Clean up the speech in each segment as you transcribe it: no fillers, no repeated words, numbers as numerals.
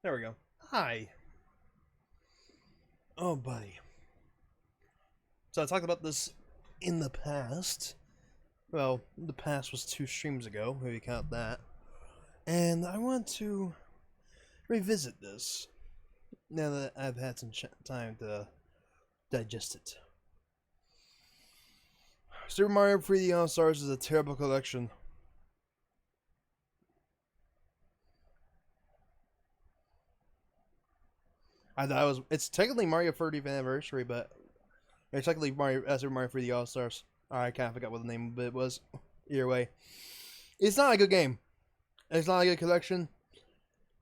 There we go. Hi. Oh, buddy. So I talked about this in the past. Well, the past was 2 streams ago, if you count that. And I want to revisit this now that I've had some time to digest it. Super Mario 3D All-Stars is a terrible collection. I thought it was. It's technically Mario 30th anniversary, but it's technically Super Mario 3D All Stars. I kind of forgot what the name of it was. Either way, it's not a good game. It's not a good collection.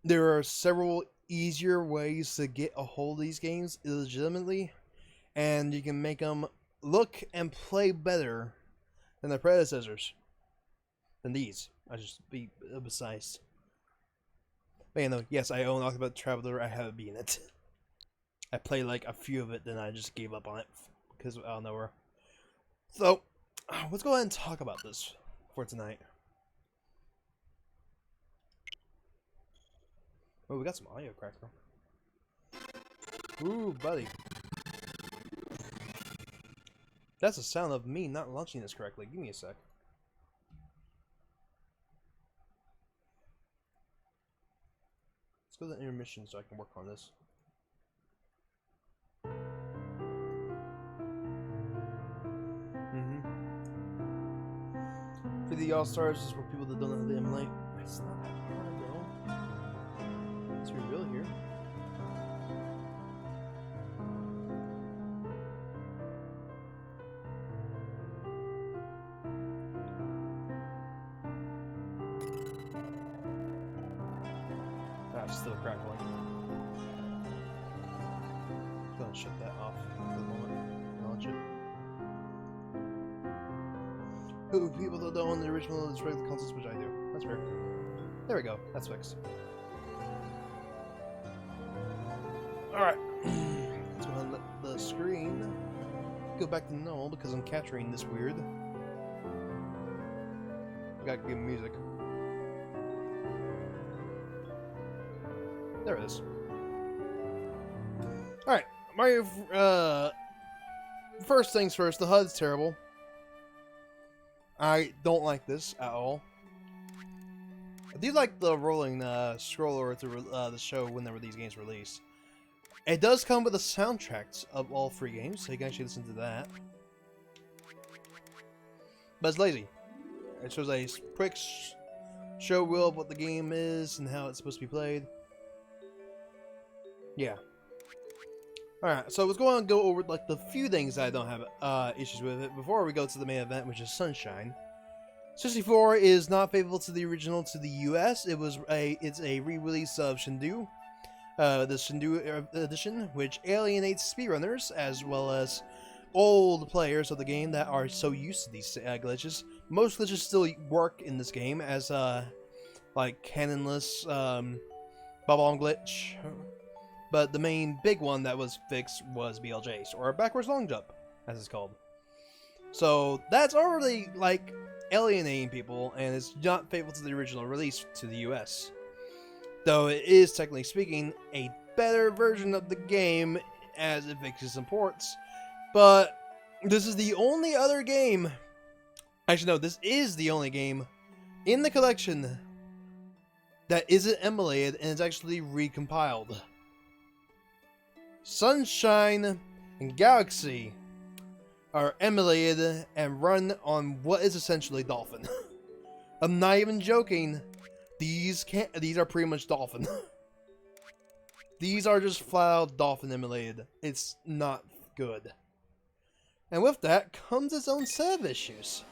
There are several easier ways to get a hold of these games illegitimately, and you can make them look and play better than their predecessors. Than these. I just be precise. But you know, yes, I own Octopath Traveler. I haven't beaten it. I played like a few of it, then I just gave up on it because I don't know where. So, let's go ahead and talk about this for tonight. Oh, we got some audio cracker. Ooh, buddy. That's the sound of me not launching this correctly. Give me a sec. Let's go to the intermission so I can work on this. For the All-Stars is for people that don't know how to emulate. It's not that hard, bro. Let's reveal here. Ah, it's still crackling. I'm gonna shut that off for the moment. Launch it. Who people that don't own the original and the consoles, which I do. That's fair. There we go. That's fixed. Alright. Let's go ahead and let the screen go back to normal because I'm capturing this weird. I gotta give music. There it is. Alright. Mario, first things first, the HUD's terrible. I don't like this at all. I do like the rolling scroller through the show whenever these games release. It does come with the soundtracks of all 3 games, so you can actually listen to that. But it's lazy. It shows a quick show reel of what the game is and how it's supposed to be played. Yeah. Alright, so let's go on and go over like the few things that I don't have issues with it before we go to the main event, which is Sunshine. 64 is not faithful to the original to the US. It's a re-release of Shenmue. the Shindu edition, which alienates speedrunners as well as old players of the game that are so used to these glitches. Most glitches still work in this game as like canonless bubble glitch, but the main big one that was fixed was BLJs, or backwards long jump, as it's called. So that's already like alienating people, and it's not faithful to the original release to the US. Though it is, technically speaking, a better version of the game as it fixes some ports. But this is the only other game, actually no, this is the only game in the collection that isn't emulated and is actually recompiled. Sunshine and Galaxy are emulated and run on what is essentially Dolphin. I'm not even joking. These are pretty much Dolphin. These are just flat out Dolphin emulated. It's not good. And with that comes its own set of issues.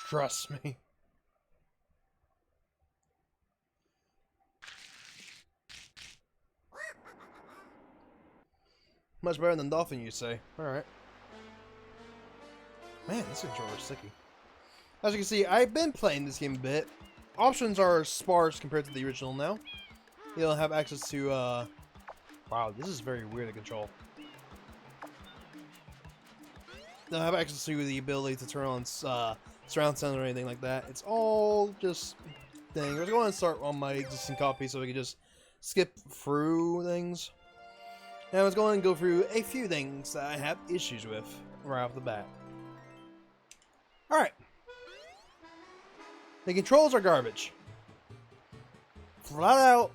Trust me. Much better than Dolphin, you say. Alright. Man, this controller's sticky. As you can see, I've been playing this game a bit. Options are sparse compared to the original now. You don't have access to, wow, this is very weird to control. You don't have access to the ability to turn on, surround sound or anything like that. It's all just things. We're going to start on my existing copy so we can just skip through things. And I was going to go through a few things that I have issues with right off the bat. Alright. The controls are garbage. Flat out,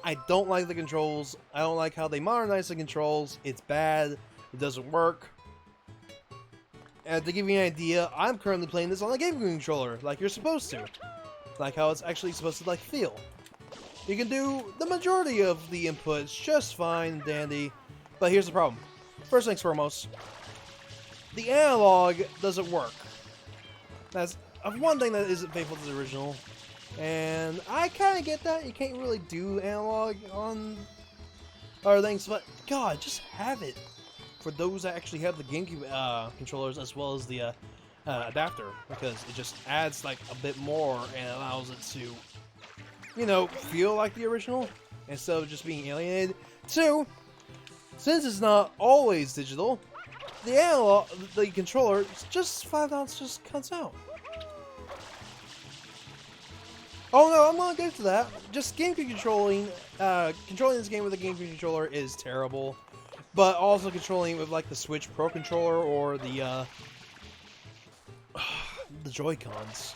I don't like the controls. I don't like how they modernize the controls. It's bad. It doesn't work. And to give you an idea, I'm currently playing this on a GameCube controller, like you're supposed to. Like how it's actually supposed to like feel. You can do the majority of the inputs just fine and dandy. But here's the problem. First things foremost, the analog doesn't work. That's one thing that isn't faithful to the original. And I kind of get that. You can't really do analog on other things, but God, just have it for those that actually have the GameCube controllers as well as the adapter, because it just adds like a bit more and allows it to, you know, feel like the original instead of just being alienated. Two, since it's not always digital, the analog, the controller, just flat out just cuts out. Oh no, I'm not good to that. Just GameCube controlling this game with a GameCube controller is terrible. But also controlling with like the Switch Pro controller or the Joy-Cons,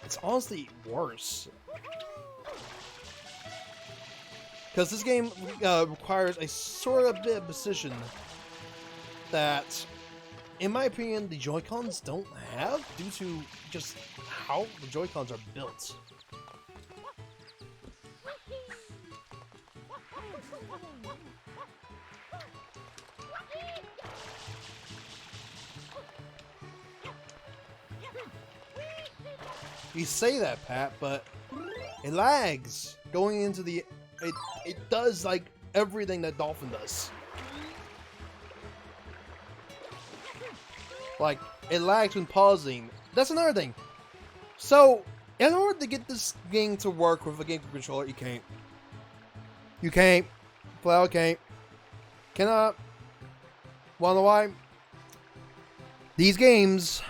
it's honestly worse. Because this game requires a sort of bit of precision that, in my opinion, the Joy-Cons don't have due to just how the Joy-Cons are built. You say that, Pat, but it lags going into the... It does, like, everything that Dolphin does. Like, it lags when pausing. That's another thing. So, in order to get this game to work with a GameCube controller, you can't. You can't. Flat out can't. Cannot. Wanna know why? These games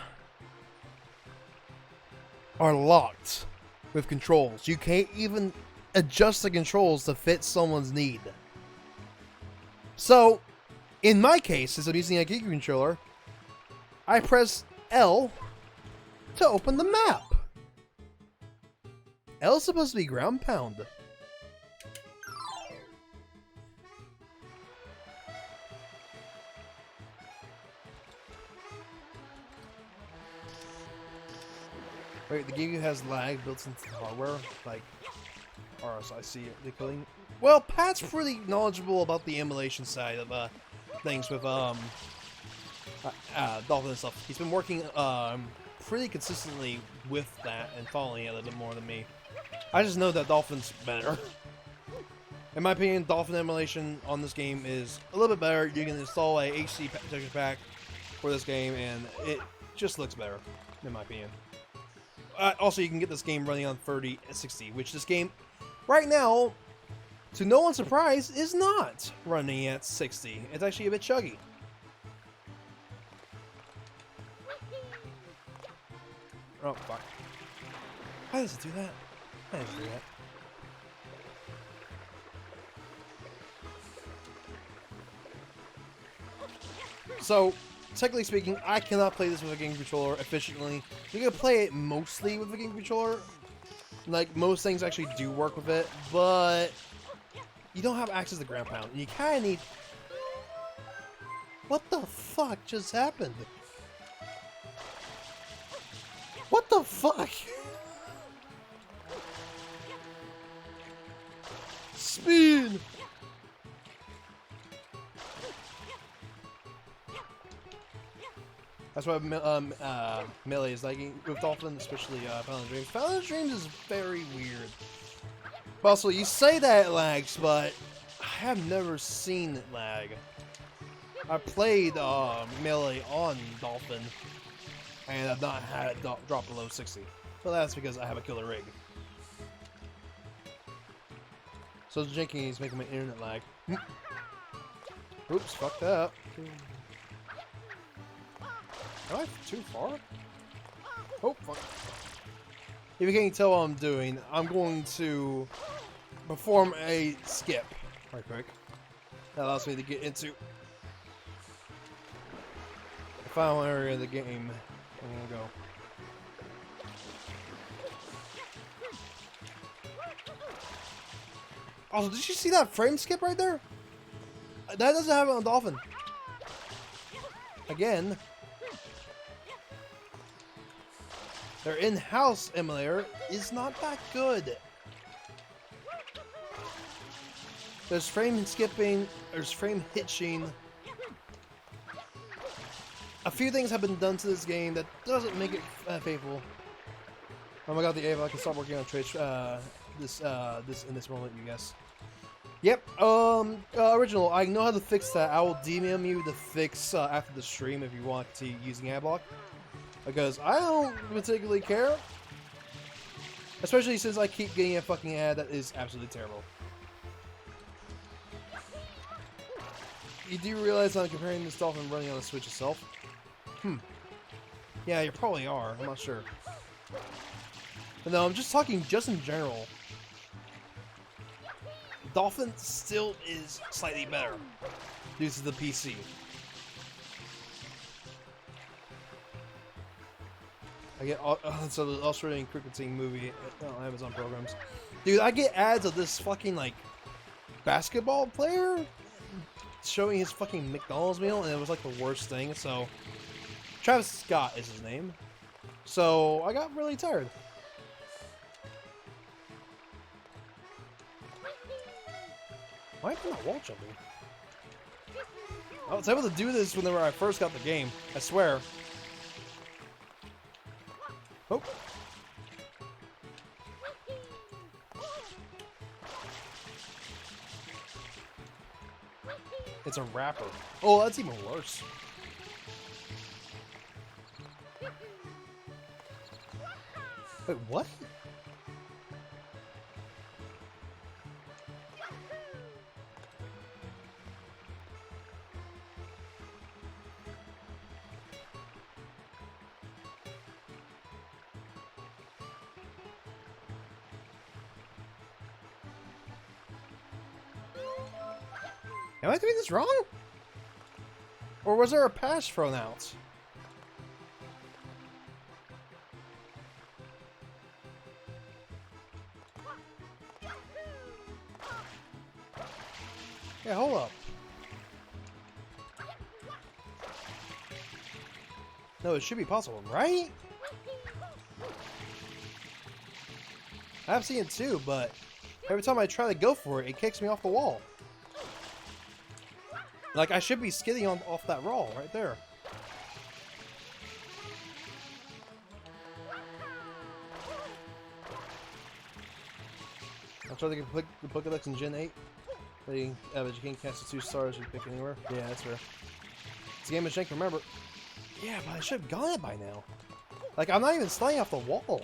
are locked with controls. You can't even adjust the controls to fit someone's need. So, in my case, since I'm using a GameCube controller, I press L to open the map. L is supposed to be ground pound. Wait, the game has lag built into the hardware, like RSIC decoding. Well, Pat's pretty knowledgeable about the emulation side of things with Dolphin and stuff. He's been working pretty consistently with that and following it a little bit more than me. I just know that Dolphin's better. In my opinion, Dolphin emulation on this game is a little bit better. You can install a HD texture pack for this game, and it just looks better, in my opinion. Also, you can get this game running on 3060, which this game, right now, to no one's surprise, is not running at 60. It's actually a bit chuggy. Oh, fuck. How does it do that? How does it do that? So, technically speaking, I cannot play this with a game controller efficiently. You can play it mostly with a game controller. Like, most things actually do work with it, but you don't have access to ground pound. And you kind of need... What the fuck just happened? What the fuck? Speed! That's why Melee is like with Dolphin, especially Paladin Dreams. Paladin Dreams is very weird. But also, you say that it lags, but I have never seen it lag. I played Melee on Dolphin, and I've not had it drop below 60. But that's because I have a killer rig. So Jinky is making my internet lag. Oops, fucked up. Am I too far? Oh, fuck. If you can't tell what I'm doing, I'm going to perform a skip right quick. That allows me to get into the final area of the game. I'm gonna go. Also, did you see that frame skip right there? That doesn't happen on Dolphin. Again. Their in-house emulator is not that good. There's frame skipping, there's frame hitching. A few things have been done to this game that doesn't make it faithful. Oh my god, the Ava, I can start working on Twitch in this moment, you guys. Yep, original, I know how to fix that. I will DM you the fix after the stream if you want to using Adblock. Because I don't particularly care. Especially since I keep getting a fucking ad that is absolutely terrible. You do realize I'm comparing this Dolphin running on the Switch itself? Yeah, you probably are. I'm not sure. But no, I'm just talking just in general. Dolphin still is slightly better due to the PC. I get so the Australian cricketing movie on Amazon programs. Dude, I get ads of this fucking like basketball player showing his fucking McDonald's meal, and it was like the worst thing. So Travis Scott is his name. So I got really tired. Why am I not wall jumping? I was able to do this whenever I first got the game. I swear. Oh. It's a wrapper. Oh, that's even worse. Wait, what? Am I doing this wrong? Or was there a pass thrown out? Yeah, hold up. No, it should be possible, right? I've seen it too, but every time I try to go for it, it kicks me off the wall. Like, I should be skidding off that wall right there. I'll try to get the Pokedex in Gen 8. But you can't cast the 2 stars you pick anywhere. Yeah, that's fair. It's a game of Shank, remember. Yeah, but I should have got it by now. Like, I'm not even sliding off the wall.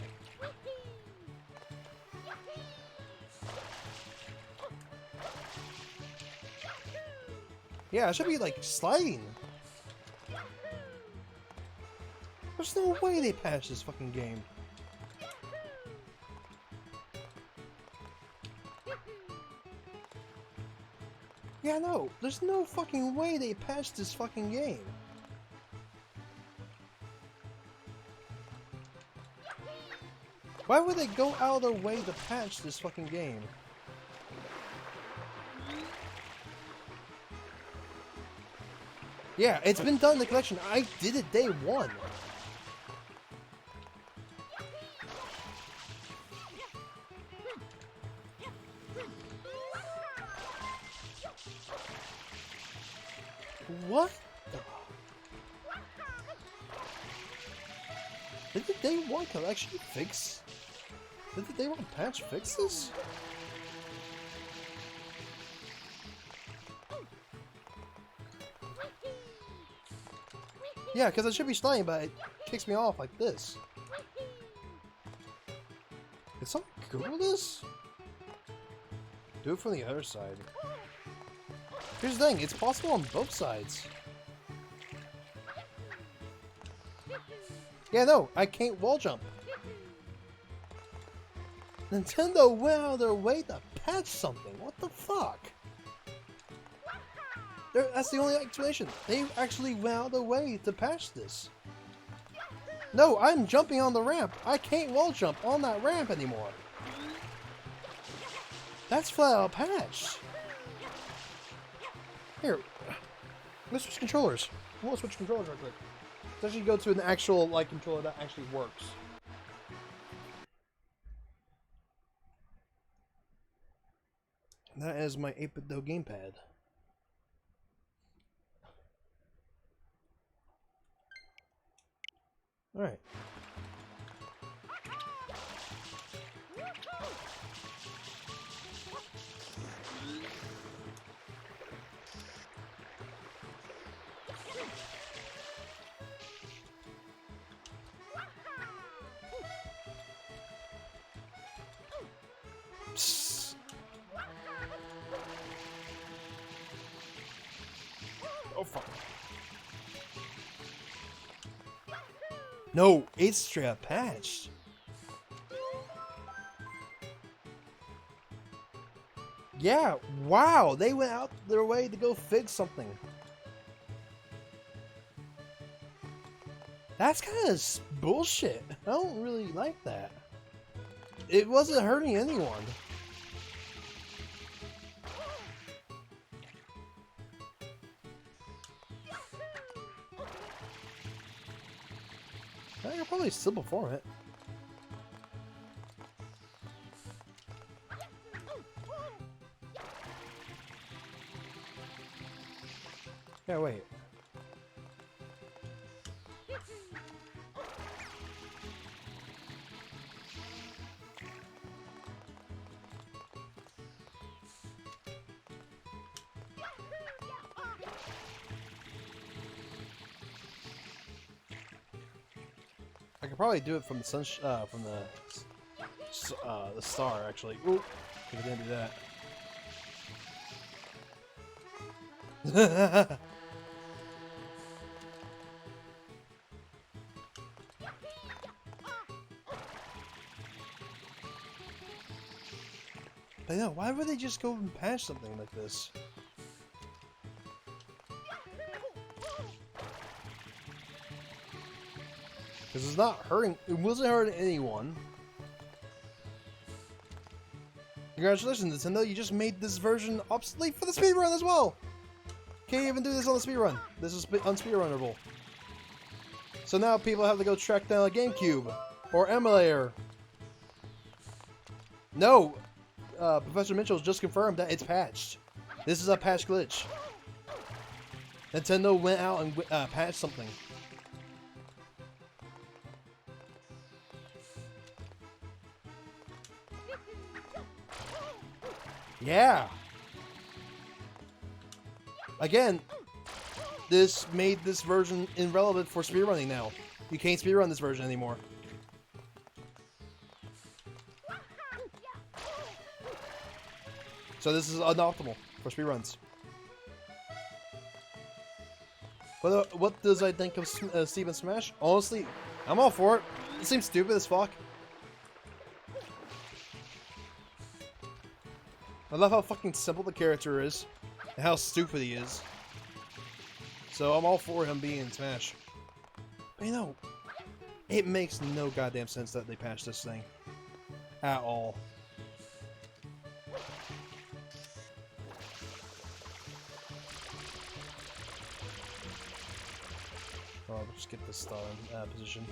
Yeah, I should be, like, sliding. There's no way they patched this fucking game. Yeah, no, there's no fucking way they patched this fucking game. Why would they go out of their way to patch this fucking game? Yeah, it's been done in the collection. I did it day 1. What? Did the day 1 collection fix? Did the day 1 patch fix this? Yeah, because I should be sliding, but it kicks me off like this. Did someone Google this? Do it from the other side. Here's the thing, it's possible on both sides. Yeah, no, I can't wall jump. Nintendo went out of their way to patch something. What the fuck? That's the only explanation. They actually went out of their way to patch this. No, I'm jumping on the ramp. I can't wall jump on that ramp anymore. That's flat out patched. Here, let's switch controllers. I want to switch controllers real quick. Let's actually go to an actual like controller that actually works. And that is my 8BitDo gamepad. All right. Psst. Oh fuck. No, it's straight up patched. Yeah, wow, they went out their way to go fix something. That's kind of bullshit. I don't really like that. It wasn't hurting anyone. I could probably still perform it. Yeah, wait. I could probably do it from the sun, from the star actually. Ooh, I didn't do that. I know. Why would they just go and patch something like this? Because it's not hurting. It wasn't hurting anyone. Congratulations, Nintendo. You just made this version obsolete for the speedrun as well. Can't even do this on the speedrun. This is unspeedrunnable. So now people have to go track down a GameCube or emulator. No, Professor Mitchell's just confirmed that it's patched. This is a patch glitch. Nintendo went out and patched something. Yeah. Again, this made this version irrelevant for speedrunning now. You can't speedrun this version anymore. So this is unoptimal for speedruns. What does I think of Steven Smash? Honestly, I'm all for it. It seems stupid as fuck. I love how fucking simple the character is, and how stupid he is. So I'm all for him being in Smash. But you know, it makes no goddamn sense that they patched this thing. At all. Oh, I'll just get this star in position.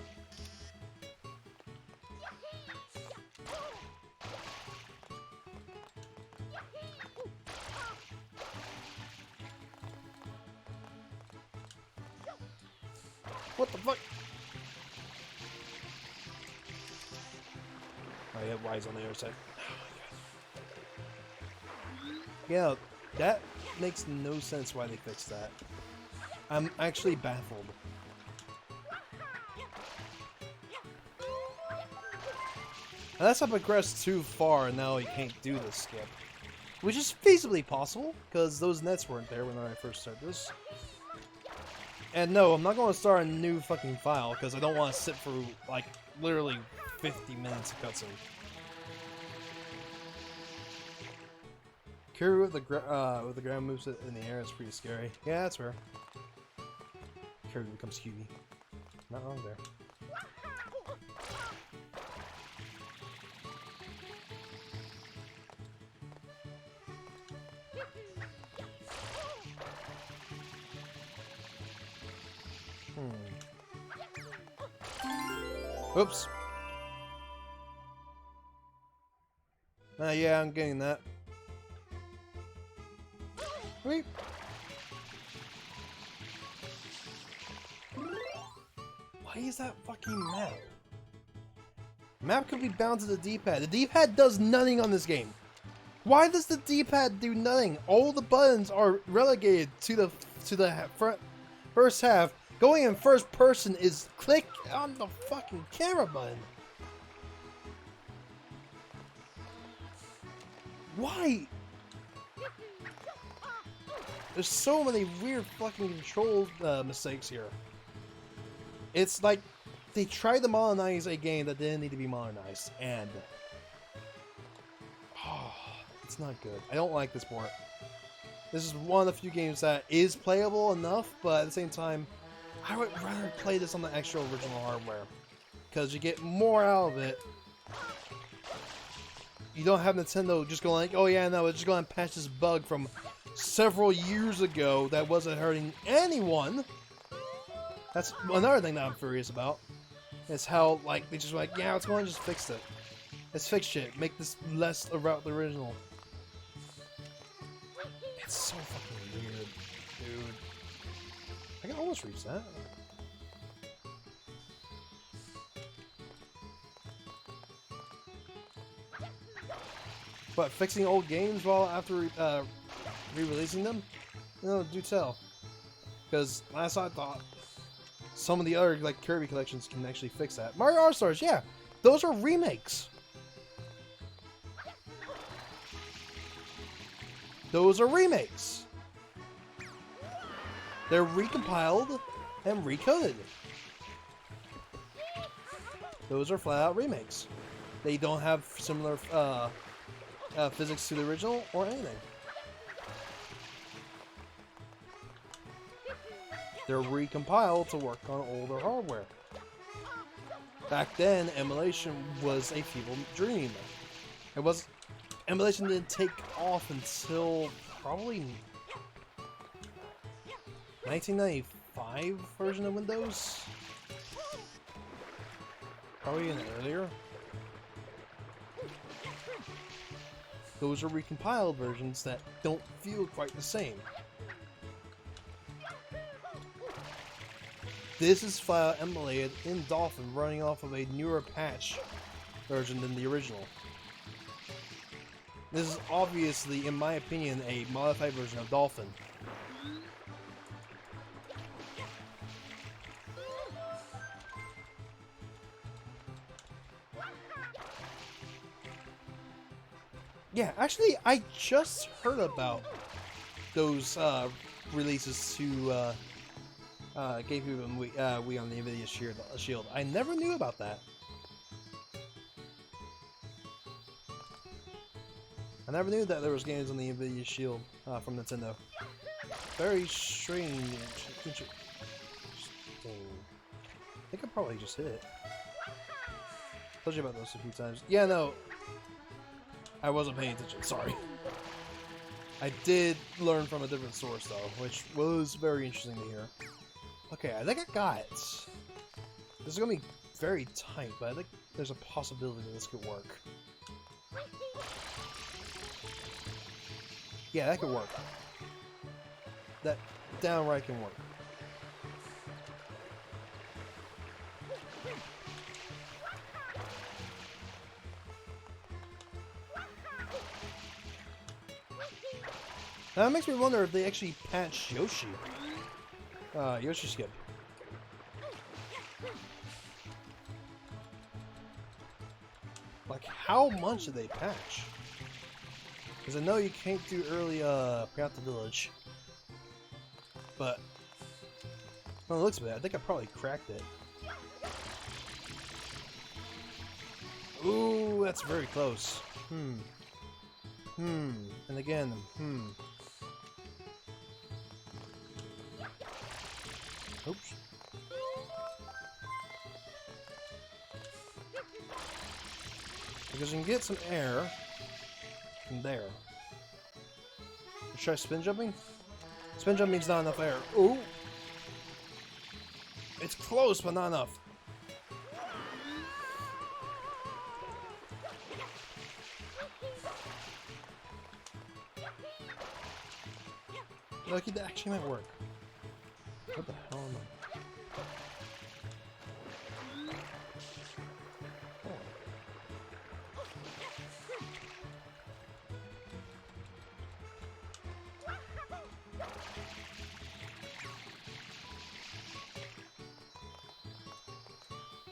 What the fuck? Oh yeah, Y's on the other side. Yeah, that makes no sense why they fixed that. I'm actually baffled. Unless I progressed too far and now you can't do this skip. Which is feasibly possible, because those nets weren't there when I first started this. And no, I'm not going to start a new fucking file, because I don't want to sit through, like, literally 50 minutes of cutscene. Kiryu with the ground moves in the air is pretty scary. Yeah, that's fair. Kiryu becomes Hughie. Not wrong there. Oops. Yeah, I'm getting that. Wait. Why is that fucking map? Map could be bound to the D-pad. The D-pad does nothing on this game. Why does the D-pad do nothing? All the buttons are relegated to the first half. Going in first person is click on the fucking camera button. Why? There's so many weird fucking control mistakes here. It's like they tried to modernize a game that didn't need to be modernized, and it's not good. I don't like this port. This is one of the few games that is playable enough, but at the same time, I would rather play this on the actual original hardware, because you get more out of it. You don't have Nintendo just going like, oh yeah, no, we're just going to patch this bug from several years ago that wasn't hurting anyone. That's another thing that I'm furious about. Is how, like, they just like, yeah, let's go and just fix it. Let's fix shit. Make this less about the original. It's so fucking weird, dude. I can almost reach that. But fixing old games while after re-releasing them? No, do tell. Because last I thought, some of the other like Kirby collections can actually fix that. Mario All-Stars, yeah, those are remakes. Those are remakes. They're recompiled and recoded. Those are flat out remakes. They don't have similar physics to the original or anything. They're recompiled to work on older hardware. Back then, emulation was a feeble dream. Emulation didn't take off until probably 1995 version of Windows. Probably even earlier. Those are recompiled versions that don't feel quite the same. This is file emulated in Dolphin running off of a newer patch version than the original. This is obviously, in my opinion, a modified version of Dolphin. Yeah, actually, I just heard about those releases to GameCube and Wii on the NVIDIA Shield. I never knew about that. I never knew that there was games on the NVIDIA Shield from Nintendo. Very strange. Interesting. I think I probably just hit it. Told you about those a few times. Yeah, no. I wasn't paying attention, sorry. I did learn from a different source, though, which was very interesting to hear. Okay, I think I got it. This is going to be very tight, but I think there's a possibility that this could work. Yeah, that could work. That downright can work. Now that makes me wonder if they actually patched Yoshi. Yoshi Skip. Like, how much did they patch? Because I know you can't do early, Pianta Village. But, well, it looks bad. I think I probably cracked it. Ooh, that's very close. And again, Oops. Because you can get some air from there. Should I spin jumping? Spin jumping's not enough air. Ooh! It's close, but not enough. Lucky that actually might work. What the hell am I?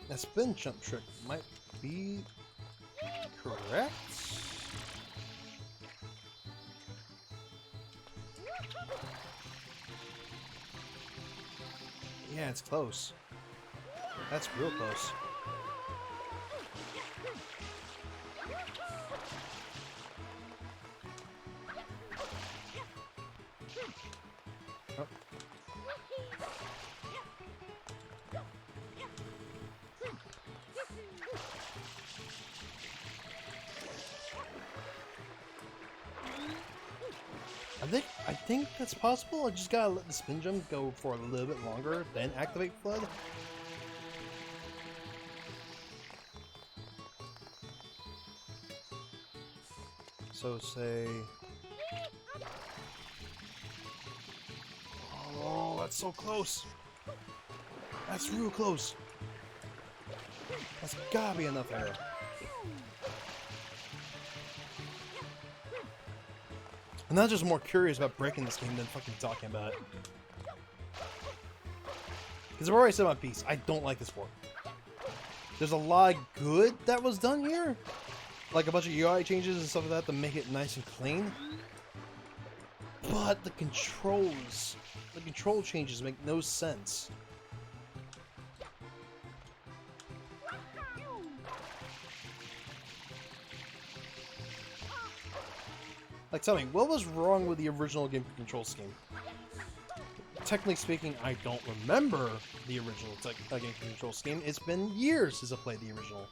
That spin jump trick might be correct. Yeah, it's close. That's real close. Oh. I think that's possible. I just gotta let the spin jump go for a little bit longer, then activate Flood. So say... Oh, that's so close. That's real close. That's gotta be enough air. I'm not just more curious about breaking this game than fucking talking about it. Because I've already said my piece. I don't like this port. There's a lot of good that was done here. Like a bunch of UI changes and stuff like that to make it nice and clean. But the control changes make no sense. Like, tell me, what was wrong with the original game control scheme? Technically speaking, I don't remember the original game control scheme. It's been years since I played the original.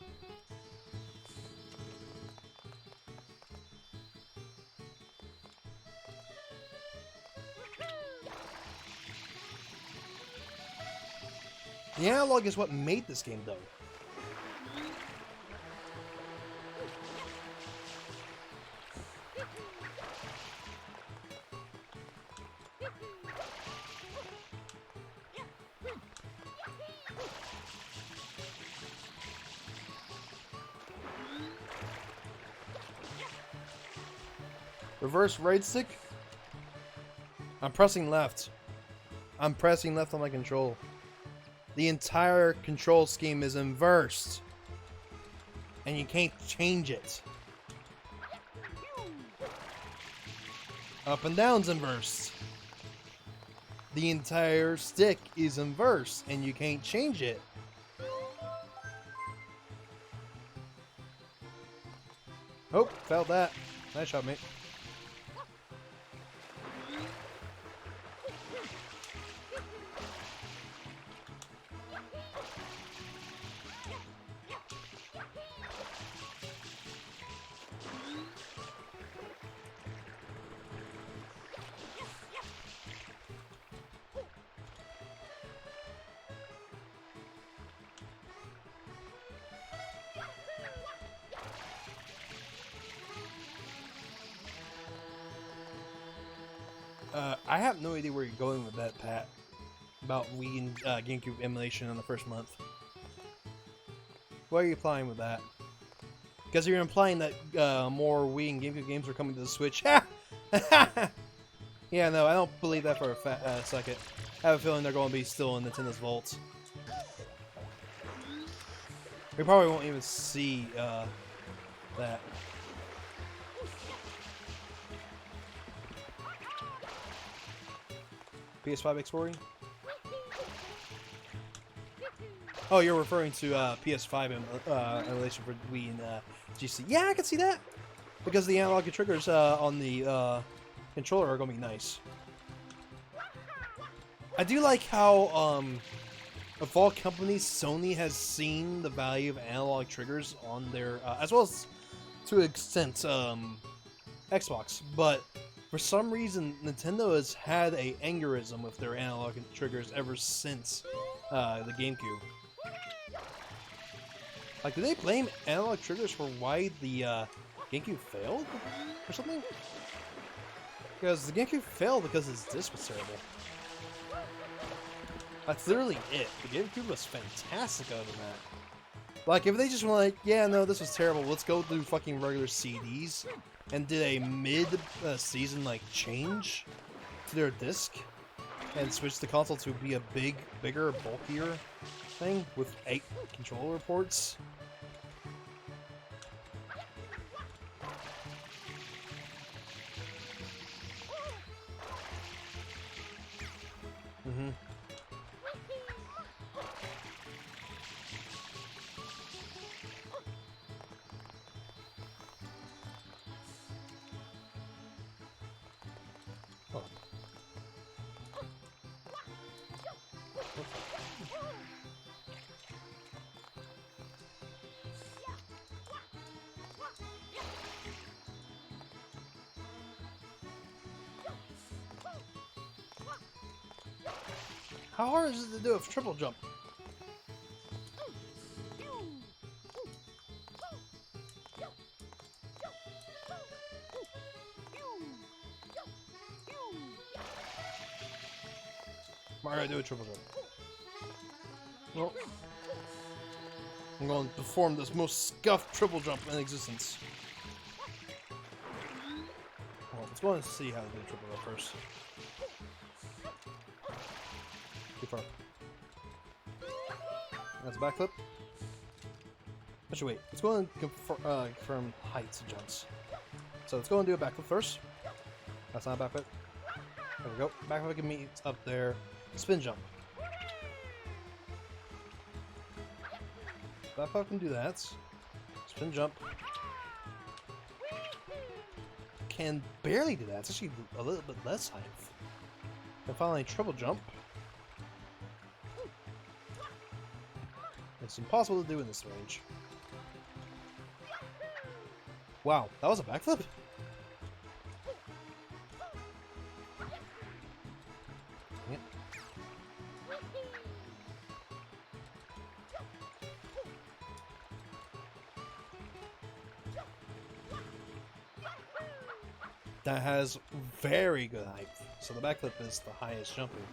The analog is what made this game, though. Reverse right stick. I'm pressing left. I'm pressing left on my control. The entire control scheme is inversed. And you can't change it. Up and down's inversed. The entire stick is inversed, and you can't change it. Oh, felt that. Nice shot, mate. I have no idea where you're going with that, Pat. About Wii and GameCube emulation in the first month. What are you implying with that? Because you're implying that more Wii and GameCube games are coming to the Switch. Yeah, no, I don't believe that for a second. I have a feeling they're going to be still in Nintendo's vaults. We probably won't even see that. PS5 exporting? Oh, you're referring to PS5 in relation for Wii and GC. Yeah, I can see that. Because the analog triggers on the controller are going to be nice. I do like how, of all companies, Sony has seen the value of analog triggers on their, as well as, to an extent, Xbox. But for some reason, Nintendo has had a aneurysm with their analog triggers ever since the GameCube. Like, do they blame analog triggers for why the GameCube failed or something? Because the GameCube failed because its disc was terrible. That's literally it. The GameCube was fantastic other than that. Like, if they just were like, yeah, no, this was terrible, let's go do fucking regular CDs, and did a mid-season, like, change to their disc, and switch the console to be a bigger, bulkier thing with 8 controller ports. Mm-hmm. How hard is it to do a triple jump? Mario, do a triple jump. Well, I'm going to perform this most scuffed triple jump in existence. Well, let's go and see how to do a triple jump first. Too far. That's a backflip. Actually, wait. Let's go and confirm heights of jumps. So let's go and do a backflip first. That's not a backflip. There we go. Backflip can meet up there. Spin jump. Backflip can do that. Spin jump. Can barely do that. It's actually a little bit less height. And finally, triple jump. It's impossible to do in this range. Wow, that was a backflip? Dang it. That has very good height. So the backflip is the highest jumping.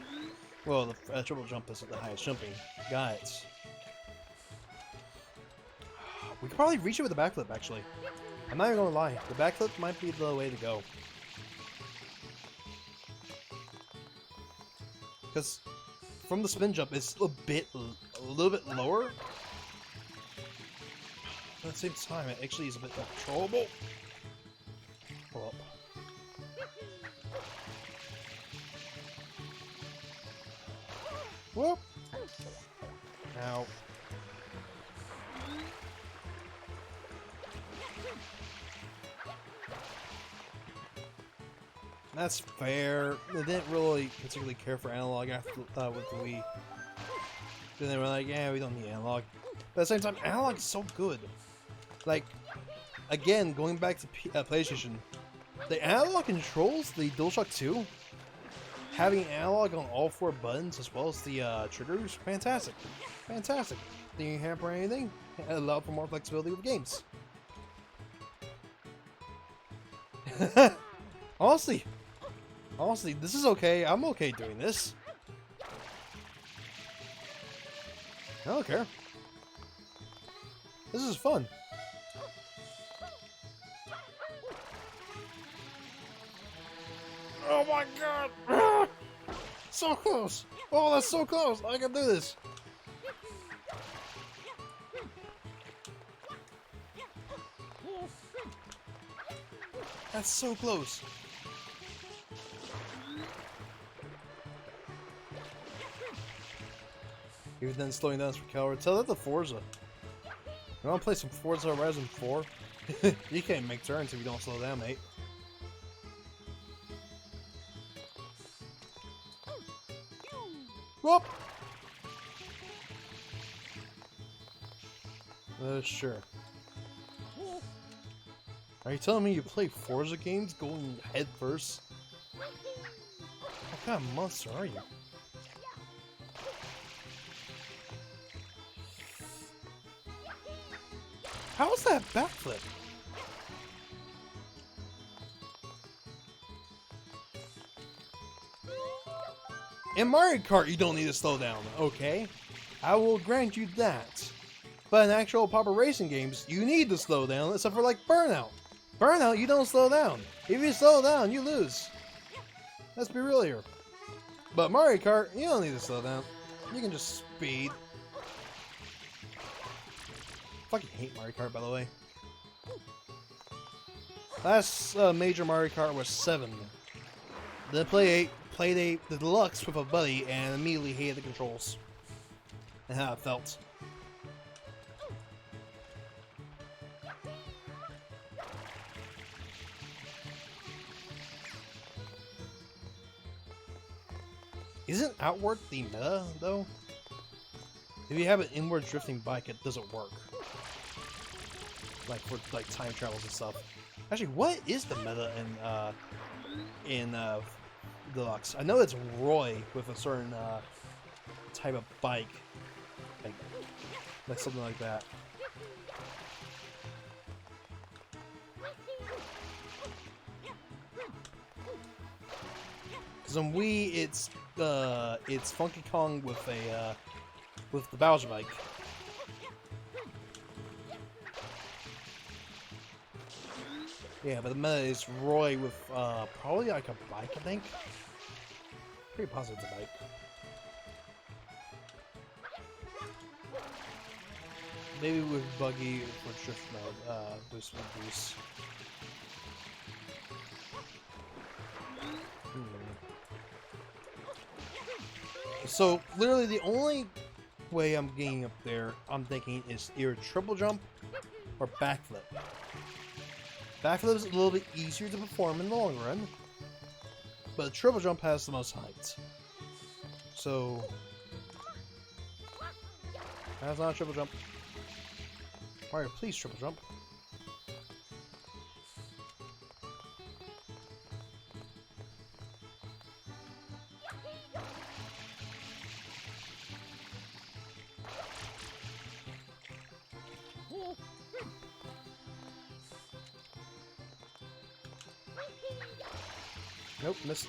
Well, the triple jump is the highest jumping. Guys. We could probably reach it with a backflip, actually. I'm not even gonna lie. The backflip might be the way to go. Because from the spin jump, it's a little bit lower. But at the same time, it actually is a bit more controllable. Hold up. Whoop! Ow. That's fair. They didn't really particularly care for analog after with the Wii. Then they were like, yeah, we don't need analog. But at the same time, analog is so good. Like, again, going back to PlayStation, the analog controls, the DualShock 2, having analog on all 4 buttons as well as the triggers, fantastic. Fantastic. Didn't hamper anything. It allowed for more flexibility with games. Honestly, this is okay. I'm okay doing this. I don't care. This is fun. Oh my god! So close! Oh, that's so close! I can do this! That's so close! Even then, slowing down for Calvert. Tell that to Forza. You want to play some Forza Horizon 4? You can't make turns if you don't slow down, mate. Whoop! Sure. Are you telling me you play Forza games going head first? What kind of monster are you? How is that backflip? In Mario Kart, you don't need to slow down, okay? I will grant you that. But in actual proper racing games, you need to slow down, except for like Burnout. Burnout, you don't slow down. If you slow down, you lose. Let's be real here. But Mario Kart, you don't need to slow down. You can just speed. I fucking hate Mario Kart, by the way. Last major Mario Kart was 7. Then played the deluxe with a buddy and immediately hated the controls and how it felt. Isn't outward the meta though? If you have an inward drifting bike, it doesn't work. Like for like time travels and stuff. Actually, what is the meta in Deluxe? I know it's Roy with a certain type of bike, like something like that. Because on Wii, it's Funky Kong with a with the Bowser bike. Yeah, but the meta is Roy with probably like a bike, I think. Pretty positive it's a bike. Maybe with Buggy for drift mode, boost with boost. So literally the only way I'm getting up there, I'm thinking, is either triple jump or backflip. Backflip is a little bit easier to perform in the long run, but the triple jump has the most height. So that's not a triple jump. Mario, please triple jump. Nope, missed.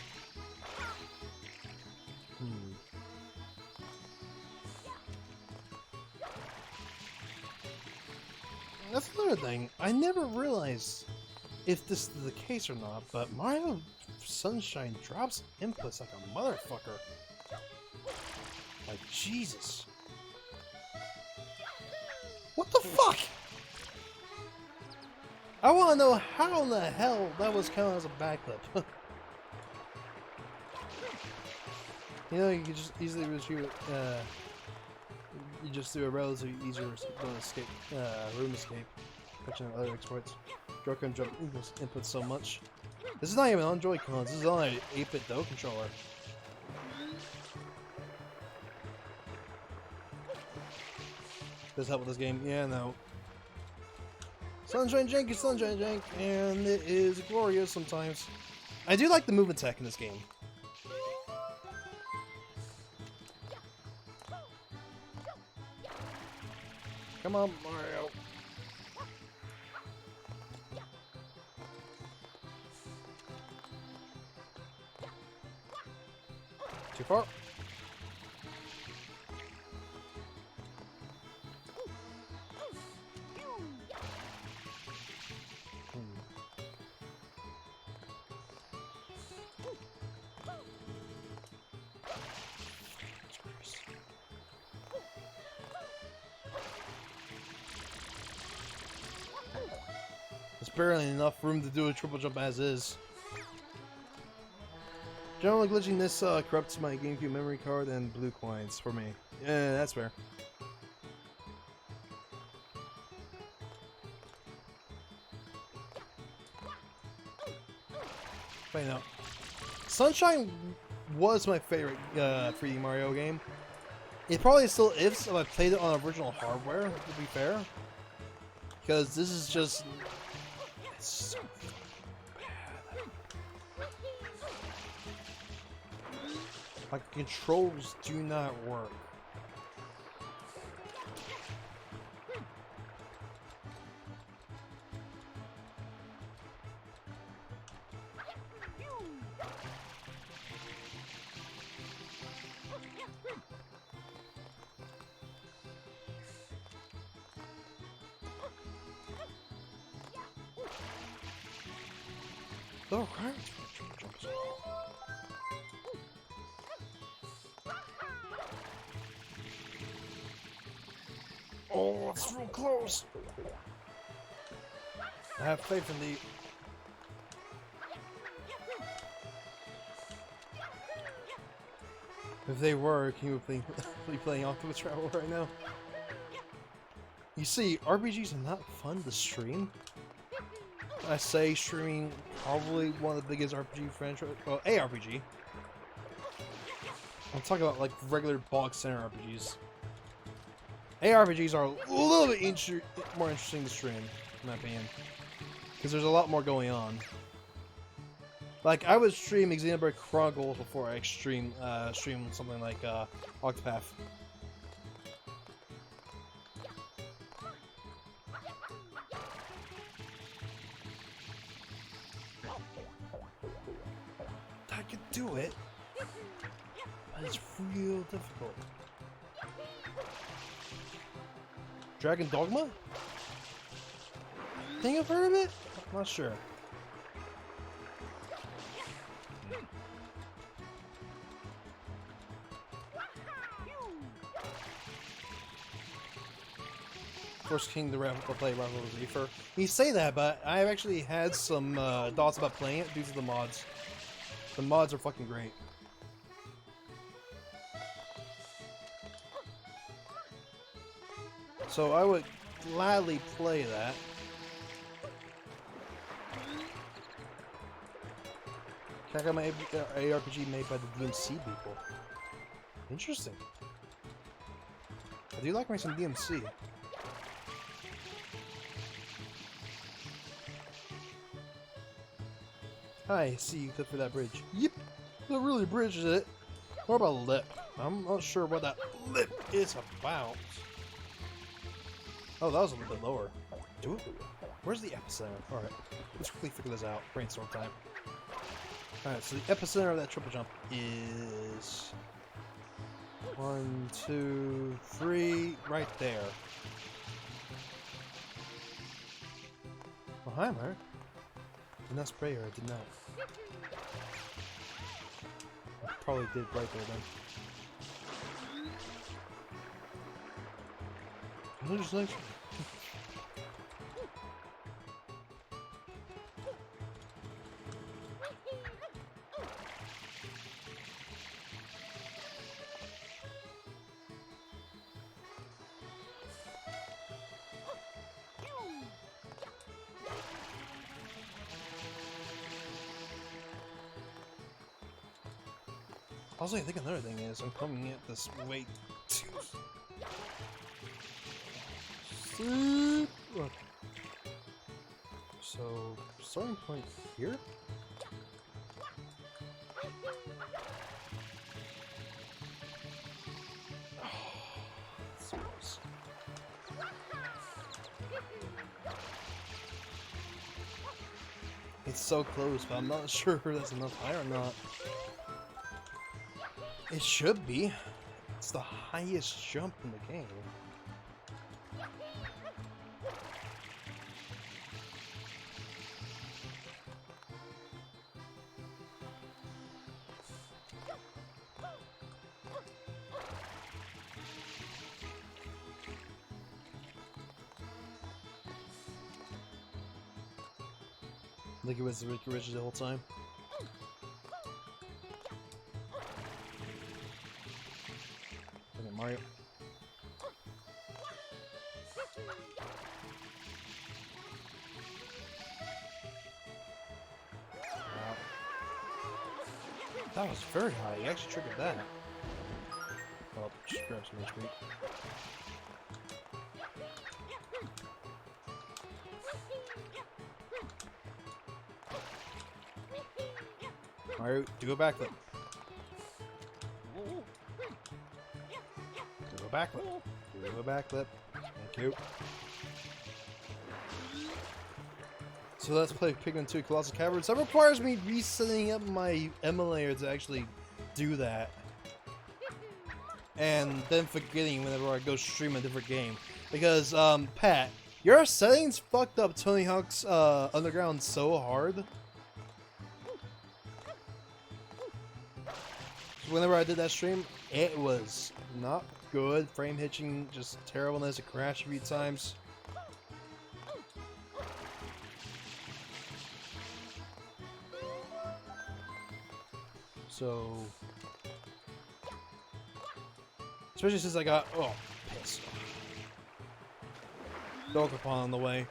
That's another thing. I never realized if this is the case or not, but Mario Sunshine drops inputs like a motherfucker. Like, Jesus. What the fuck? I want to know how in the hell that was counted as a backflip. You know, you could just easily you just do a relatively easier escape, room escape, catching other exploits. Joy-Con jump input so much. This is not even on Joy-Cons, this is on an 8-bit Dough controller. Does help with this game? Yeah, no. Sunshine Jank is Sunshine Jank, and it is glorious sometimes. I do like the movement tech in this game. Come on, Mario. Too far. There's barely enough room to do a triple jump as is. Generally glitching this corrupts my GameCube memory card and blue coins for me. Yeah, that's fair. Wait, no. Sunshine was my favorite 3D Mario game. It probably still is if I played it on original hardware, to be fair. Because this is just... It's so bad. Like, controls do not work. Oh, right. Oh, it's real close. I have faith in the... If they were, can you be playing Octopus Travel right now? You see, RPGs are not fun to stream. I say streaming probably one of the biggest RPG franchise, well, ARPG. I'm talking about like regular bog center RPGs. ARPGs are a little bit more interesting to stream, in my opinion, because there's a lot more going on. Like I would stream Xenoblade Chronicles before I stream something like Octopath. I could do it, but it's real difficult. Dragon Dogma? Think I've heard of it? I'm not sure. First King to play Rival Reefer. You say that, but I've actually had some thoughts about playing it due to the mods. The mods are fucking great. So I would gladly play that. Check out my ARPG made by the DMC people. Interesting. I do like me some DMC. Hi, see you clip for that bridge. Yep, that really bridges it. What about a lip? I'm not sure what that lip is about. Oh, that was a little bit lower. Dude, where's the epicenter? Alright, let's quickly figure this out. Brainstorm time. Alright, so the epicenter of that triple jump is... 1, 2, 3, right there. Oh, hi, Mark. Did not spray her, I did not. I probably did right there then. Was it just like... Also, I think another thing is I'm coming at this way too. So, starting point here? It's so close, but I'm not sure if that's enough high or not. It should be. It's the highest jump in the game. Like it was Ricky Rich the whole time. Look at Mario. Wow. That was very high. You actually triggered that. Well, just grab some HP. Mario, do a backflip. Do a backflip. Do a backflip. Thank you. So let's play Pikmin 2 Colossal Caverns. That requires me resetting up my emulator to actually do that. And then forgetting whenever I go stream a different game. Because, Pat, your settings fucked up Tony Hawk's Underground so hard. Whenever I did that stream, it was not good. Frame hitching, just terribleness. It crashed a few times. So, especially since I got piss. Dokapon on the way.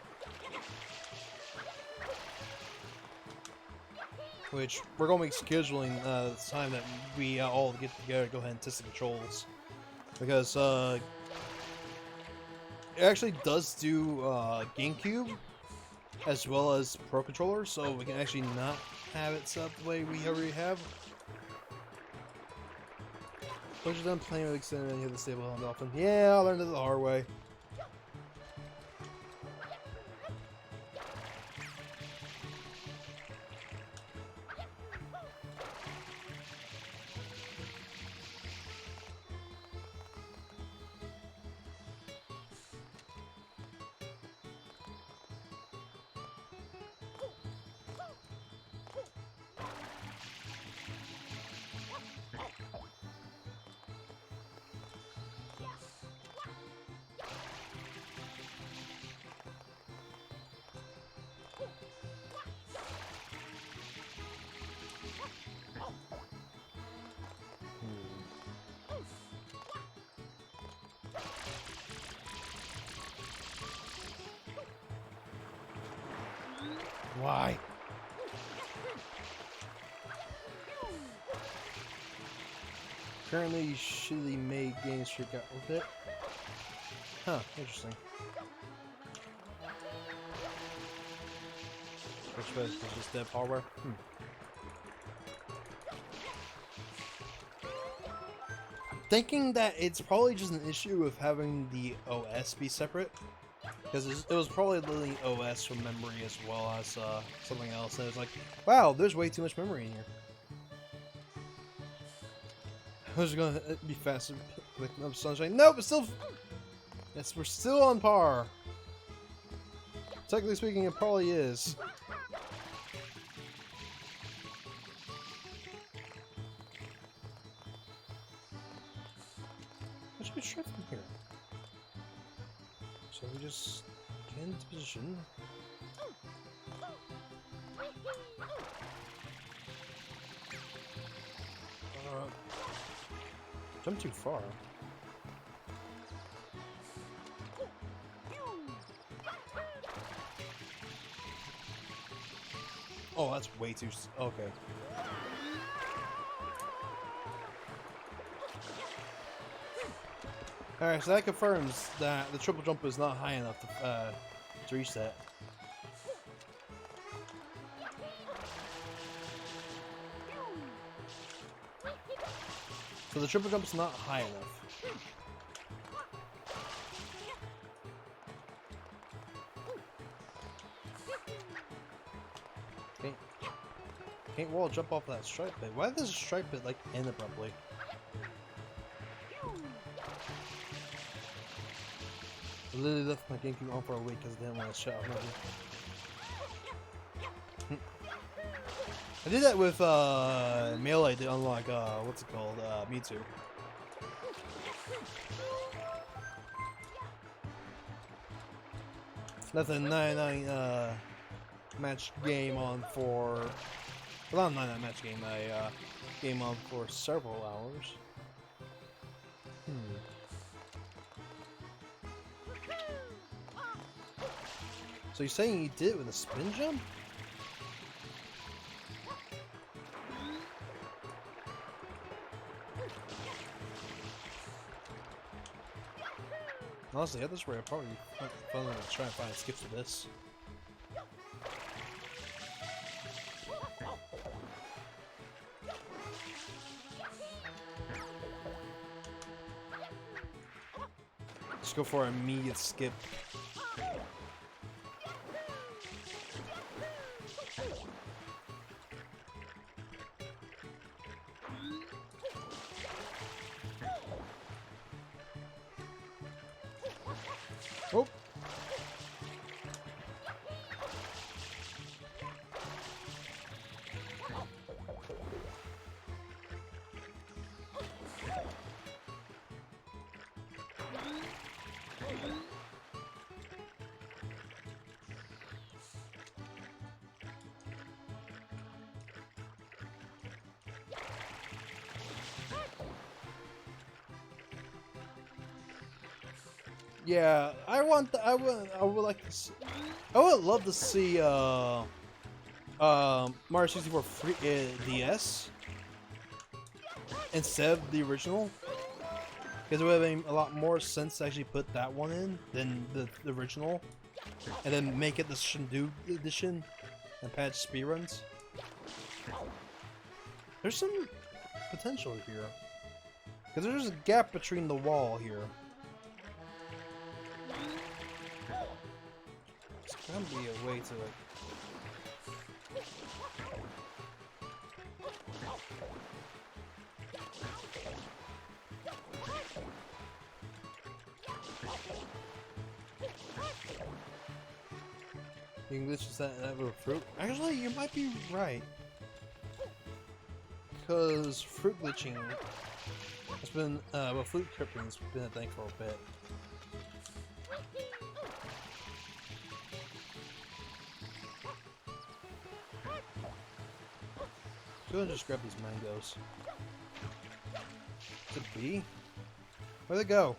Which we're going to be scheduling the time that we all get together to go ahead and test the controls. Because it actually does do GameCube as well as Pro Controller, so we can actually not have it set up the way we already have. Once you're done playing with extended and you have the stable hand often. Yeah, I learned it the hard way. Why? Currently, shittily made games freak out with it. Huh, interesting. Which was just dev hardware? Thinking that it's probably just an issue of having the OS be separate. Because it was probably loading OS from memory as well as something else. And it was like, wow, there's way too much memory in here. I was going to be faster. Clicking up Sunshine. Nope, it's still... Yes, we're still on par. Technically speaking, it probably is. What should we try from here? So we just get into position. Jump too far. Oh, that's way too... Okay. Alright, so that confirms that the triple jump is not high enough to reach that. So the triple jump is not high enough. Can't wall jump off that stripe pit. Why does the stripe pit like end abruptly? I literally left my GameCube on for a week because I didn't want to shut off my I did that with Melee to unlock what's it called? Mewtwo. That's a 99 match game on for... Well, not a match game, a game on for several hours. So you're saying you did it with a spin jump? Honestly, at this rate, I'll probably fun to try and find skips for this. Just go for an immediate skip. Oh! Yeah, I would like to see, I would love to see Mario 64 free DS instead of the original, because it would have made a lot more sense to actually put that one in than the original, and then make it the Shindu edition and patch speedruns. There's some potential here, because there's a gap between the wall here. There's gotta be a way to like... You can glitch that with fruit. Actually, you might be right. Because fruit glitching has been, well, fruit tripping has been a thing for a bit. Go and just grab these mangoes. Is it B? Where'd they go?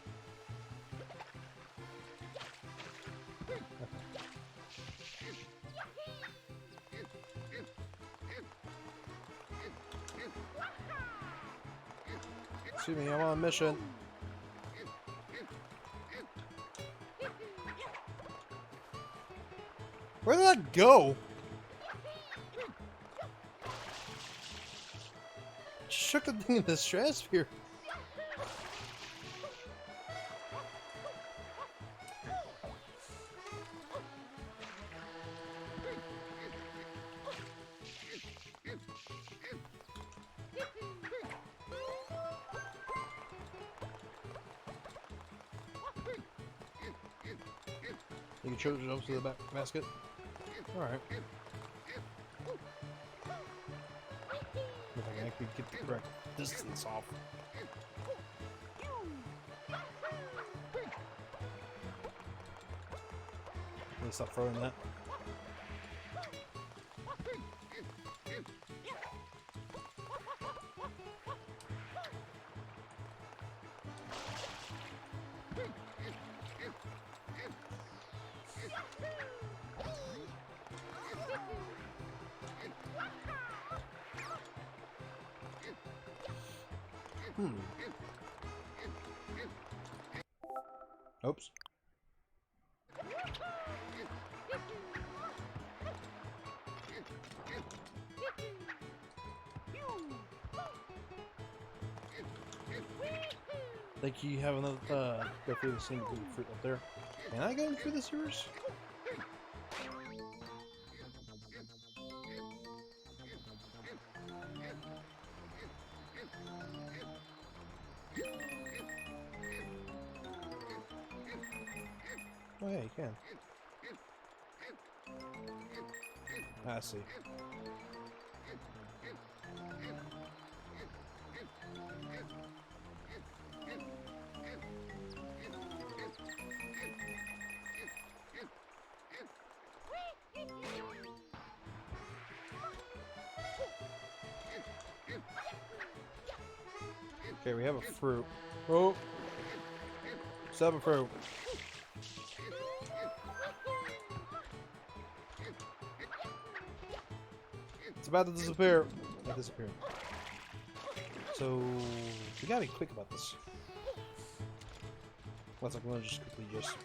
Excuse me, I'm on a mission. Where did that go? Shook the thing in the stratosphere. You can choose jump to the back basket. Alright. If I can actually get the correct distance off. Let me stop throwing that. Oops. Think you have another go through the scene to the fruit up there. Can I go through the sewers? Oh yeah, you can. I see. Okay, we have a fruit. Oh! Seven fruit. It's about to disappear. It disappeared. So, we gotta be quick about this. Let's like, I'm gonna just quickly just...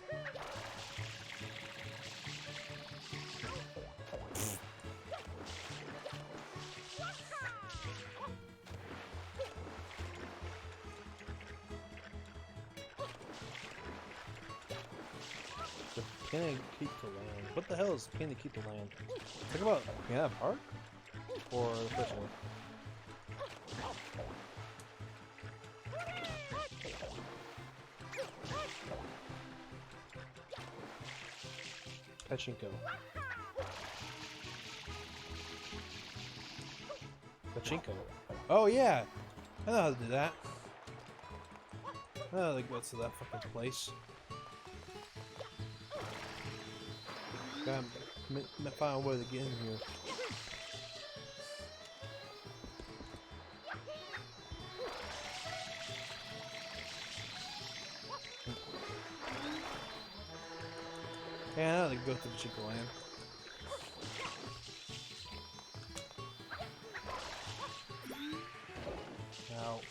Can I keep the land? What the hell is can I keep the land? Think about can I have park? Or the first one? Pachinko. Pachinko. Oh yeah! I know how to do that. I know how to go to that fucking place. Gotta find a way to get in here. Yeah, I know how to go to the Chico Land. Now.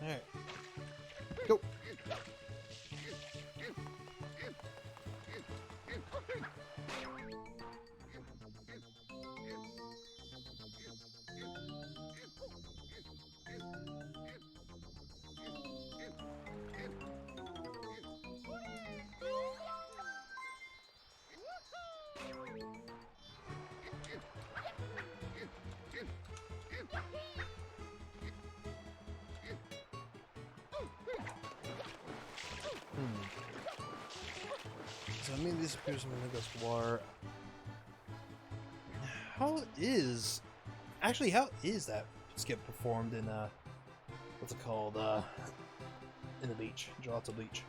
Alright. Go! So I mean, this appears when it goes war. How is actually how is that skip performed in what's it called in the beach, Gelato Beach?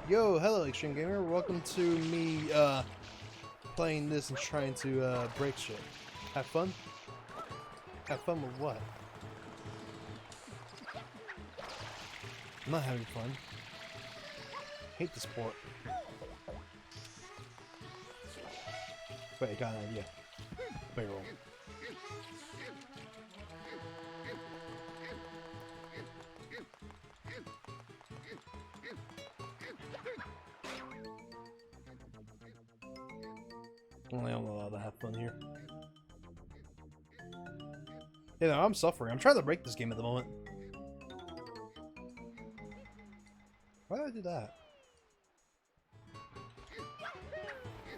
Yo, hello Extreme Gamer. Welcome to me playing this and trying to break shit. Have fun? Have fun with what? I'm not having fun. Hate this port. Wait, I got an idea. Barrel. Only I'm allowed to have fun here. Yeah, no, I'm suffering. I'm trying to break this game at the moment. Why did I do that?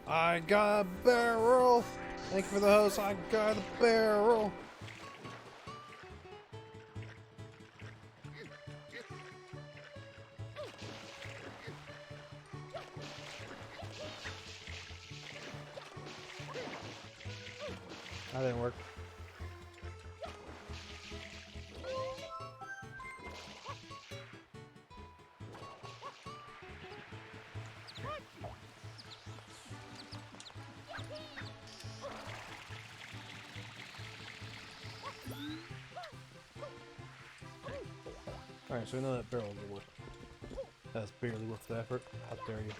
I got a barrel! Thank you for the host, I got a barrel! That didn't work. Alright, so we know that barrel will work. That's barely worth the effort. How dare you.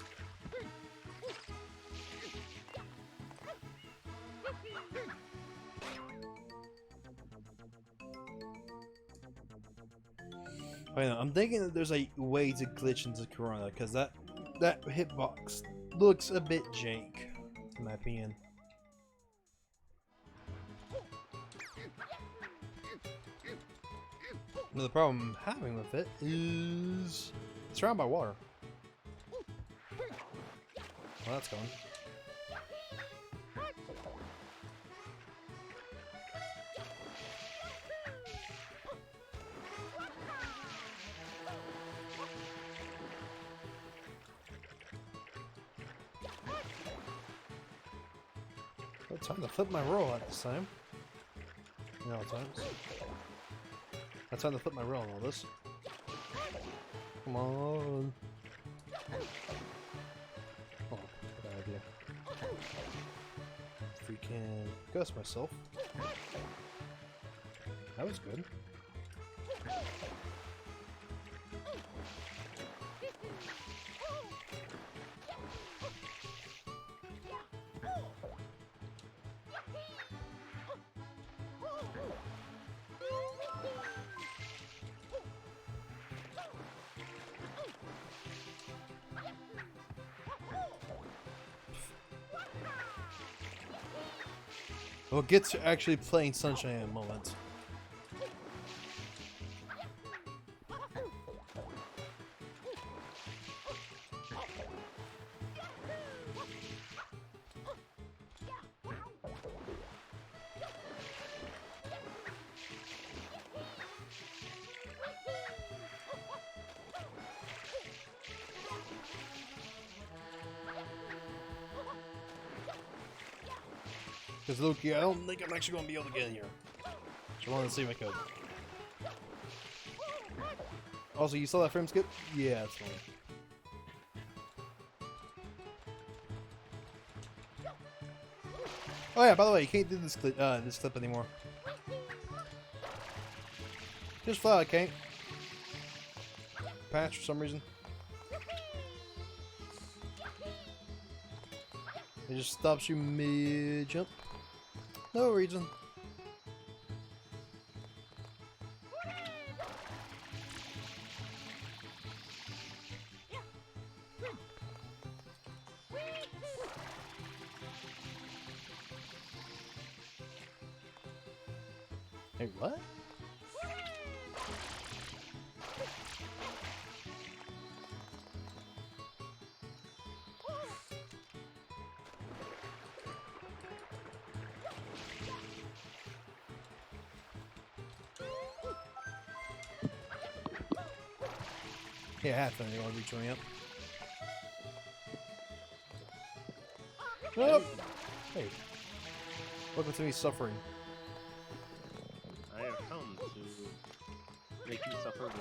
I know, I'm thinking that there's a way to glitch into Corona, because that hitbox looks a bit jank, in my opinion. Now the problem I'm having with it is it's surrounded by water. Well, that's gone. It's time to flip my roll at this time. You know, times. That's time to flip my roll on all this. Come on. Oh, bad idea. If we can gust myself. That was good. We'll get to actually playing Sunshine in a moment. Because Loki, I don't think I'm actually going to be able to get in here. So I wanted to see if I could. Also, you saw that frame skip? Yeah, that's fine. Oh yeah, by the way, you can't do this clip anymore. Just flat out can't. Patch for some reason. It just stops you mid-jump. No reason. Hey, what? Yeah, half time you want to reach me up. Nope. Hey. Welcome to me suffering. I have come to make you suffer more.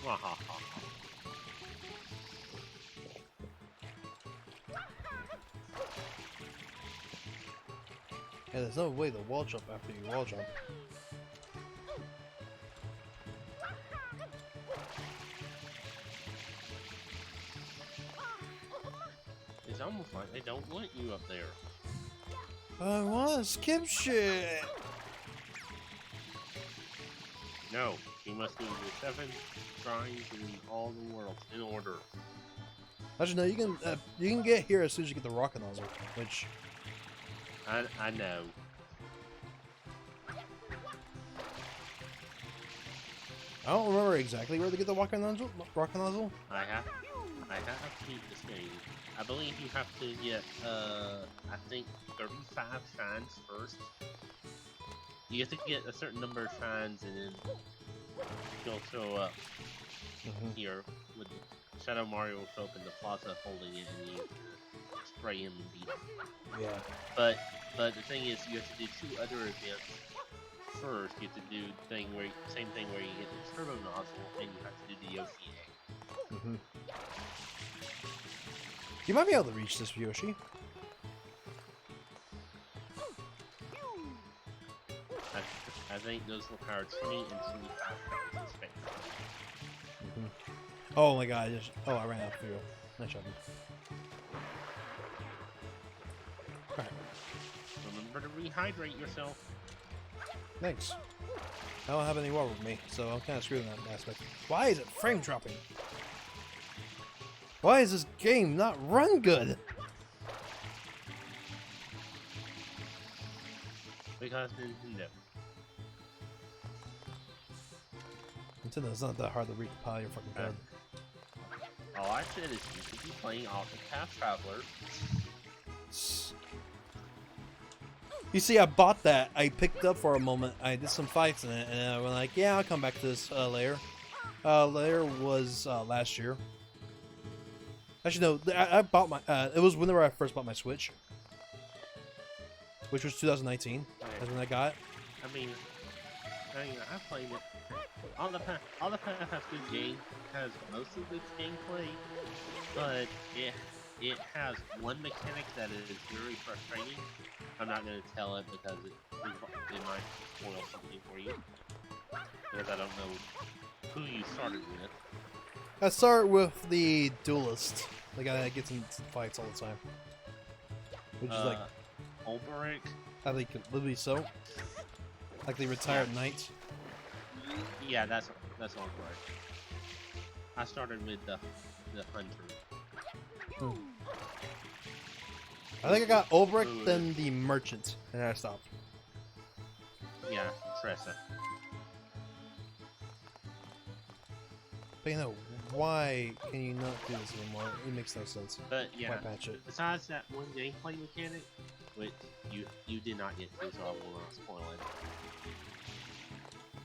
Wahaha. Yeah, there's no way to wall jump after you wall jump. It's almost like they don't want you up there. I want to skip shit. No, you must do the 7 shrines in all the worlds in order. Actually, no, you can get here as soon as you get the rocket nozzle, which I know. I don't remember exactly where to get the rocket nozzle. I have to beat this game. I believe you have to get I think 35 shrines first. You have to get a certain number of shrines and then you'll show up here with Shadow Mario will show up in the plaza holding it and you spray him and beat him. Yeah. But the thing is, you have to do 2 other events first. You have to do the same thing where you get the turbo nozzle, and you have to do the Yoshi egg. Mm-hmm. You might be able to reach this, Yoshi. I think those require 20 and 25 pounds of space. Oh my god, I ran out of fuel. Nice shot. Alright, Remember to rehydrate yourself. thanks. I don't have any water with me, so I'm kind of screwed in that aspect. Why is it frame dropping? Why is this game not run good? Because Nintendo. Nintendo's not that hard to recompile your fucking code. All I said is you should be playing Octopath Traveler. You see, I bought that. I picked up for a moment. I did some fights in it, and I was like, yeah, I'll come back to this later. Later was last year. Actually, no, I bought my... it was whenever I first bought my Switch. Which was 2019. That's when I got it. I mean, I played it. Octopath has good game, has mostly good gameplay, but it has one mechanic that is very frustrating. I'm not going to tell it because it might spoil something for you. Because I don't know who you started with. I start with the duelist. The guy that gets in fights all the time. Which is like... Ulbrich? I think literally so. Like the retired knight. Yeah, that's Ulbrich. I started with the hunter. I think I got Ulbrich, then the merchant, and I stopped. Yeah, Tressa. But you know, why can you not do this anymore? It makes no sense. But yeah, Why patch it? besides that one gameplay mechanic, which you did not get to, so I will not spoil it.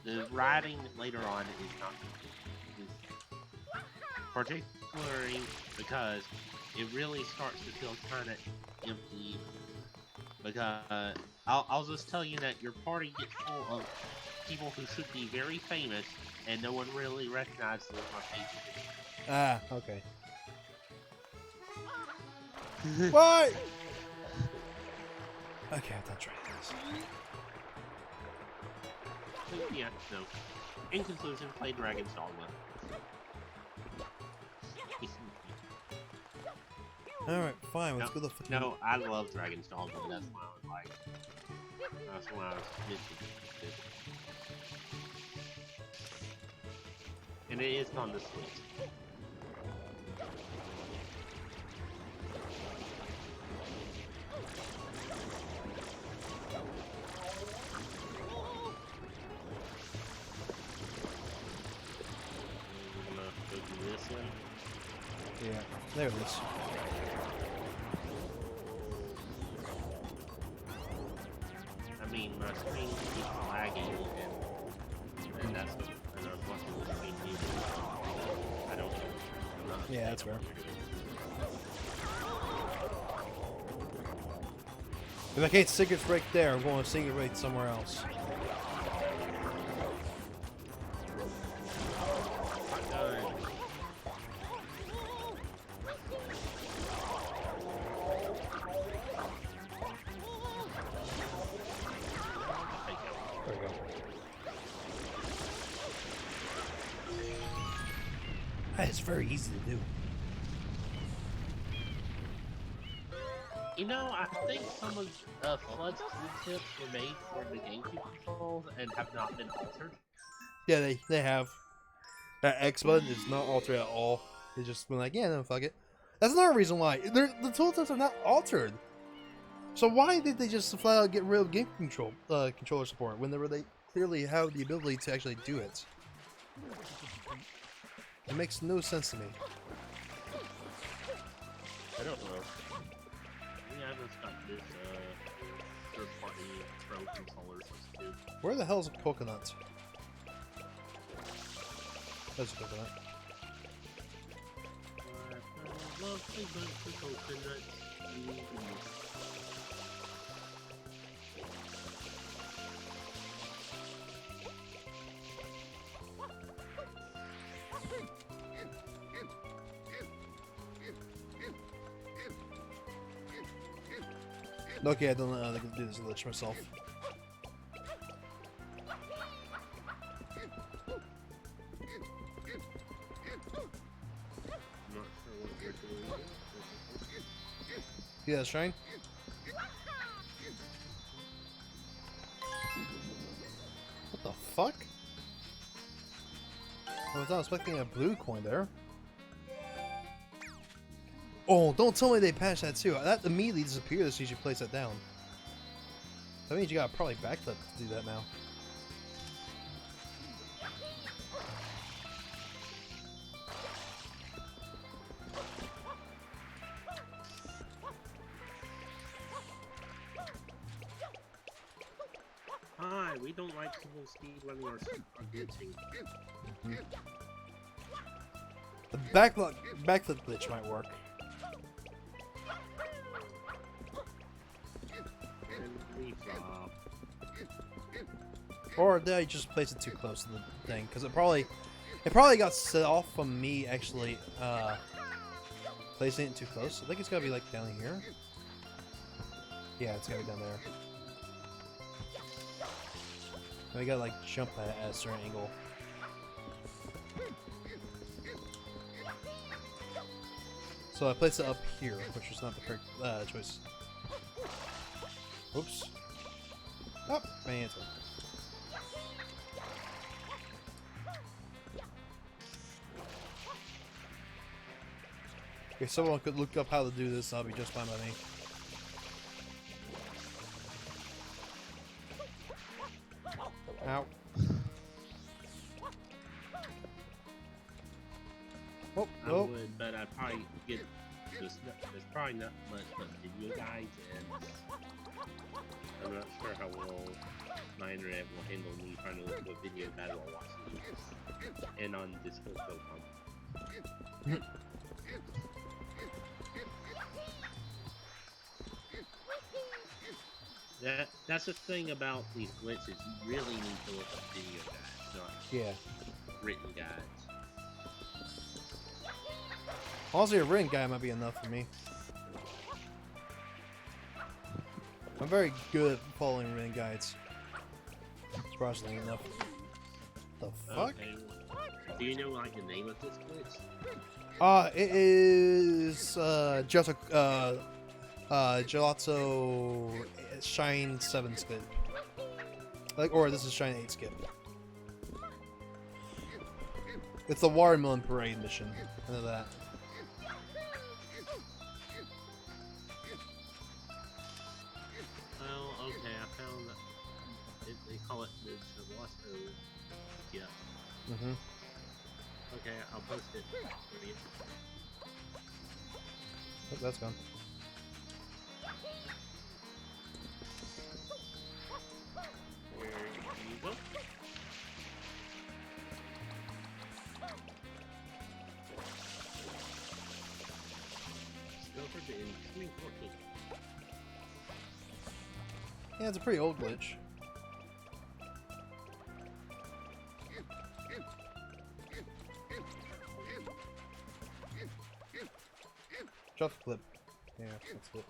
The riding later on is not particularly because it really starts to feel kind of empty. Because I'll just tell you that your party gets full of people who should be very famous, and no one really recognizes them on Facebook. Ah, okay. Why? Okay, I'm done trying this. But yeah, no. In conclusion, play Dragon's Dogma. Alright, fine, let's go to the fucking... No, I love Dragon's Dogma. That's why I was like, that's why I was interested. And it is on the Switch. I'm gonna go do this one. Yeah, there it is. I mean, my screen keeps lagging, and that's and unfortunately the screen needs it. I don't know. I'm not Yeah, that's fair. If I can't secrets right there, I'm going to secret right somewhere else. There we go. That is very easy to do. You know, I think some of Flood's tooltips were made for the GameCube controls and have not been altered. Yeah, they have. That X button is not altered at all. They just been like, yeah, no, fuck it. That's another reason why. The tooltips are not altered. So why did they just flat out get rid of game controller support when they clearly have the ability to actually do it? It makes no sense to me. I don't know. Yeah, I just got this third-party Pro controller substitute. Where the hell's a coconut? That's a coconut. Lovely bunch of coconuts. Okay, I don't know how to do this glitch myself. Not sure what we're doing. See that shrine? What the fuck? I was not expecting a blue coin there. Oh, don't tell me they patched that too. That immediately disappeared as soon as you place that down. That means you gotta probably backflip to do that now. Hi, we don't like people speed running or glitching. The backflip glitch might work. And we flop. Or did I just place it too close to the thing? Because it probably got set off from me actually placing it too close. I think it's gotta be like down here. Yeah, it's gotta be down there. And we gotta like jump at a certain angle. So I placed it up here, which was not the correct choice. Oops. Oh, my answer. If someone could look up how to do this, I'll be just fine by me. Ow. Oh, I oh. would, but I'd probably get there's probably not much but video guides, and I'm not sure how well my internet will handle me trying to look at a video guide while watching this. And on Discord Telecom. That's the thing about these glitches. You really need to look at video guides, not Yeah. written guides. Honestly, a written guide might be enough for me. I'm very good at following written guides. Surprisingly enough. The fuck? Okay. Do you know like the name of this glitch? It is Gelato Shine 7 skip. Like, or this is Shine 8 skip. It's the Watermelon Parade mission. I know that. Well, okay, I found that they call it the Gelato skip. Mm-hmm. Okay, I'll post it for you. Oh, that's gone. There you go. Discovered in 2014. Yeah, it's a pretty old glitch. Drop the clip. Yeah, that's it.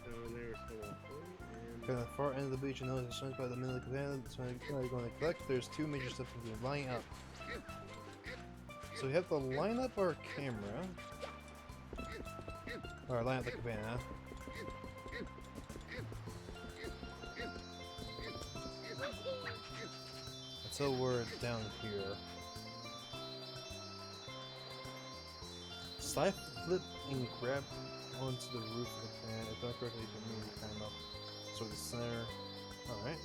So there's the one. Okay, the far end of the beach, you know, it's by the middle of the cabana. That's when you're going to collect. There's two major steps to do. Line up. So we have to line up our camera. Or line up the cabana. Until we're down here. Slide, flip, and grab onto the roof of the cabana. If not correctly, you can move the camera up. So the center. Alright.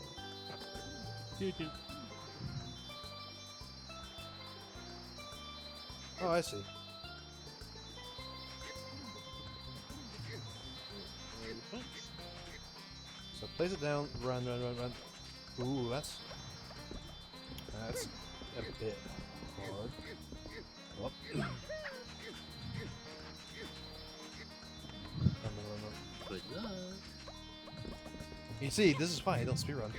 Oh, I see. So place it down, run. Ooh, that's a bit hard. Oh. You see, this is why I don't speedrun.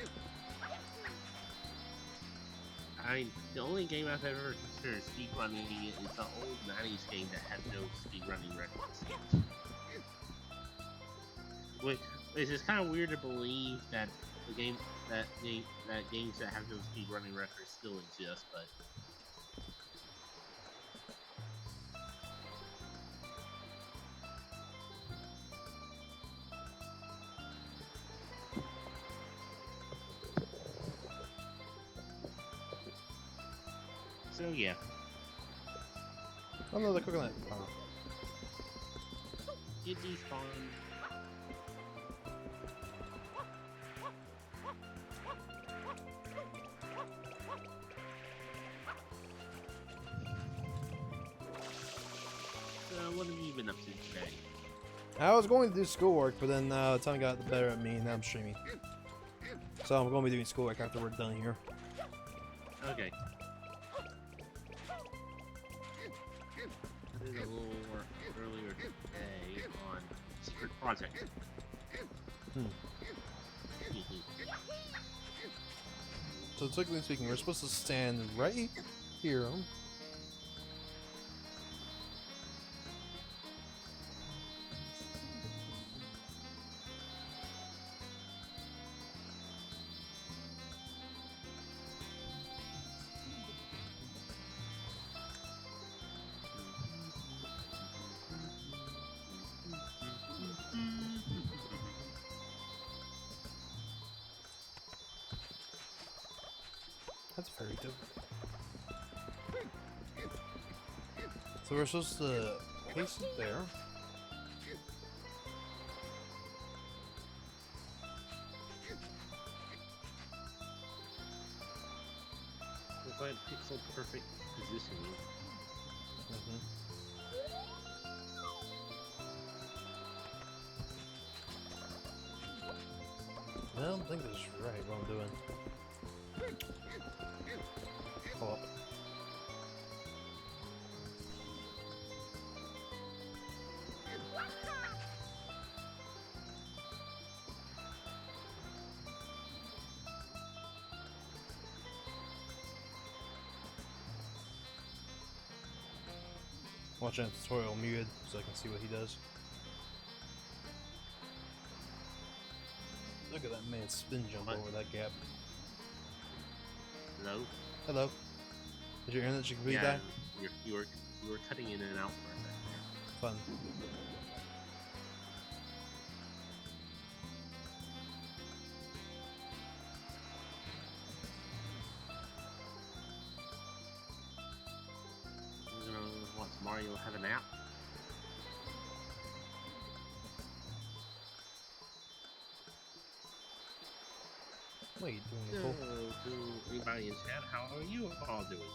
The only game I've ever considered speedrunning is the old 90s game that has no speedrunning records. Which is kind of weird to believe that games that have no speedrunning records still exist, but so yeah. Oh no, the coconut. Oh. It despawned. What have you been up to today? I was going to do schoolwork, but then time got the better of me, and now I'm streaming. So I'm going to be doing schoolwork after we're done here. Okay. I did a little work earlier today on Secret Project. So technically speaking, we're supposed to stand right here. That's very dope. So we're supposed to place it there. It's like pixel perfect positioning. I don't think this is right what I'm doing. Hold up. Watching a tutorial muted so I can see what he does. Look at that man spin jump over that gap. Hello? Hello. Is your internet complete Yeah, die? you were cutting in and out for a second there. Fun. You know, wants Mario have a nap? What are you doing, Nicole? To anybody in chat, how are you all doing?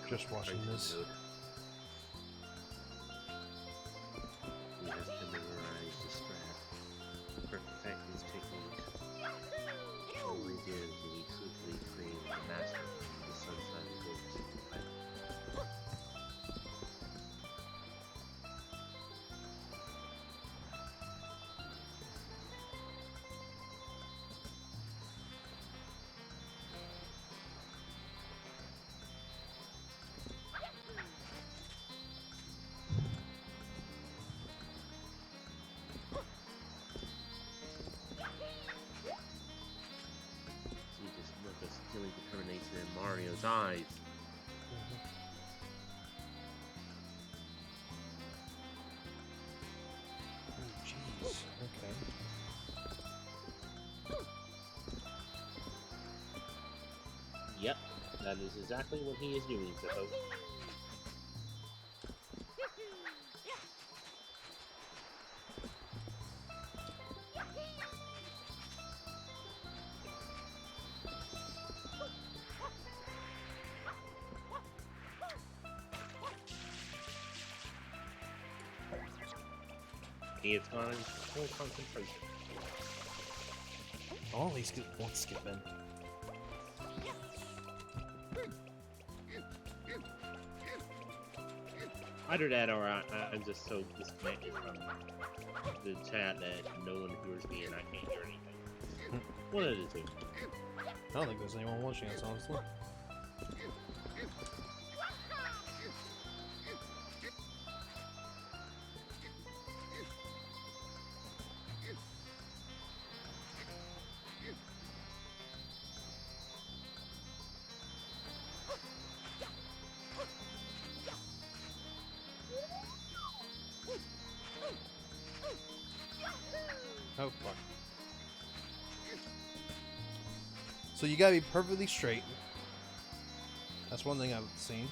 Just watching this. He has to memorize the strat, perfect his technique. Only dare to be truthfully trained the master of the Sunshine Coast. Stealing determination in Mario's eyes. Oh, jeez. Okay. Yep, that is exactly what he is doing, so. It's gone full concentration. I'll at least get one skip in. Either that or I'm just so disconnected from the chat that no one hears me and I can't hear anything. One of the two. I don't think there's anyone watching us, honestly. Oh, fuck. So you gotta be perfectly straight. That's one thing I've seen.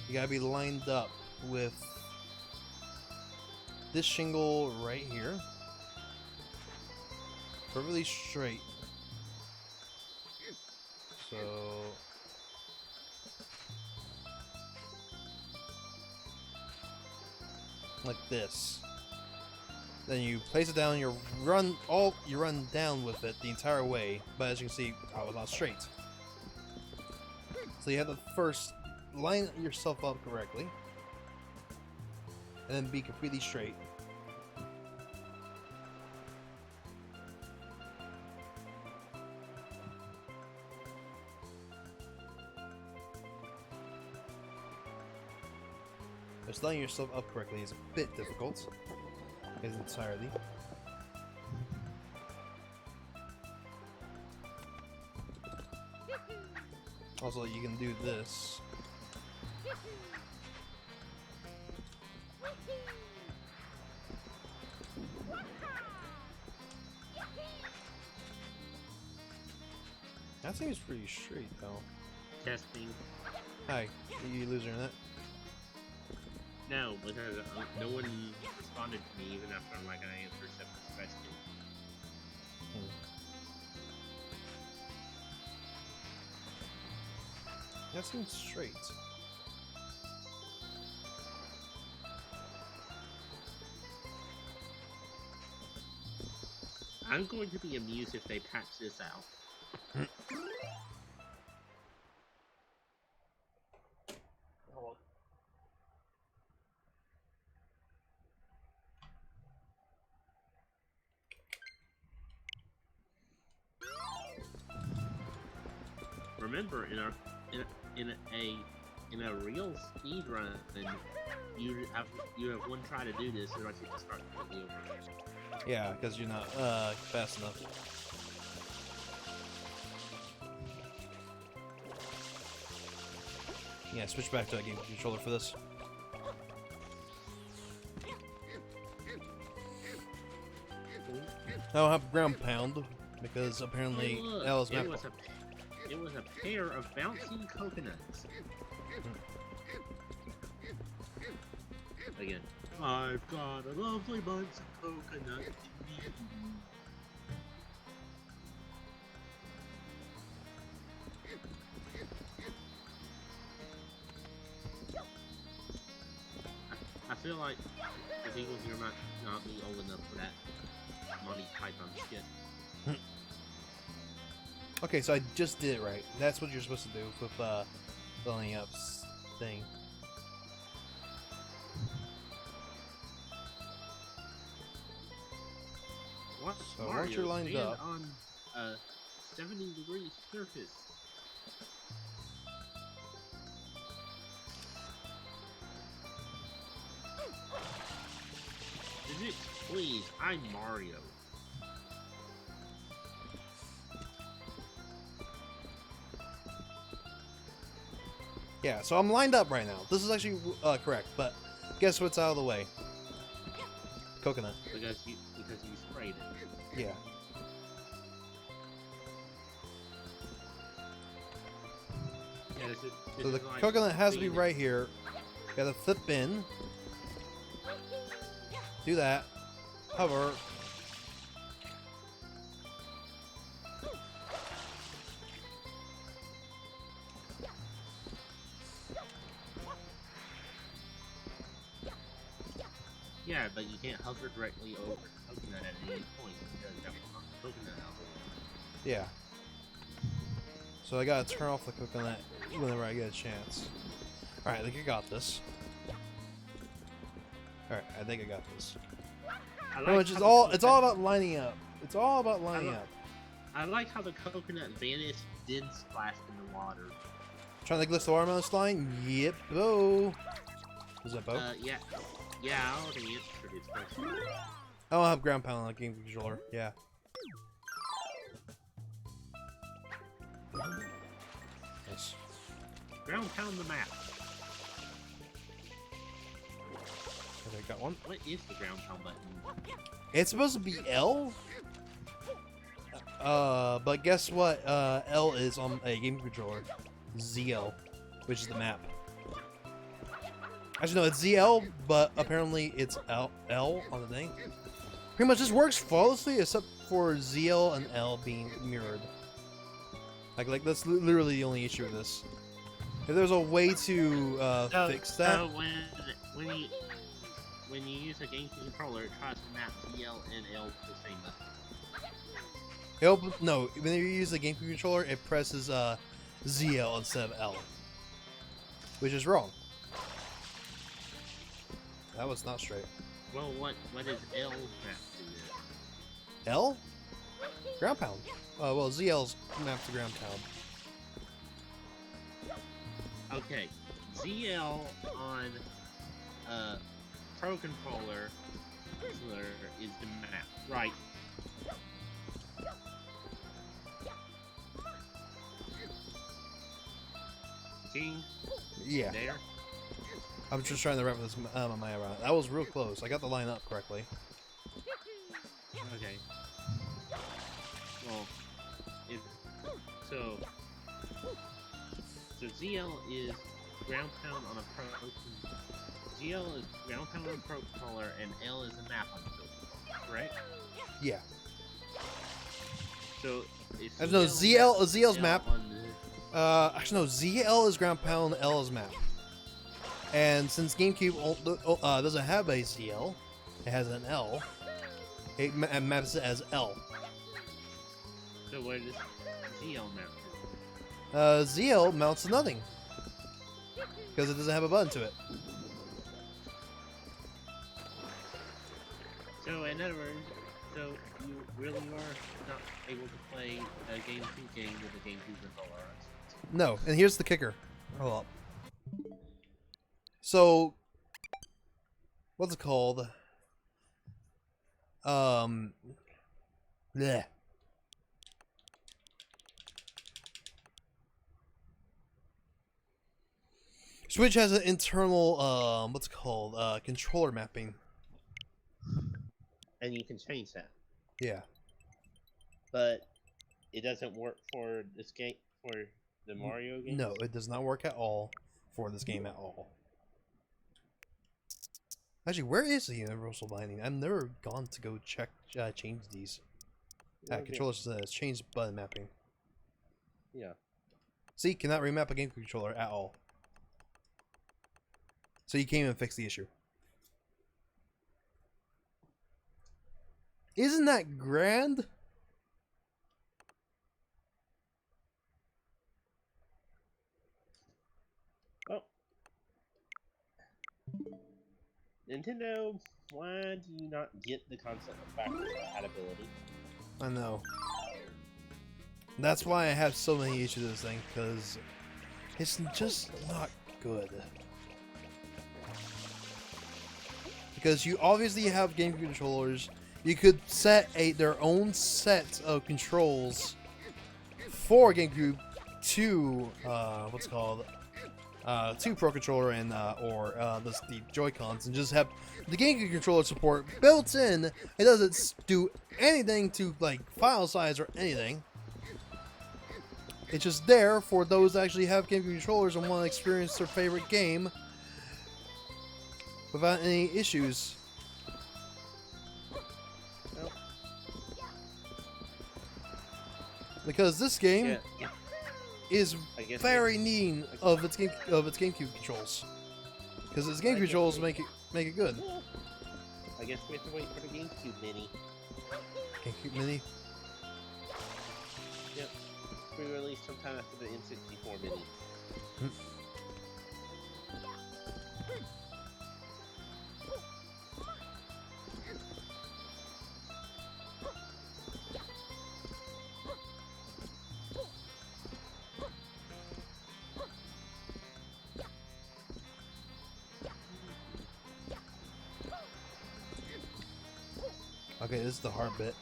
You gotta be lined up with this shingle right here. Perfectly straight. So... like this. Then you place it down, you run down with it the entire way, but as you can see, I was not straight. So you have to first line yourself up correctly, and then be completely straight. Just lining yourself up correctly is a bit difficult. Is entirely. Also, you can do this. That seems pretty straight, though. Testing. Hi, you loser in that? No, because no one responded to me even after like I answered Separate question. That seems straight. I'm going to be amused if they patch this out. Remember, in a real speed run, you have one try to do this, otherwise you have to start completely over. Yeah, because you're not fast enough. Yeah, switch back to a game controller for this. I don't have ground pound because apparently Oh, look, L's map. It was a pair of bouncing coconuts. Again, I've got a lovely bunch of coconuts. I feel like the people here might not be old enough for that Monty Python skit. Okay, so I just did it right. That's what you're supposed to do with filling up thing. What? So Mario, once you're lined stand up, on a 70-degree surface. Physics, please. I'm Mario. yeah, so I'm lined up right now. This is actually correct, but guess what's out of the way? Coconut. Because you sprayed it. Yeah. Yeah, this So the is like coconut has to be being- right here. You gotta flip in. Do that. Hover. Yeah, but you can't hover directly over coconut at any point because that will knock the coconut out. Yeah. So I gotta turn off the coconut whenever I get a chance. Alright, I think I got this. Alright, I think I got this. Pretty much, it's all about lining up. It's all about lining up. I like how the coconut vanished, then splashed in the water. Trying to glitch the watermelon slime? Yep, Bo. Is that Bo? Yeah. Yeah, I already answered his question. I don't have ground pound on the game controller. Yeah. Nice. Ground pound the map. Okay, got one. What is the ground pound button? It's supposed to be L. But guess what? L is on a game controller. ZL, which is the map. Actually, no, it's ZL, but apparently it's L on the thing. Pretty much, this works flawlessly except for ZL and L being mirrored. Like that's literally the only issue with this. If there's a way to fix that, when you use a game controller, it tries to map ZL and L to the same button. no, when you use the game controller, it presses ZL instead of L, which is wrong. That was not straight. Well, what is L mapped to then? L? Ground pound. Well, ZL's mapped to ground pound. Okay, ZL on Pro Controller is the map, right? See? Yeah. There? I'm just trying to wrap this my around. That was real close. I got the line up correctly. Okay. Well, if so ZL is ground pound on a Pro. ZL is ground pound on a Pro Controller, and L is a map on the Pro Controller, correct? Yeah. So it's No, ZL's map. on the... Actually no, ZL is ground pound, L is map. And since GameCube doesn't have a ZL, it has an L. It maps it as L. So where does ZL map to? ZL mounts to nothing because it doesn't have a button to it. So in other words, so you really are not able to play a GameCube game with a GameCube controller. No, and here's the kicker. Hold up. So, what's it called? Bleh. Switch has an internal, what's it called? Controller mapping. And you can change that. Yeah. But it doesn't work for this game, for the Mario game? No, it does not work at all for this game at all. Actually, where is the universal binding? I've never gone to go check, change these. Controller says change button mapping. Yeah. See, cannot remap a game controller at all. So you can't even fix the issue. Isn't that grand? Oh. Nintendo, why do you not get the concept of backwards compatibility? I know. That's why I have so many issues with this thing, because it's just not good. Because you obviously have GameCube controllers. You could set their own set of controls for GameCube to what's it called, to Pro Controller and the Joy-Cons, and just have the GameCube controller support built in. It doesn't do anything to like file size or anything. It's just there for those that actually have GameCube controllers and want to experience their favorite game without any issues. Because this game is very neat of its GameCube controls. Because its GameCube controls make it good. I guess we have to wait for the GameCube Mini. GameCube Mini. Yep. It's re-released sometime after the N64 Mini. Okay, this is the hard bit.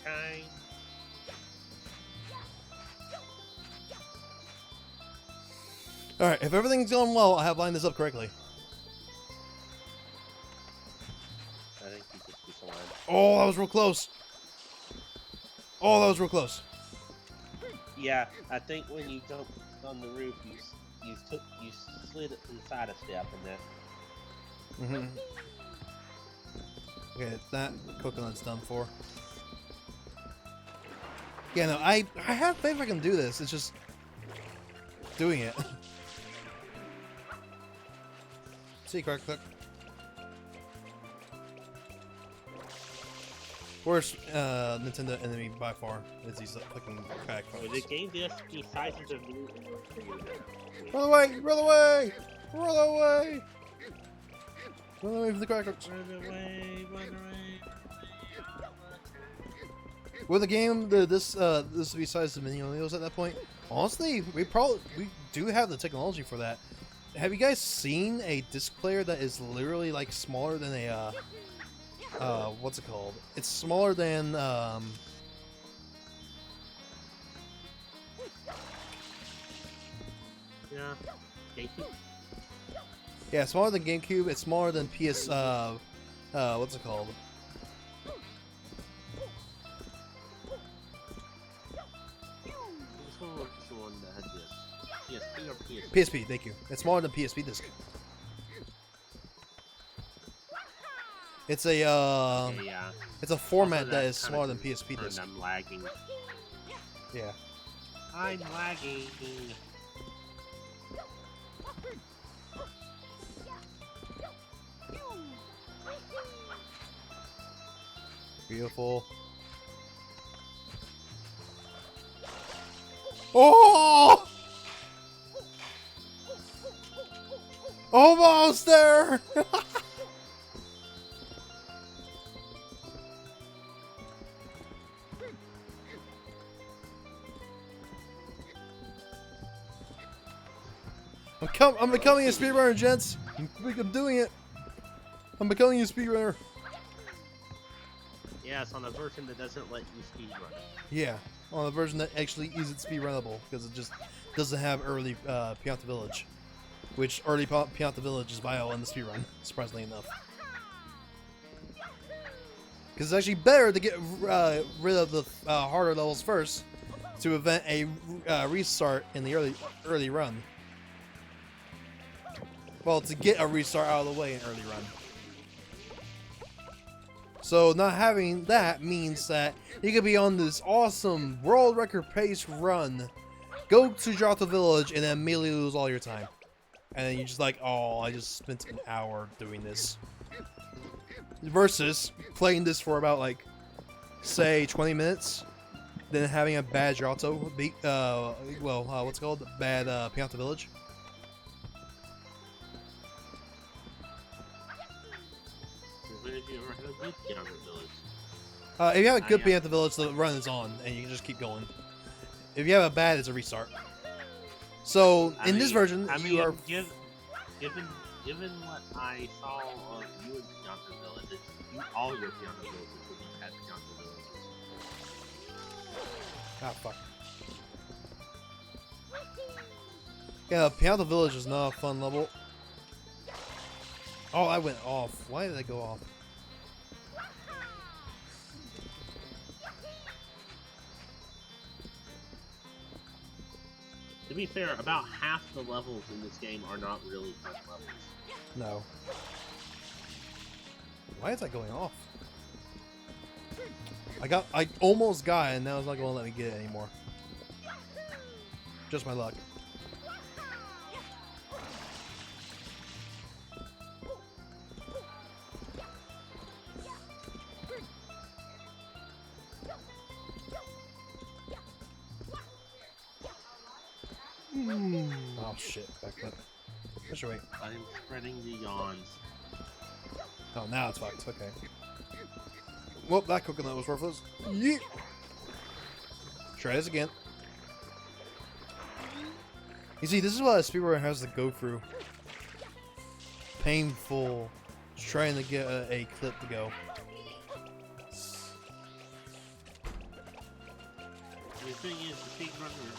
Time. Alright, if everything's going well, I have lined this up correctly. I think you just do some line. Oh, that was real close. Oh, that was real close. Yeah, I think when you jumped on the roof, you slid inside a step and that. Okay, that coconut's done for. Yeah, no, I have faith I can do this. It's just doing it. See, crack, click. Worst Nintendo enemy by far is these fucking crack Well, folks. the game just the sizes of blue. Run away! Run away! Run away! Run away from the crack folks. Run away, run away. With the game, this would be sized to mini Oreos at that point. Honestly, we do have the technology for that. Have you guys seen a disc player that is literally like smaller than a what's it called? It's smaller than Yeah. GameCube. yeah, smaller than GameCube. It's smaller than PS what's it called? This one was the one that had this. PSP or PSP? PSP, thank you. It's smaller than PSP disc. It's a Yeah. it's a format Also, that that is kinda smaller than PSP turned disc. I'm lagging. Yeah. I'm lagging. Beautiful. Oh! Almost there! I'm becoming a speedrunner, gents. I'm doing it. I'm becoming a speedrunner. Yeah, it's on a version that doesn't let you speedrun. Yeah, on the version that actually isn't speedrunnable because it just doesn't have early Pianta Village, which early Pianta Village is viable in the speedrun, surprisingly enough. Because it's actually better to get rid of the harder levels first to prevent a restart in the early run. Well, to get a restart out of the way in early run. So not having that means that you could be on this awesome world record pace run, go to Pianta Village, and then immediately lose all your time. And then you're just like, oh, I just spent an hour doing this. Versus playing this for about like, say, 20 minutes, then having a bad Pianta beat, what's it called? Bad Pianta Village. When have you ever had a good Pianta Village? If you have a good yeah. Pianta Village, the run is on, and you can just keep going. If you have a bad, it's a restart. So in this version, you are. Given what I saw of you in Pianta Village, all your Pianta Villages will be bad Pianta Villages. Ah, fuck. Yeah, Pianta Village is not a fun level. Oh, I went off. Why did I go off? To be fair, about half the levels in this game are not really fun levels. No. Why is that going off? I almost got it, and now it's not going to let me get it anymore. Just my luck. Oh shit, back up. I should wait. I'm spreading the yawns. Oh, now it's fucked. Okay. Well, that coconut was worthless. Yeah. Try this again. You see, this is what a speedrunner has to go through. Painful. Just trying to get a clip to go. The thing is, the speedrunner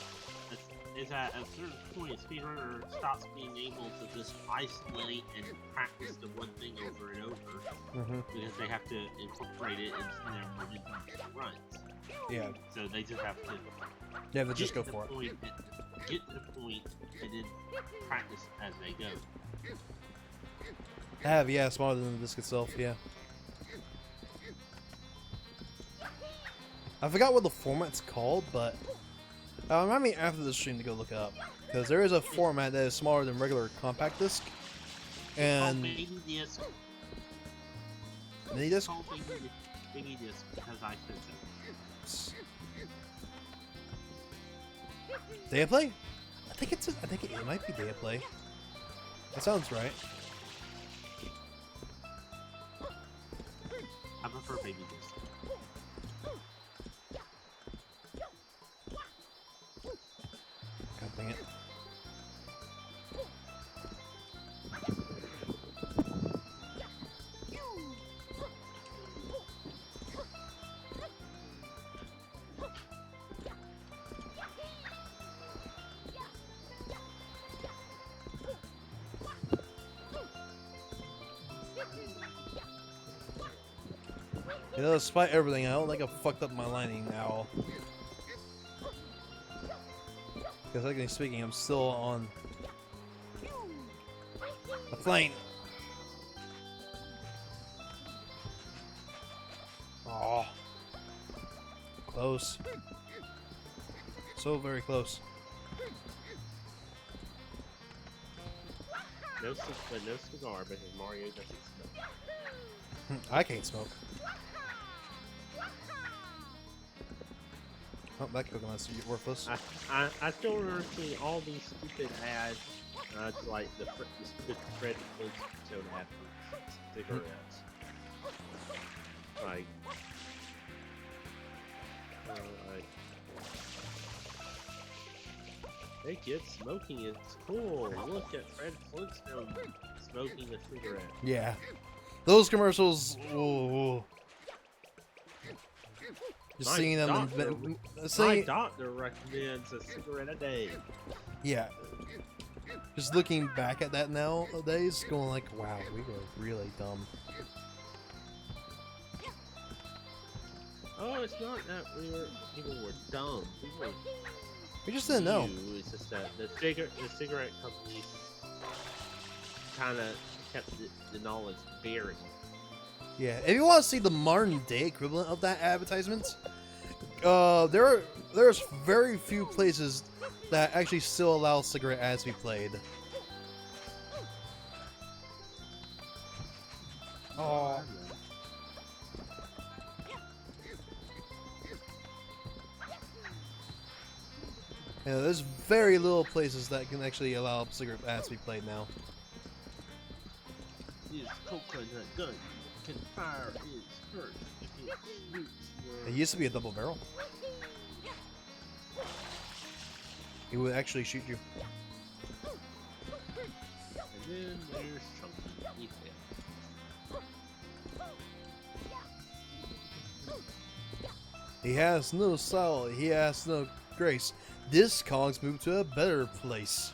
is at a certain point, a speedrunner stops being able to just isolate and practice the one thing over and over because they have to incorporate it into their movie runs. Yeah. So they just have to. Yeah, they just go for it. Get to the point and then practice as they go. Yeah, smaller than the disc itself, yeah. I forgot what the format's called, but remind me after the stream to go look it up. Because there is a format that is smaller than regular compact disc. And mini disc. Mini disc? Mini disc because I said so. Day play? I think it might be day play. That sounds right. I prefer baby disc. God dang it. You know, despite everything, I don't think I fucked up my lining now. Because technically speaking, I'm still on the plane. Oh, close. So very close. No cigar because Mario doesn't smoke. I can't smoke. Oh, that coconut's worthless. I still remember seeing all these stupid ads. It's like the stupid Fred Flintstone ad for cigarettes. Like, hey kids, smoking is cool. Look at Fred Flintstone smoking a cigarette. Yeah, those commercials. Whoa. Just seeing them. My doctor recommends a cigarette a day. Yeah. Just looking back at that nowadays, going like, wow, we were really dumb. Oh, it's not that people were dumb. We just didn't know. It's just that the cigarette companies kind of kept the knowledge buried. Yeah, if you want to see the modern day equivalent of that advertisement, there's very few places that actually still allow cigarette ads to be played. Oh. Yeah, there's very little places that can actually allow cigarette ads to be played now. This coconut gun can fire its first if it shoots the... It used to be a double barrel. It would actually shoot you. And then there's Chunky with it. He has no style, he has no grace. This Kong's moved to a better place.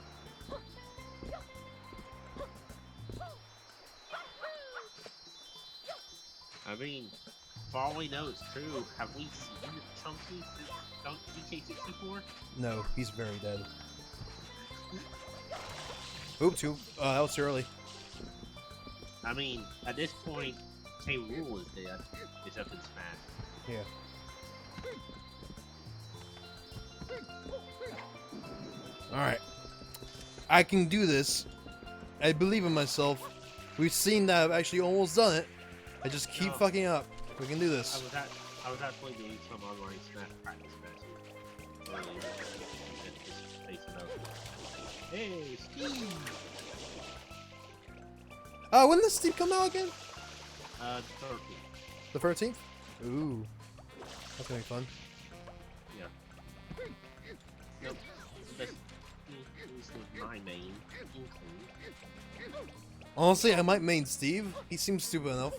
I mean, for all we know, it's true. Have we seen Chunky since Donkey DK64? No, he's very dead. Oops, that was too early. I mean, at this point, K. Rool is dead, except in Smash. Yeah. Alright. I can do this. I believe in myself. We've seen that I've actually almost done it. I just keep No. fucking up. We can do I this. was actually doing some online Smash practice matches earlier. And just facing up. Hey, Steve! When does Steve come out again? 13. The 13th? Ooh. That's gonna be fun. Yeah. Nope. This was my main. Inkling. Honestly, I might main Steve. He seems stupid enough.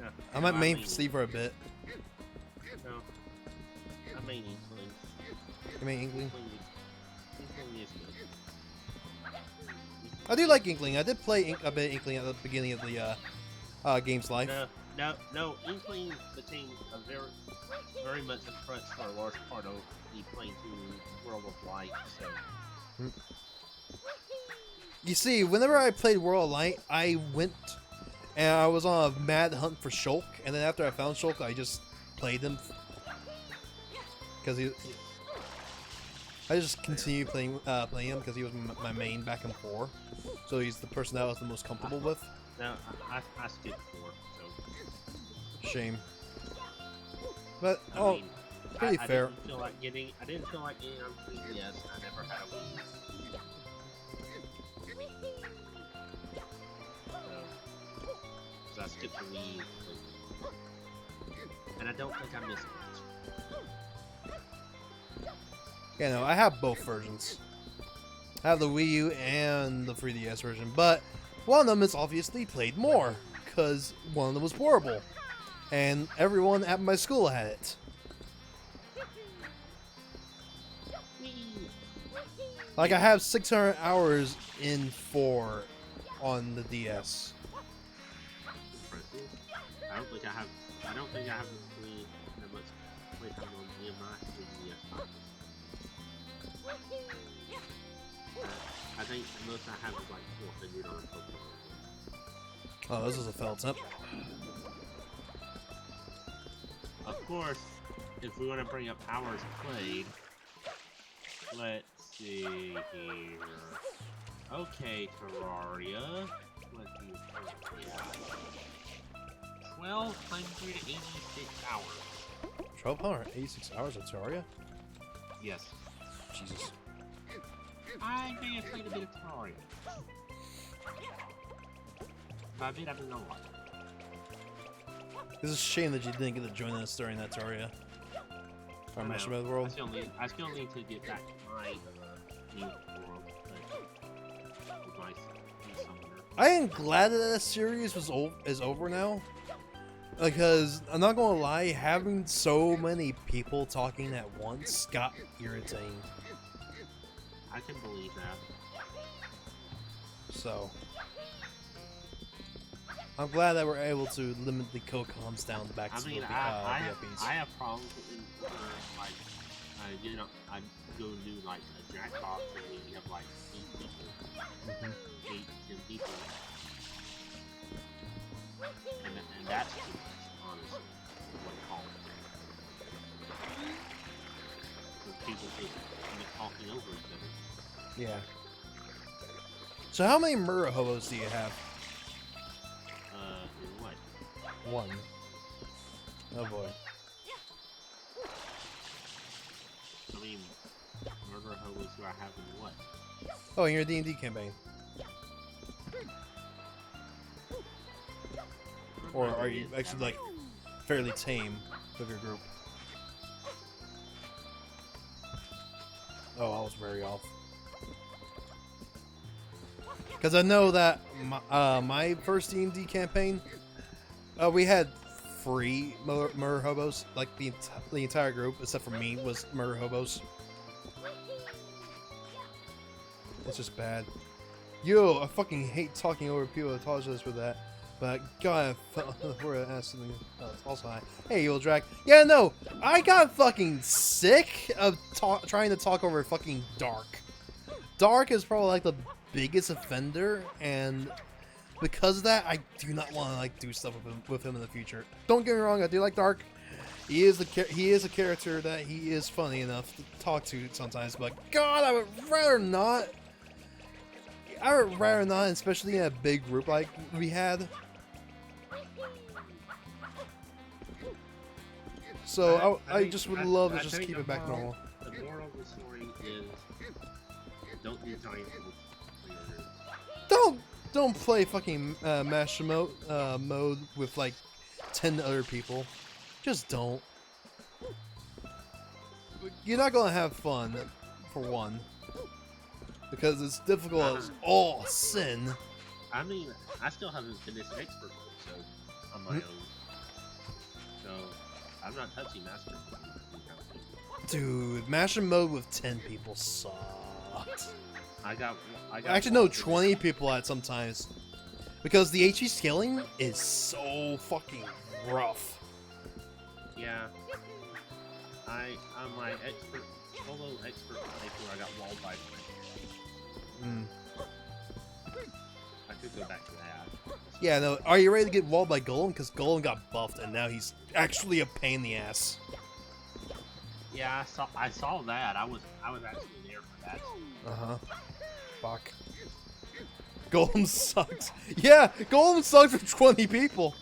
Yeah. I might main mean, Steve for a bit. No. I main Inkling. You main Inkling? Inkling is good. I do like Inkling. I did play a bit Inkling at the beginning of the game's life. No. Inkling became a very much a crutch for a large part of the playing through World of Light. So You see, whenever I played World of Light, I went and I was on a mad hunt for Shulk, and then after I found Shulk, I just played him. Because I just continued playing him because he was my main back in 4. So he's the person that I was the most comfortable with. no, I skipped 4. So Shame. But, I mean, pretty I fair. didn't feel like getting on 3DS. I never had a Wii. So I skipped the Wii. And I don't think I missed much. Yeah, no, I have both versions. I have the Wii U and the 3DS version, but one of them is obviously played more, because one of them was portable. And everyone at my school had it. Like, I have 600 hours in 4 on the DS. Impressive. I don't think I have that much playtime on my 3DS. I think the most I have is like 400 on Pokemon. Oh, this is a fell tip. Of course, if we want to bring up hours played, let's see here. Okay, Terraria. Let's see. Yeah. 1,286 hours. 1,286 hours of Terraria? Yes. Jesus. I may have played a bit of Terraria. By a bit, I don't know what. It's a shame that you didn't get to join us during that Terraria. Our I Master know. of the World. I still need to get back to my new world, but with my new summoner. I am glad that that series is over now. Because, I'm not gonna lie, having so many people talking at once got irritating. I can believe that. So, I'm glad that we're able to limit the co-coms down back I to mean, the I VIPs. have problems with like, I go do like a Jackbox and we have like 8 people, Mhm. 8, 10 people, and that's too much, honestly. What I call it. Because people just talking over each other. Yeah. So how many Mura hobos do you have? In what? One. Oh boy. I mean, murder hobos do I have in what? Oh, in your D&D campaign. Or are you actually like fairly tame with your group? Oh, I was very off. Because I know that my first D&D campaign, we had 3 murder hobos. Like the entire group, except for me, was murder hobos. It's just bad. Yo, I fucking hate talking over people. I apologize for that. But God, I felt where I asked something also high. Hey, Yuldrak. Yeah, no, I got fucking sick of trying to talk over fucking Dark. Dark is probably like the biggest offender, and because of that, I do not want to like do stuff with him in the future. Don't get me wrong, I do like Dark. He is a character that he is funny enough to talk to sometimes, but God, I would rather not. I would rather not, especially in a big group like we had. So I just would love to just keep it back normal. The moral of the story is don't do giant Don't play fucking master mode with like 10 other people. Just don't. You're not gonna have fun, for one, because it's difficult as all sin. I mean, I still haven't finished expert mode, so on my own. So I'm not touching master mode. Dude, master mode with 10 people sucks. I got Actually, no, 20 people at sometimes, because the HP scaling is so fucking rough. Yeah. On my solo expert playthrough, I got walled by. I could go back to that. Yeah, no. Are you ready to get walled by Golem? Because Golem got buffed, and now he's actually a pain in the ass. Yeah, I saw that. I was actually there for that. Fuck. Golem sucks. Yeah, Golem sucks for 20 people.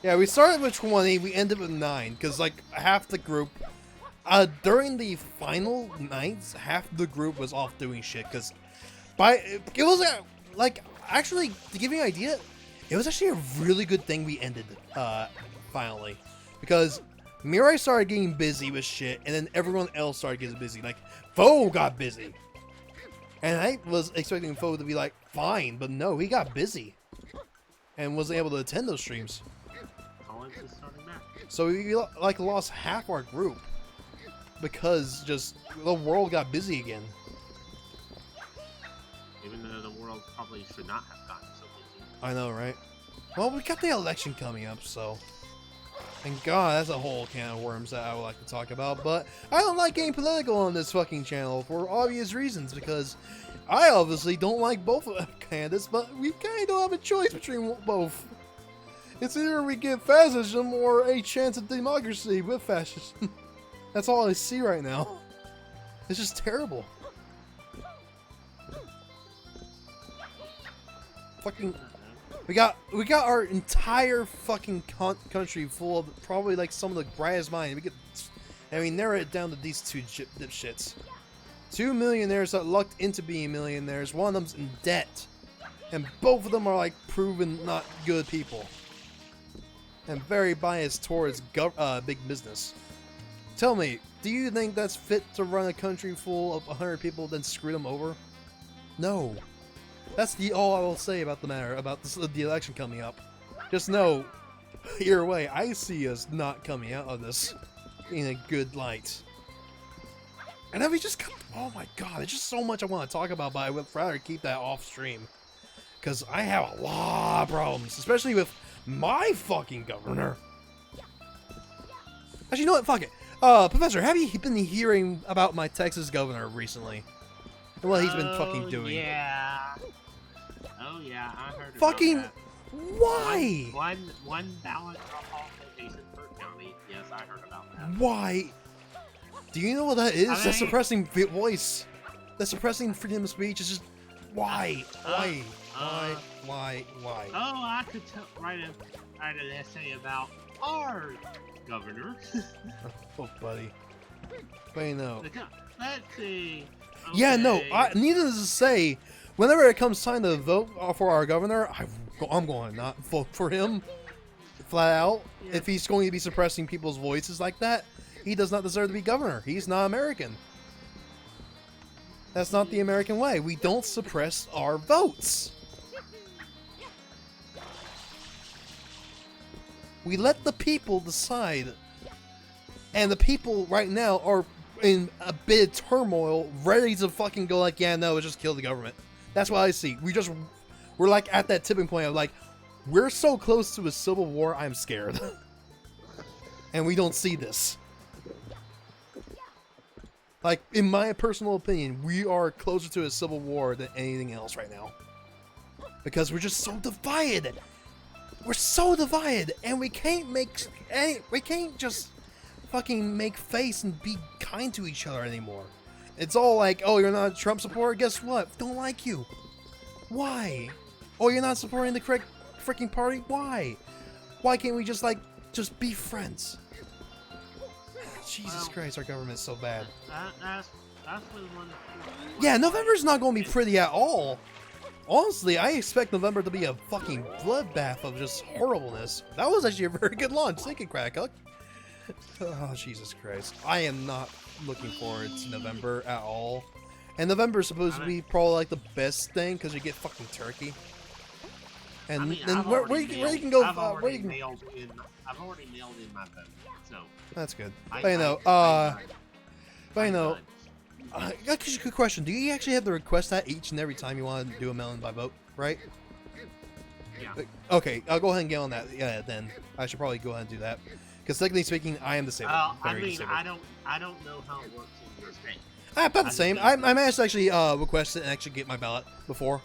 Yeah, we started with 20, we ended with 9, because, like, half the group, during the final nights, half the group was off doing shit, because, it was, like, actually, to give you an idea, it was actually a really good thing we ended, finally, because Mirai started getting busy with shit, and then everyone else started getting busy, like, Foe got busy, and I was expecting Foe to be, like, fine, but no, he got busy, and wasn't able to attend those streams. So we like lost half our group because just the world got busy again. Even though the world probably should not have gotten so busy. I know, right? Well, we got the election coming up, so. And God, that's a whole can of worms that I would like to talk about. But I don't like getting political on this fucking channel for obvious reasons, because I obviously don't like both candidates, but we kind of don't have a choice between both. It's either we get fascism or a chance at democracy with fascism. That's all I see right now. It's just terrible. Fucking, we got our entire fucking country full of probably like some of the brightest minds. We narrow it down to these two dipshits. 2 millionaires that lucked into being millionaires. One of them's in debt, and both of them are like proven not good people. And very biased towards big business. Tell me, do you think that's fit to run a country full of 100 people then screw them over? No. That's all I will say about the matter, about the election coming up. Just know, either way, I see us not coming out of this in a good light. And then we just oh my god, there's just so much I want to talk about, but I would rather keep that off stream. Because I have a lot of problems, especially with my fucking governor. Actually, you know what? Fuck it. Professor, have you been hearing about my Texas governor recently? And what he's been fucking doing? Yeah. Oh yeah, I heard fucking about that. Why? One ballot drop-off location per county. Yes, I heard about that. Why? Do you know what that is? I mean, That's suppressing voice. That's suppressing freedom of speech. It's just why? Why? Why? Oh, I could write an essay about our governor. Oh, buddy. But you know. Let's see. Okay. Yeah, no. Needless to say, whenever it comes time to vote for our governor, I'm going to not vote for him. Flat out. Yeah. If he's going to be suppressing people's voices like that, he does not deserve to be governor. He's not American. That's not the American way. We don't suppress our votes. We let the people decide. And the people right now are in a bit of turmoil, ready to fucking go like, yeah, no, let's just kill the government. That's what I see. We're like at that tipping point of like, we're so close to a civil war, I'm scared. And we don't see this. Like, in my personal opinion, we are closer to a civil war than anything else right now. because we're just so divided. We're so divided, and we can't just fucking make face and be kind to each other anymore. It's all like, oh, you're not a Trump supporter? Guess what? Don't like you. Why? Oh, you're not supporting the correct freaking party? Why? Why can't we just be friends? Jesus Christ, our government's so bad. That's what one. Yeah, November's not going to be pretty at all. Honestly, I expect November to be a fucking bloodbath of just horribleness. That was actually a very good launch. Thank you, Crackhook. Oh, Jesus Christ. I am not looking forward to November at all. And November is supposed to be probably like the best thing because you get fucking turkey. And I mean, then I've where already you can mailed- go, I've where you already can. mailed in. I've already mailed in my vote, so. That's good. I- But you know, I'm but you I'm know, done. I got a quick question. Do you actually have to request that each and every time you want to do a mail-in by vote, right? Yeah. Okay, I'll go ahead and get on that. Yeah, then I should probably go ahead and do that. Because technically speaking, I am disabled. I Very mean, disabled. I don't know how it works in your state. About the I same. just I need- managed to actually request it and actually get my ballot before,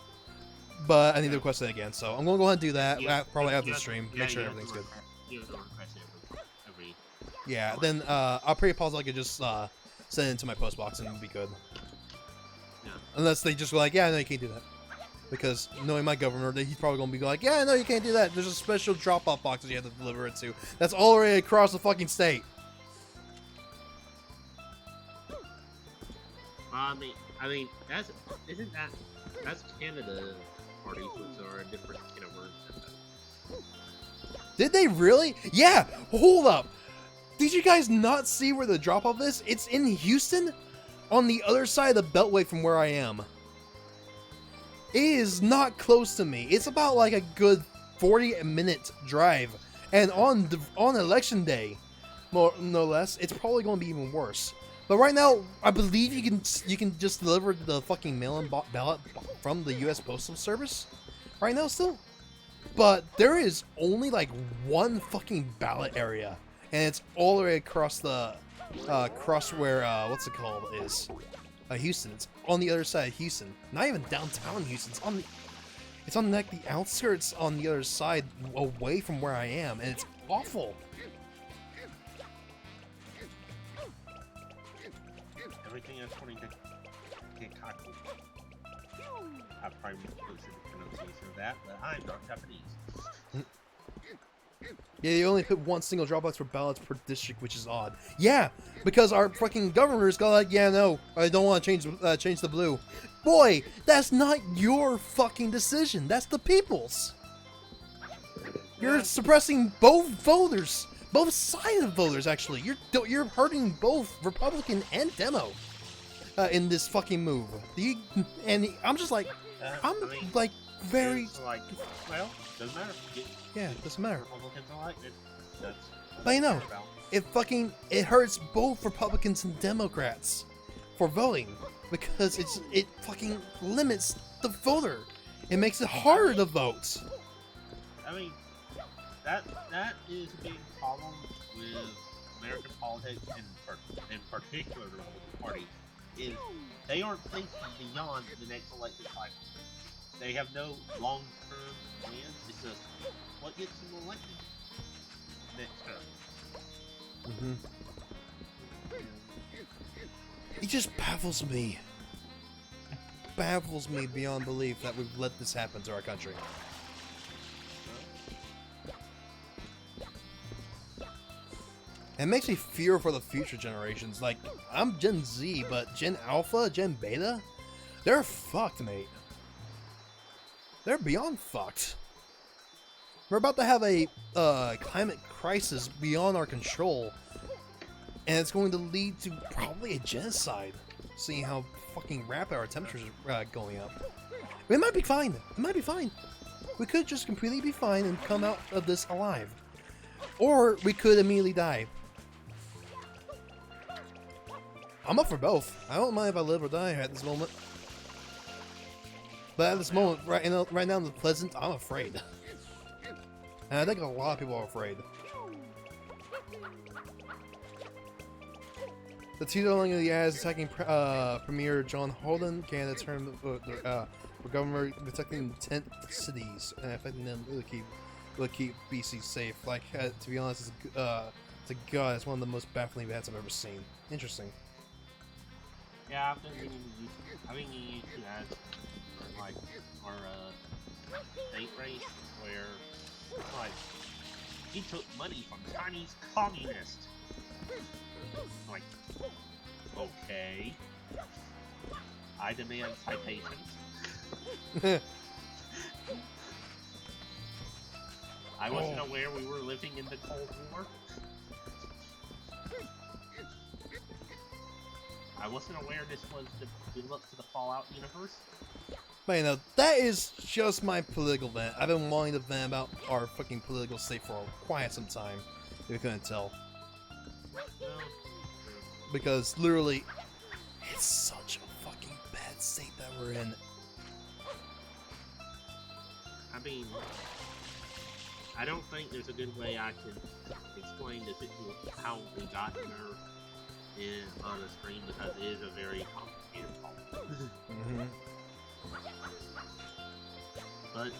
but I need to request it again. So I'm gonna go ahead and do that. Probably after the stream. Make sure everything's good. You have to request it every. Yeah. Then I'll pretty pause. I could just send it into my post box and it'll be good. Yeah. Unless they just go like, yeah, no, you can't do that. Because knowing my governor, he's probably gonna be like, yeah, no, you can't do that. There's a special drop-off box that you have to deliver it to. That's all the way across the fucking state. I mean, that's Canada parties, which are a different kind of words. Did they really? Yeah. Hold up. Did you guys not see where the drop-off is? It's in Houston, on the other side of the Beltway from where I am. It is not close to me. It's about like a good 40-minute drive, and on election day, no less, it's probably going to be even worse. But right now, I believe you can just deliver the fucking mail-in ballot from the U.S. Postal Service right now still. But there is only like one fucking ballot area, and it's all the way across the across where what's it called is Houston. It's on the other side of Houston. Not even downtown Houston. It's on like the outskirts on the other side, away from where I am, and it's awful. Everything according to Kenkaku. I probably butchered the pronunciation of that, but I'm not Japanese. Yeah, they only put one single Dropbox for ballots per district, which is odd. Yeah, because our fucking governor's got like, yeah, no, I don't want to change the blue. Boy, that's not your fucking decision. That's the people's. You're suppressing both voters, both sides of voters. Actually, you're hurting both Republican and Demo in this fucking move. And I'm just like, very. It's like, well, doesn't matter. Yeah, it doesn't matter. Republicans are like it. That's But you know, about. it hurts both Republicans and Democrats for voting because it fucking limits the voter. It makes it harder to vote. I mean, that is a big problem with American politics and in particular the Republican Party is they aren't thinking beyond the next election cycle. They have no long-term plans. It's just what gets them elected next term. It just baffles me. It baffles me beyond belief that we've let this happen to our country. It makes me fear for the future generations. Like, I'm Gen Z, but Gen Alpha, Gen Beta, they're fucked, mate. They're beyond fucked. We're about to have a climate crisis beyond our control, and it's going to lead to probably a genocide, seeing how fucking rapid our temperatures are going up. It might be fine. It might be fine. We could just completely be fine and come out of this alive. Or we could immediately die. I'm up for both. I don't mind if I live or die at this moment. But at this moment, right now in the present, I'm afraid. And I think a lot of people are afraid. The teetotaling of the ads attacking Premier John Holden, Canada turned We're government protecting 10 cities and affecting them to keep BC safe. Like, to be honest, to God, it's one of the most baffling events I've ever seen. Interesting. Yeah, I've been used to as or like our state race where it's like he took money from Chinese communists. Like, okay. I demand citations. I wasn't aware we were living in the Cold War. I wasn't aware this was the build-up to the Fallout universe. But you know, that is just my political vent. I've been wanting to vent about our fucking political state for quite some time, if you couldn't tell. Because literally, it's such a fucking bad state that we're in. I mean, I don't think there's a good way I can explain this how we got here on the screen because it is a very complicated problem. But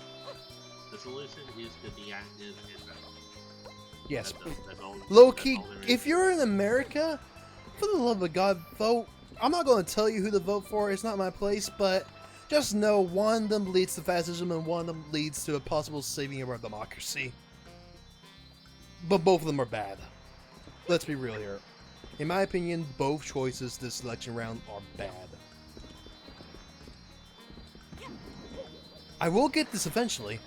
the solution is to be active and vote. Yes. That's all, Low key, that's all there is. if you're in America, for the love of God, vote. I'm not going to tell you who to vote for. It's not my place, but just know one of them leads to fascism and one of them leads to a possible saving of our democracy. But both of them are bad. Let's be real here. In my opinion, both choices this election round are bad. I will get this eventually.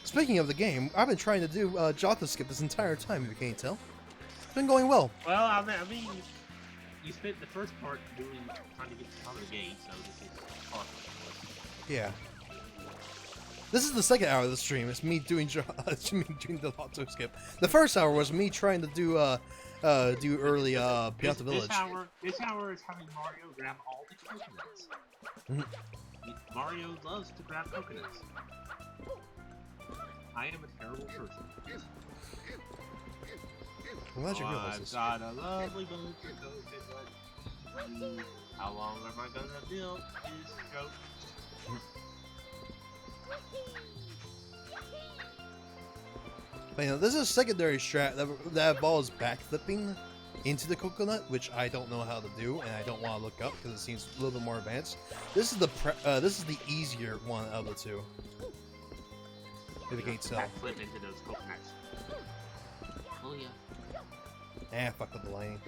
Speaking of the game, I've been trying to do Jota skip this entire time, if you can't tell. It's been going well. Well, I mean, you spent the first part trying to get to the game, so this is awesome. Yeah. This is the second hour of the stream. It's me doing the Jota skip. The first hour was me trying to do early Pianta Village. This hour is having Mario grab all the coconuts. Mario loves to grab coconuts. I am a terrible person. Well, glad you realize this. I've got a lovely bunch of coconuts. How long am I gonna build this coat? But, you know, this is a secondary strat that involves backflipping into the coconut, which I don't know how to do, and I don't want to look up because it seems a little bit more advanced. This is the easier one of the two. If you can't tell. Backflip into those coconuts. Oh yeah. Fuck with the lane.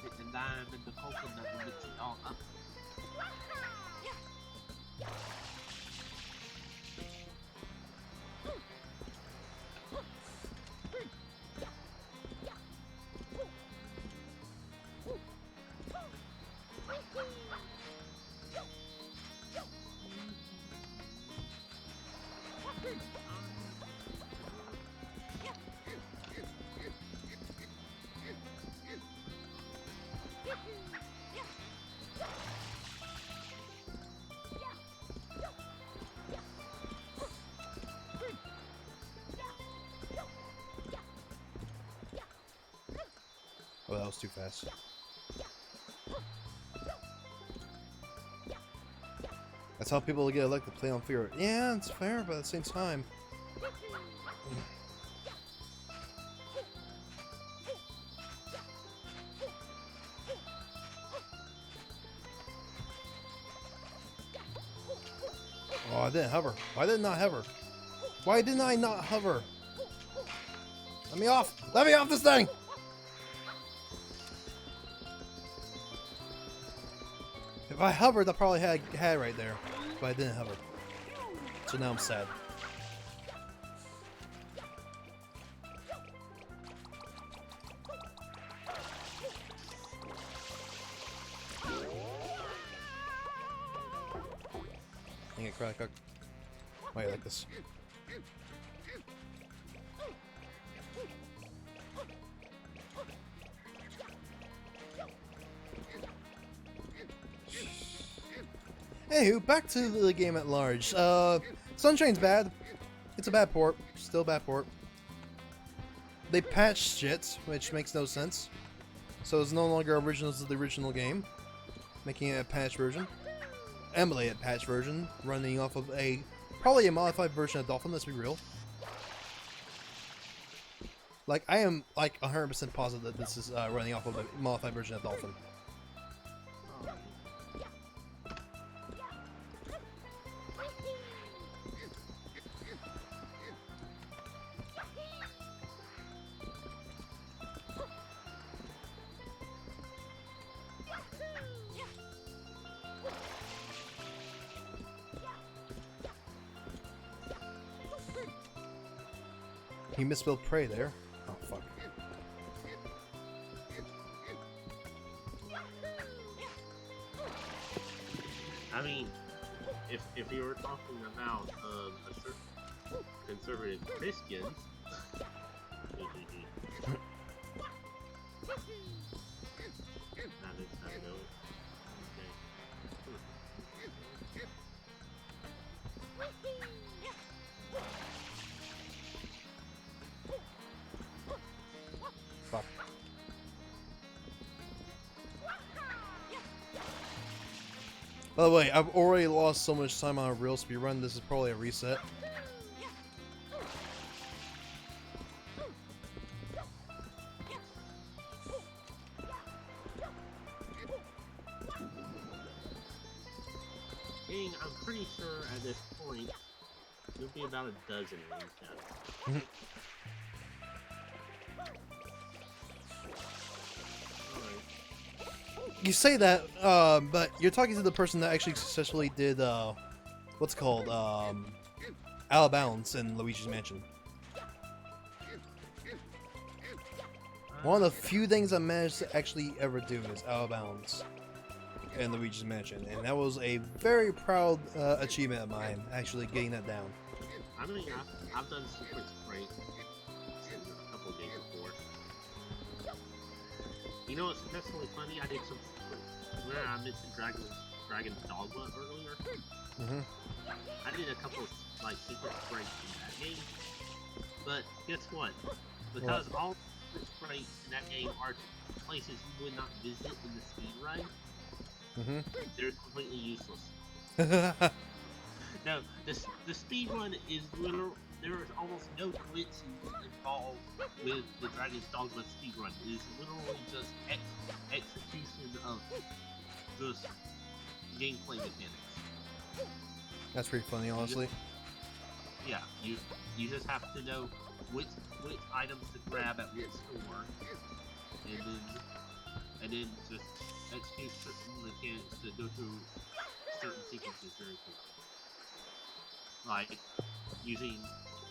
Hit the dime in the coconut and mix it all up. Oh, that was too fast. That's how people get elected, play on fear. Yeah, it's fair, but at the same time. Oh, I didn't hover. Why did I not hover? Why didn't I not hover? Let me off! Let me off this thing! If I hovered, I probably had right there, but I didn't hover. So now I'm sad. Dang it, crack. Why you like this? Anywho, back to the game at large. Sunshine's bad. It's a bad port. Still bad port. They patched shit, which makes no sense. So it's no longer originals of the original game, making it a patched version. emulated patch version running off of probably a modified version of Dolphin, let's be real. Like, I am like 100% positive that this is running off of a modified version of Dolphin. He misspelled prey there. Oh, fuck. I mean, if you were talking about a certain conservative Christians, that is how I know it. Fuck. By the way, I've already lost so much time on a real speed run. This is probably a reset. King, I'm pretty sure at this point there'll be about a dozen rings down. You say that, but you're talking to the person that actually successfully did, what's it called, Out of Bounds in Luigi's Mansion. One of the few things I managed to actually ever do is Out of Bounds in Luigi's Mansion, and that was a very proud achievement of mine, actually getting that down. I mean, I've done Secret Sprite in a couple of games before. You know what's really funny? I did some where I mentioned Dragon's Dogma earlier. I did a couple of like secret sprites in that game, but guess what? Because all secret sprites in that game are places you would not visit in the speed run, they're completely useless. No, the speed run is literal. There is almost no glitch involved with the Dragon's Dogma speedrun. It is literally just execution of just gameplay mechanics. That's pretty funny, honestly. Yeah, you just have to know which items to grab at which store, and then just execute certain mechanics to go through certain sequences very quickly. Like using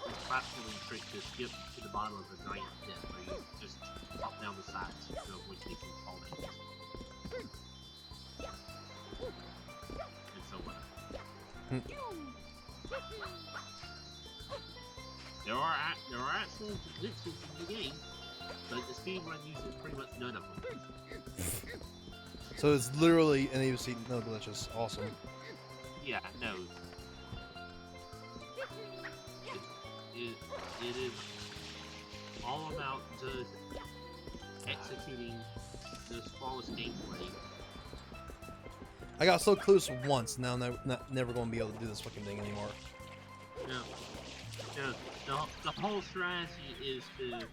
this platforming trick to skip to the bottom of a giant pit where you just hop down the sides to avoid taking fall damage. And so on. There are actual glitches in the game, but the speedrun uses pretty much none of them. So it's literally an AUC, no glitches. Awesome. Yeah, no. It is all about just executing this flawless gameplay. I got so close once, now I'm never going to be able to do this fucking thing anymore. No, the whole strategy is to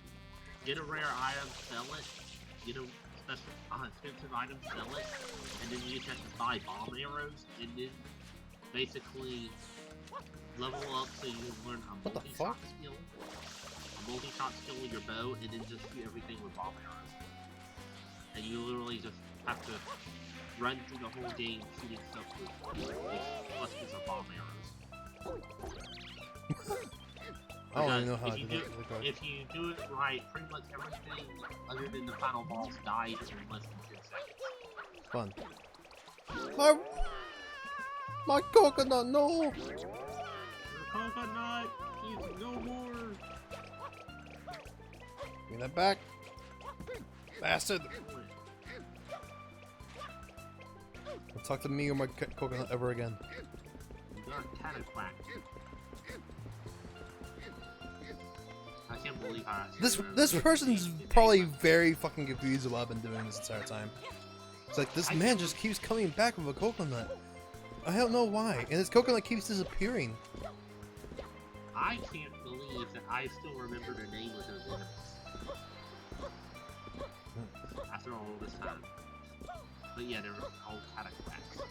get a rare item, sell it, get a special expensive item, sell it, and then you just have to buy bomb arrows, and then basically level up so you learn a multi-shot skill. A multi-shot skill with your bow, and then just shoot everything with bomb arrows. And you literally just have to run through the whole game shooting stuff with clusters of bomb arrows. I don't even know how to do that. If you do it right, pretty much everything other than the final boss dies in less than 10 seconds. Fun. My coconut, no! Your coconut is no more! Give me that back. Bastard! Don't talk to me or my coconut ever again. You're Cataquack. I can't believe how This person's probably very fucking confused with what I've been doing this entire time. It's like, this man just keeps coming back with a coconut. I don't know why. And this coconut keeps disappearing. I can't believe that I still remember the name of those enemies. After all this time. But yeah, they were called Catacracks.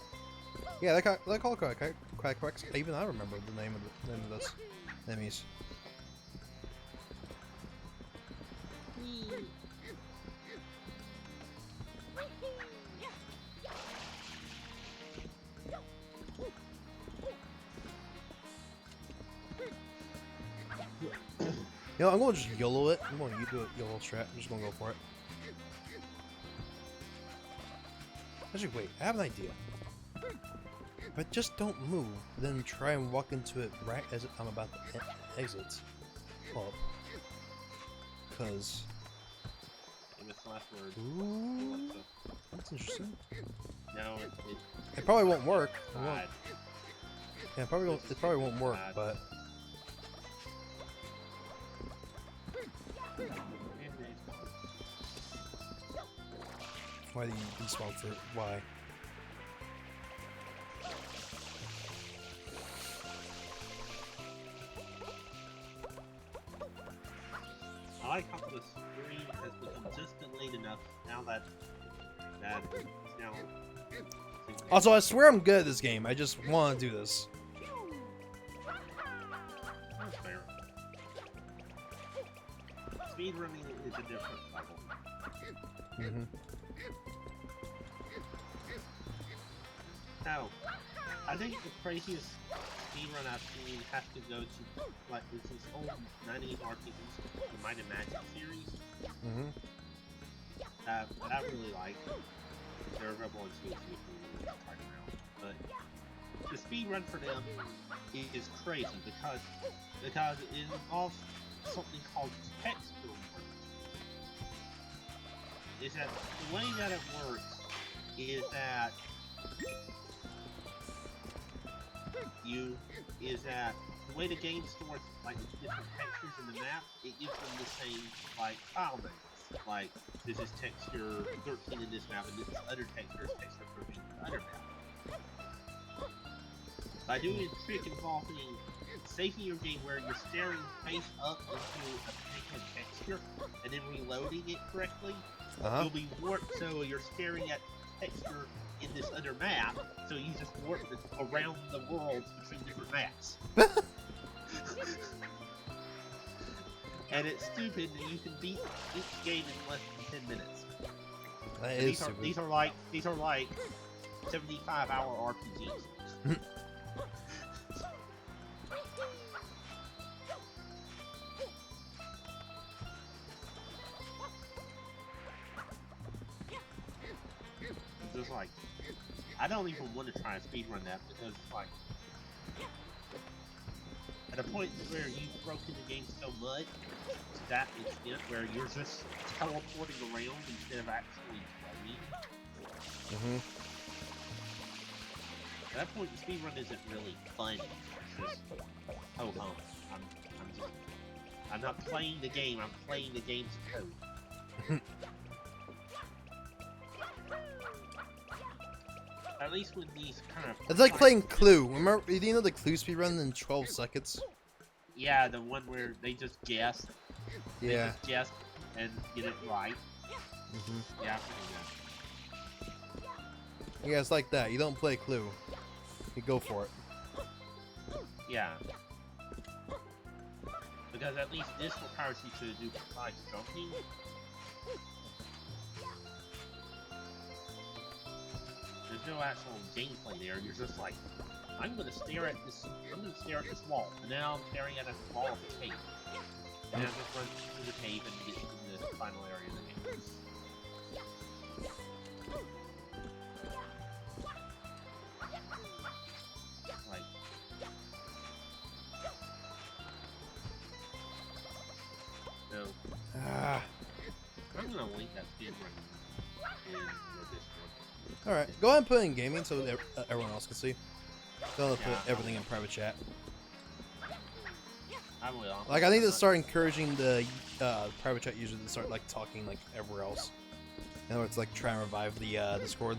Yeah, they're called Quacks. Even I remember the name of those enemies. You know, I'm gonna just YOLO it. I'm gonna do it YOLO strat. I'm just gonna go for it. Actually, wait. I have an idea. But just don't move. Then try and walk into it right as I'm about to exit. Up. Cause. Famous last word. Ooh, that's interesting. No, It probably won't work. It won't. bad. Yeah, it probably won't work. But why do you despawn for why? I like how the screen has become just delayed enough now that it's now. Also, I swear I'm good at this game. I just want to do this. That's fair. Speedrunning is a different level. Mm-hmm. Now, I think the craziest speedrun I've seen has to go to like this old 90s RPGs, the Might and Magic series. Mm-hmm. That I really like. They're available on Steam if you want to try them out. But the speedrun for them is crazy because it involves something called text filter. Is that the way that it works is that the way the game stores like different textures in the map, it gives them the same like file names. Like this is texture 13 in this map, and this other texture is texture 13 in the other map. By doing a trick involving saving your game where you're staring face up into a particular texture and then reloading it correctly, you'll be warped so you're staring at texture in this other map, so you just warp around the worlds between different maps. And it's stupid that you can beat each game in less than 10 minutes. That And is stupid. these are like 75-hour RPGs. Just like, I don't even want to try and speedrun that because it's like, at a point where you've broken the game so much to that extent where you're just teleporting around instead of actually playing. Mm-hmm. At that point, the speedrun isn't really fun. It's just, oh, I'm not playing the game. I'm playing the game's code. At least with these kind of... It's like playing Clue. Remember, you know the Clue speedrun in 12 seconds? Yeah, the one where they just guess. They Yeah. just guess and get it right. Mm-hmm. Yeah, I've seen that. Yeah, it's like that. You don't play Clue. You go for it. Yeah. Because at least this requires you to do precise jumping. There's no actual gameplay there. You're just like, I'm gonna stare at this wall. And now I'm staring at a wall of tape. And I just run through the tape and get to the final area of the game. Like, no. Ah. I'm gonna link that speedrun in your Discord. Alright, go ahead and put it in gaming so that everyone else can see. Don't put Yeah. everything in private chat. I will. Like, I need to start encouraging the private chat users to start, like, talking, like, everywhere else. In other words, like, try and revive the Discord.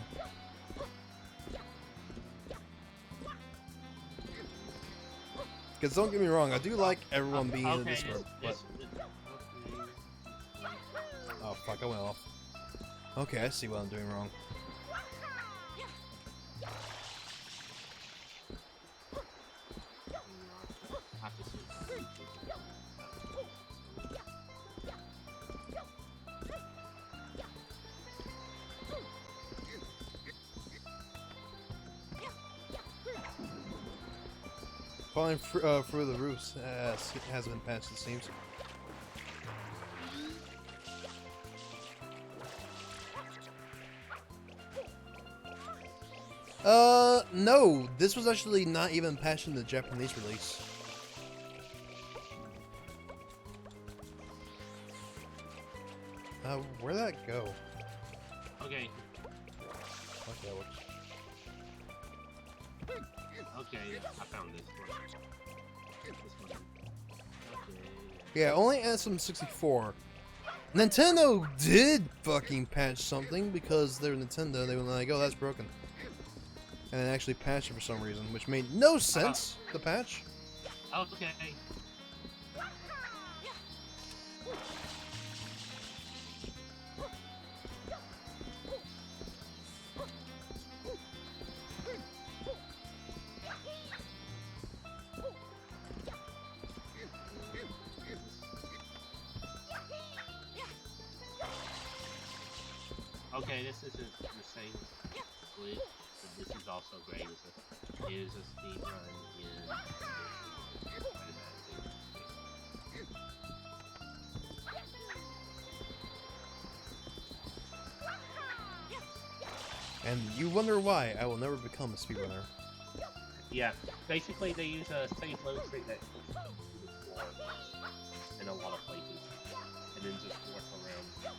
Because don't get me wrong, I do like everyone being in the Okay, Discord, but... okay. Oh, fuck, I went off. Okay, I see what I'm doing wrong. Falling through the roofs has been patched, it seems. No, this was actually not even patched in the Japanese release. Where'd that go? Okay. Fuck, that works. Okay, I found this one. This one. Okay. Yeah, only SM64. Nintendo did fucking patch something because they're Nintendo. They were like, oh, that's broken. And then actually patched it for some reason, which made no sense, the patch. Okay. Okay, this isn't the same glitch, but this is also great. It is a speed run in And you wonder why I will never become a speedrunner. Yeah, basically they use a safe load trick that puts them to the floor in a lot of places, and then just work around.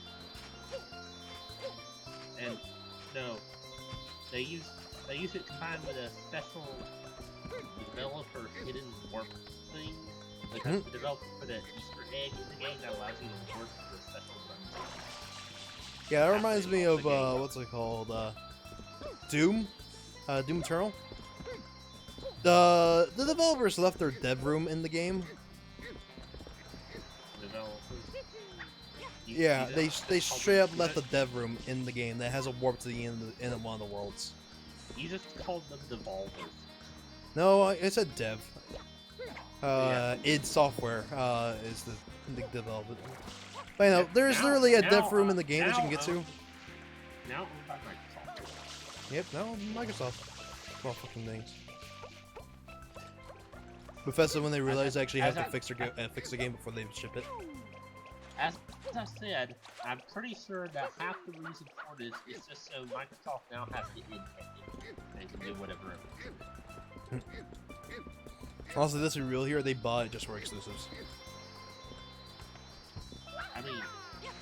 And no, they use it combined with a special developer hidden warp thing. Like the developer put an Easter egg in the game that allows you to warp the special buttons. Yeah, that reminds me of, what's it called, Doom? Doom Eternal? The developers left their dev room in the game. Yeah, they straight up left the dev room in the game that has a warp to the end of one of the worlds. You just called them devolvers. No, I said dev. id Software is the development. But you know, there's literally a dev room in the game that you can get to. Now owned by Microsoft. Yep, now Microsoft. Well, fucking things. Bethesda, when they realize they actually have to fix the game before they ship it. As I said, I'm pretty sure that half the reason for this is just so Microsoft now has to independent and can do whatever. Also, this is real here. They bought it just for exclusives. I mean,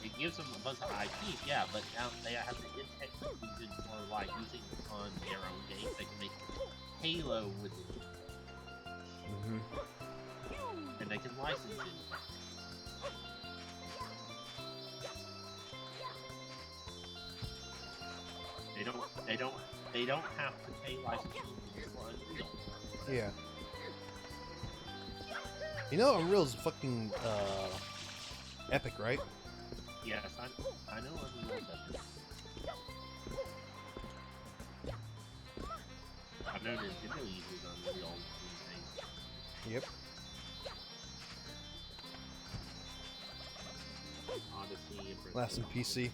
it gives them a bunch of IPs, yeah, but now they have to independent use it for like using it on their own games. They can make Halo with it, and they can license it. They don't have to pay licensing for Unreal. Yeah. You know Unreal's fucking epic, right? Yes, I know Unreal's epic. I know Nintendo uses Unreal these days. Yep. Odyssey and Last in PC.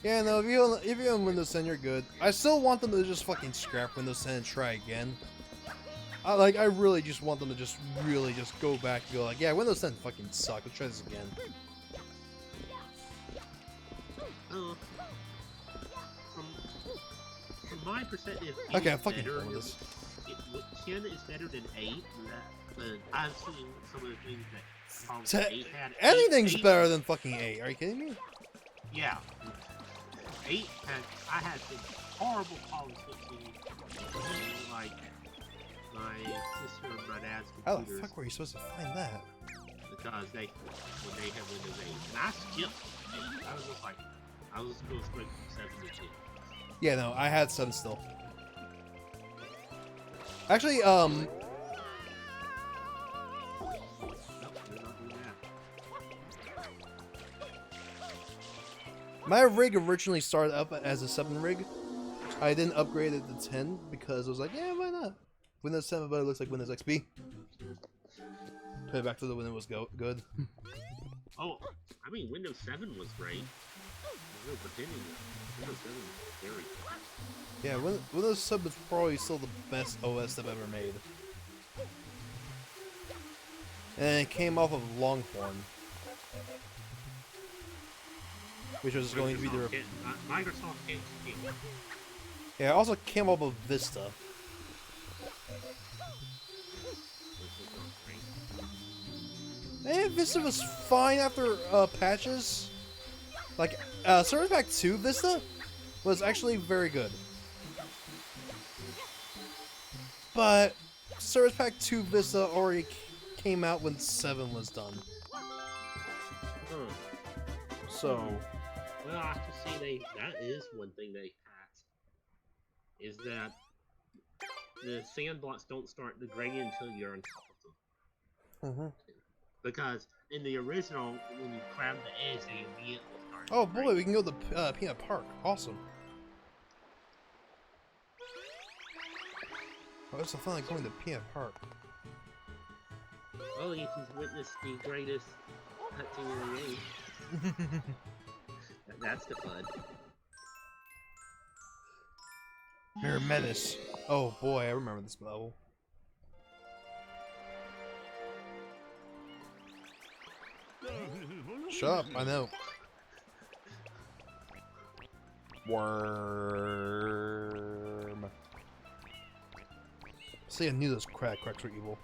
Yeah, no, if you're on Windows 10, you're good. I still want them to just fucking scrap Windows 10 and try again. I really just want them to just really just go back and go like, yeah, Windows 10 fucking suck. Let's try this again. From my perspective, Okay, I'm fucking done with this. 10 is better than 8, but I've seen some of the things that 8 had. Anything's better than fucking 8. Are you kidding me? Yeah. 8 I had some horrible problems fixing, like my sister and my dad's How computers. the fuck were you supposed to find that? Because when they had Windows 8, and I skipped 8. I was just like, I was just going straight from 7 to 10. Yeah, no, I had 7 still. Actually, My rig originally started up as a 7 rig. I then upgraded to 10 because I was like, yeah, why not? Windows 7 but it looks like Windows XP. Put it back to the when it was good. Oh, I mean, Windows 7 was great. No pretending that Windows 7 was very good. Yeah, Windows 7 is probably still the best OS they've ever made. And it came off of Longhorn, which was going to be their... Microsoft XP. Yeah, it also came off of Vista. And Vista was fine after patches. Like, Service Pack 2 Vista was actually very good. But Service Pack 2 Vista already came out when 7 was done. So... Well, I have to say that is one thing they patched. Is that the sandblocks don't start degrading until you're on top of them. Because in the original, when you grab the edge, they immediately start. Oh boy, we can go to Peanut Park. Awesome. Oh, it's so fun like going to Peanut Park. Oh, you can witness the greatest cutscene in the game. That's the fun. Mirror Menace. Oh boy, I remember this level. Shut up, I know. Worm. See, I knew those cracks were evil.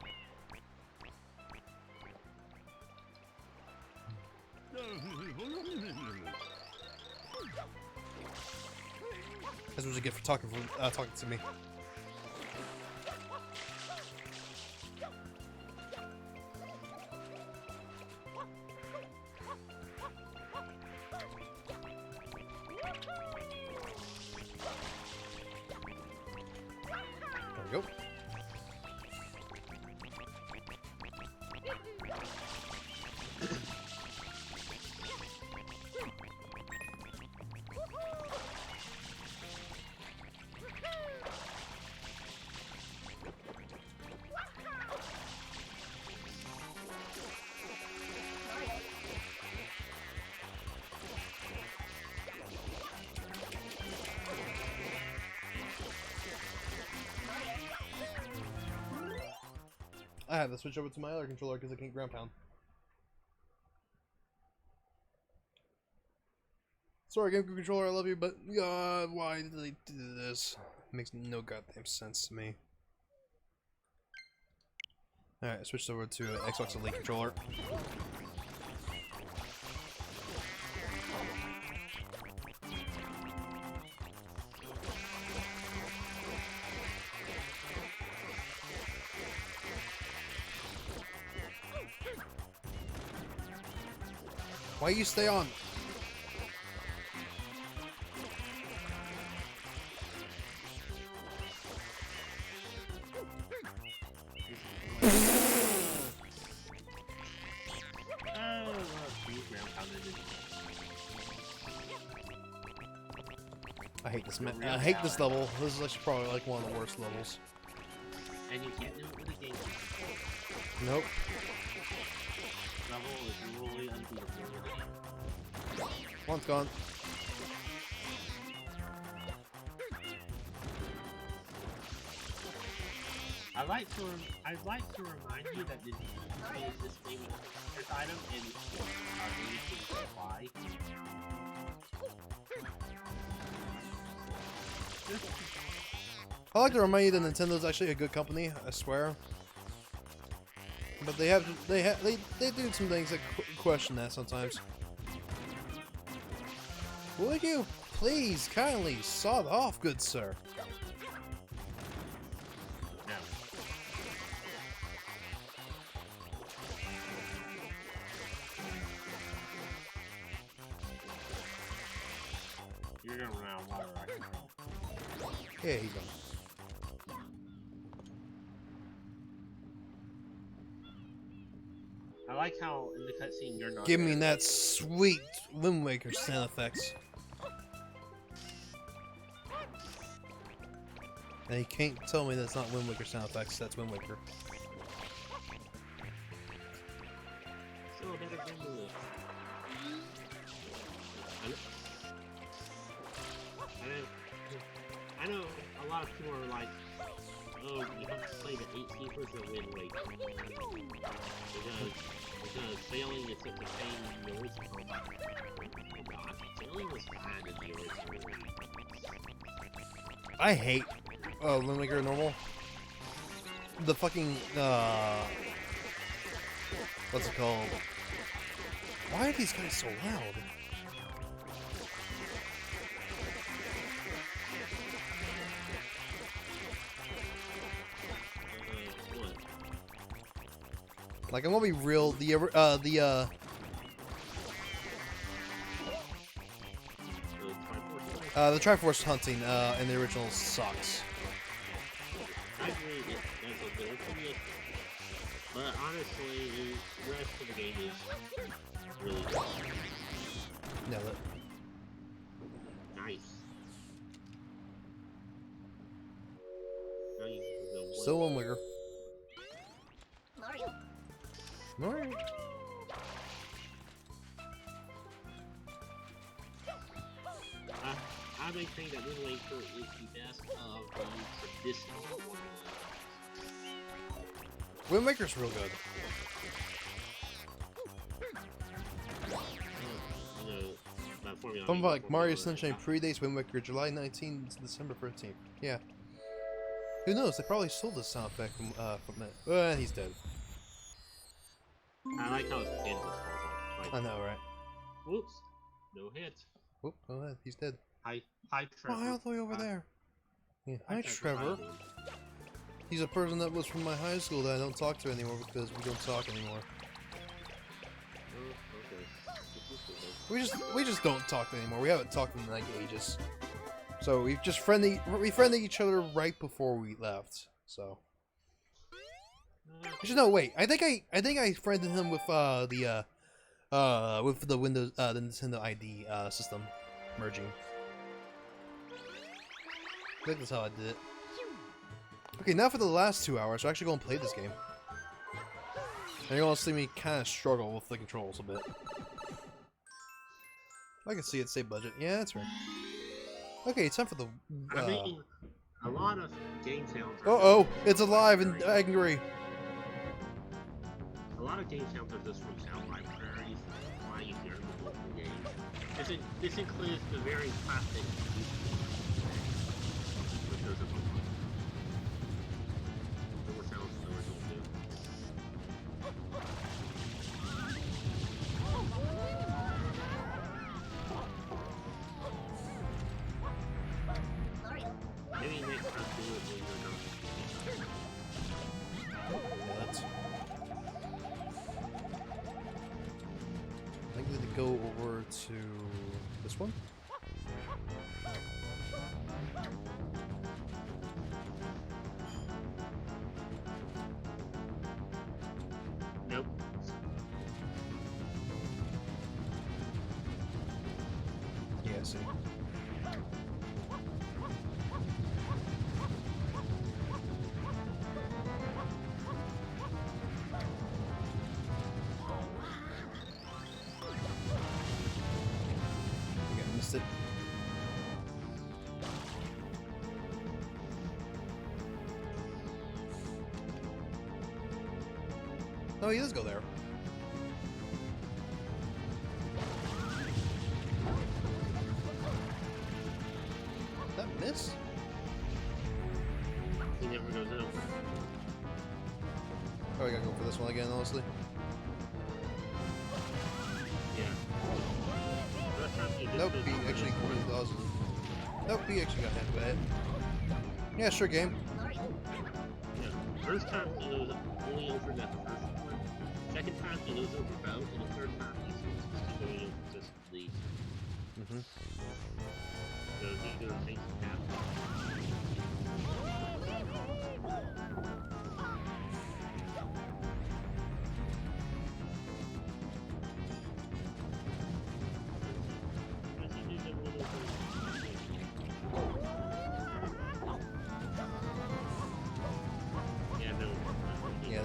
That's what you get for talking to me. There we go. I had to switch over to my other controller because I can't ground pound. Sorry, GameCube controller, I love you, but God, why did they do this? It makes no goddamn sense to me. Alright, I switched over to an Xbox Elite controller. Why you stay on? I hate this. I hate this level. This is actually probably like one of the worst levels. And you can't do it with a game. Nope. Level is really unbeatable. One's gone. I'd like to remind you that the is this thing this item and why. I like to remind you that Nintendo's actually a good company. I swear. But they do some things that question that sometimes. Would you please kindly sod off, good sir? No. You're gonna run out of water right now. Yeah, he's gone. I like how in the cutscene you're not. Give me that sweet Wind Waker sound effects. And you can't tell me that's not Wind Waker sound effects. That's Wind Waker. So better than the. I know a lot of people are like, oh, you have to play the 18 version of Wind Waker. Because sailing is such a pain in the original. Oh god, sailing was bad in the original. I hate Wind Waker normal. The fucking what's it called? Why are these guys so loud? What? Like I'm gonna be real. The Triforce hunting in the original sucks. I agree that that's a good opinion. But honestly, the rest of the game is really good. Nailed it. Nice. Now you can go one. Still Wind Waker. Mario. I maintain that Wind Waker is the best of the traditional formula. Wind Waker's real good. Fun like Mario Sunshine predates Wind Waker, July 19th to December 13th. Yeah. Who knows? They probably stole this sound effect from it. He's dead. I like how it's pinned this like, I know, right? whoops, no hit. Whoop, go ahead. He's dead. Hi, Trevor. Oh, all the way over there. Yeah. Hi, Trevor. Trevor. He's a person that was from my high school that I don't talk to anymore because we don't talk anymore. Oh, okay. We just don't talk anymore. We haven't talked in like ages. So we friended each other right before we left. So actually, no, wait. I think I friended him with the Windows the Nintendo ID system merging. I think that's how I did it. Okay, now for the last 2 hours, we're actually going to play this game. And you're going to see me kind of struggle with the controls a bit. I can see it, say budget. Yeah, that's right. Okay, it's time for the... I mean, a lot of game sounds... Uh-oh! It's alive and angry! A lot of game sounds are just from sound libraries, why you hear them in the game. This includes the very classic... which goes up more sounds than the original do. Maybe next time do it when you're not. What? I think we need to go over to this one. Nope. Yeah, see. Okay, I missed it. Oh, he does go there. That miss? He never goes over. Oh, I gotta go for this one again, honestly. Yeah. First time he just Nope, goes he over actually this one. doesn't. Nope, he actually got hit by it. Yeah, sure, game. Yeah. First time he goes only over that first one. Second time he goes over both, and the third time he's just going over just the. Mm-hmm. So neither thing happen.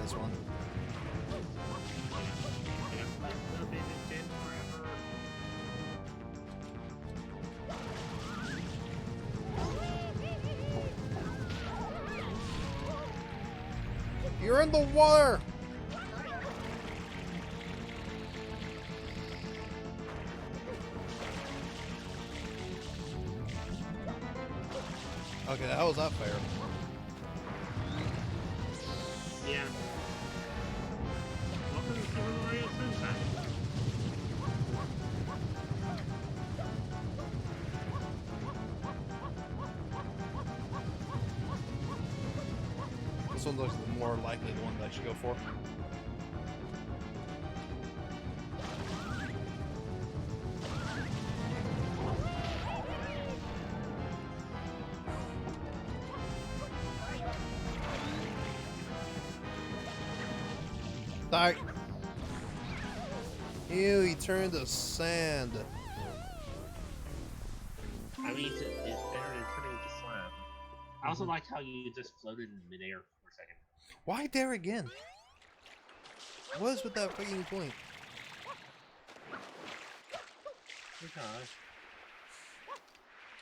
this one. I've been in Gen forever. You're in the water! Okay, how was that fair? Yeah. Welcome to Super Mario Sunshine. This one looks more likely the one that I should go for. Die! Ew, he turned to sand. I mean, it's better than turning to slime. I also like how you just floated in midair for a second. Why there again? What is with that fucking point? Because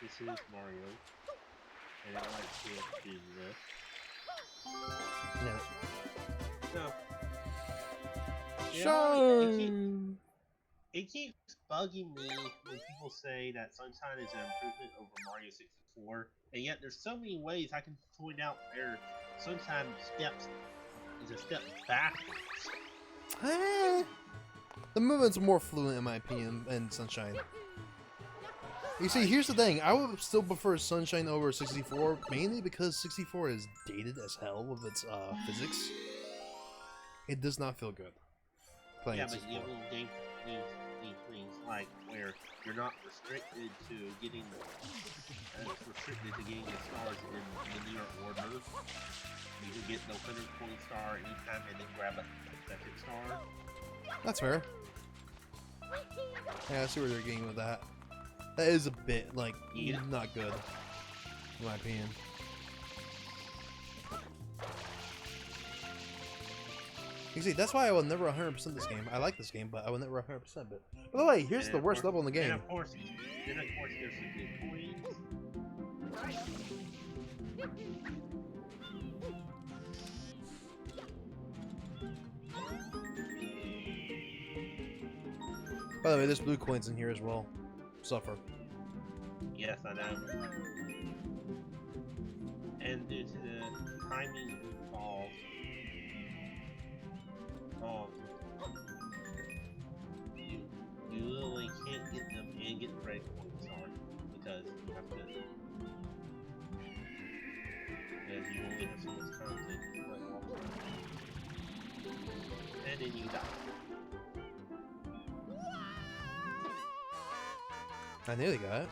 this is Mario, and I like to do this. No. No. You know, Shine! it keeps bugging me when people say that Sunshine is an improvement over Mario 64, and yet there's so many ways I can point out where Sunshine is a step backwards. The movement's more fluent in my opinion in Sunshine. You see, here's the thing. I would still prefer Sunshine over 64, mainly because 64 is dated as hell with its physics. It does not feel good. Playing Yeah, but 64. you will gain these things like where you're not restricted to getting the stars in linear order. You can get the 100-point star anytime and then grab a second star. That's fair. Yeah, I see where they're getting with that. That is a bit, like, Yeah. not good, in my opinion. You see, that's why I will never 100% this game. I like this game, but I will never 100% it. By the way, here's And the of worst course- level in the game. And of course there's some good coins. By the way, there's blue coins in here as well. Suffer. Yes, I know. And due to the timing you literally can't get them and get the red coins on because you have to. Because you only have so much time to play all the time. And then you die. I nearly got it.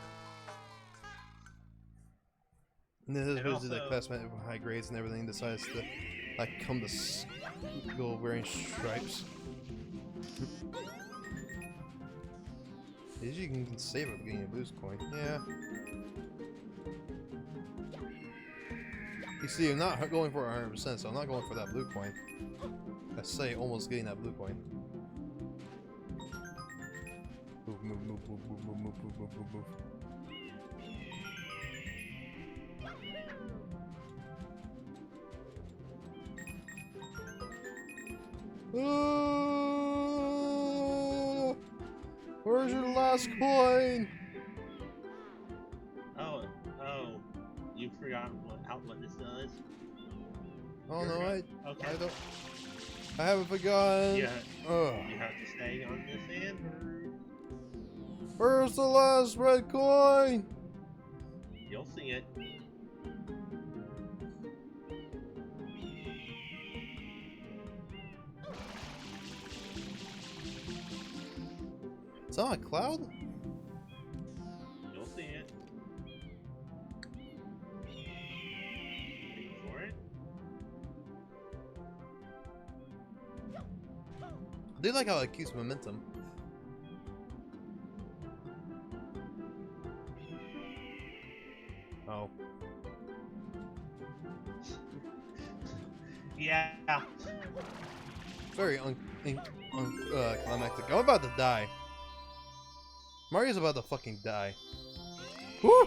And this is And supposed to be like also- classmate with high grades and everything decides to like come to school wearing stripes. You can save it getting a boost coin. Yeah. You see, I'm not going for 100%, so I'm not going for that blue coin. I say almost getting that blue coin. Move, move, move, move, move, move, move, move, move, move, move. Ah! Where's your last coin? Oh, you forgot what this does? Oh no, I Okay. don't. I haven't forgotten. Yeah, Ugh. you have to stay on this Andrew. Where's the last red coin? You'll see it. It's on a cloud? You'll see it. Wait for it. I do like how it keeps momentum. Oh. Yeah. Very climactic. I'm about to die. Mario's about to fucking die. Woo!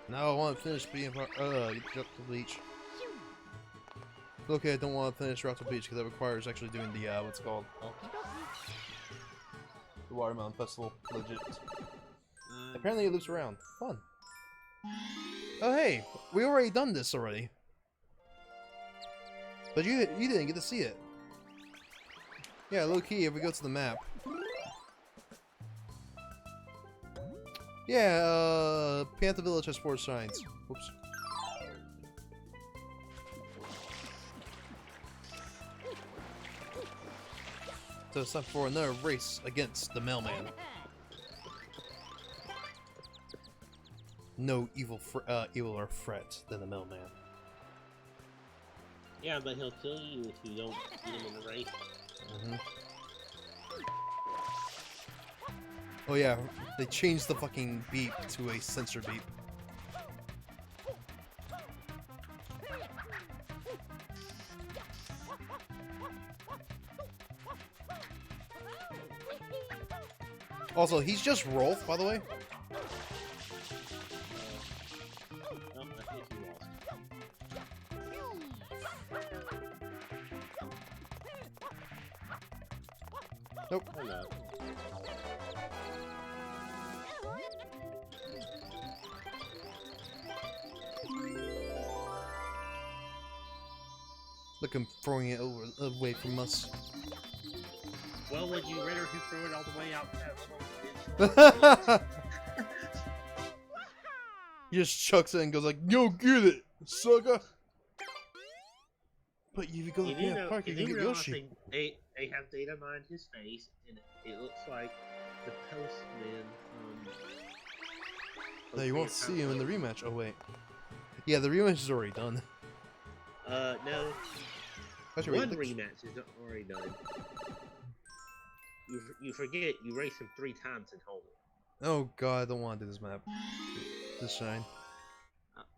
Now I want to finish being Rock to Bleach. Okay, I don't want to finish Rock to Bleach because that requires actually doing the what's it called? Oh. The Watermelon Festival. Legit. Apparently it loops around. Fun. Oh hey, we already done this already. But you didn't get to see it. Yeah, low key if we go to the map. Yeah, Panther Village has 4 shrines. Whoops. So it's time for another race against the mailman. No eviler threat than the mailman. Yeah, but he'll kill you if you don't beat him in the race. Oh yeah, they changed the fucking beep to a sensor beep. Also, he's just Rolf, by the way. I think you lost. Nope. Hello. Look, him throwing it away from us. Well, would you rather he threw it all the way out that He just chucks it and goes like, "Yo, get it, sucker!" But if you go to the park, you can get Yoshi. They have data mined his face, and it looks like the postman. No, you won't see him in the rematch. Oh wait, yeah, the rematch is already done. No. Actually, One rematch is already done. You forget you race him 3 times in home. Oh god, I don't want to do this map. This shine.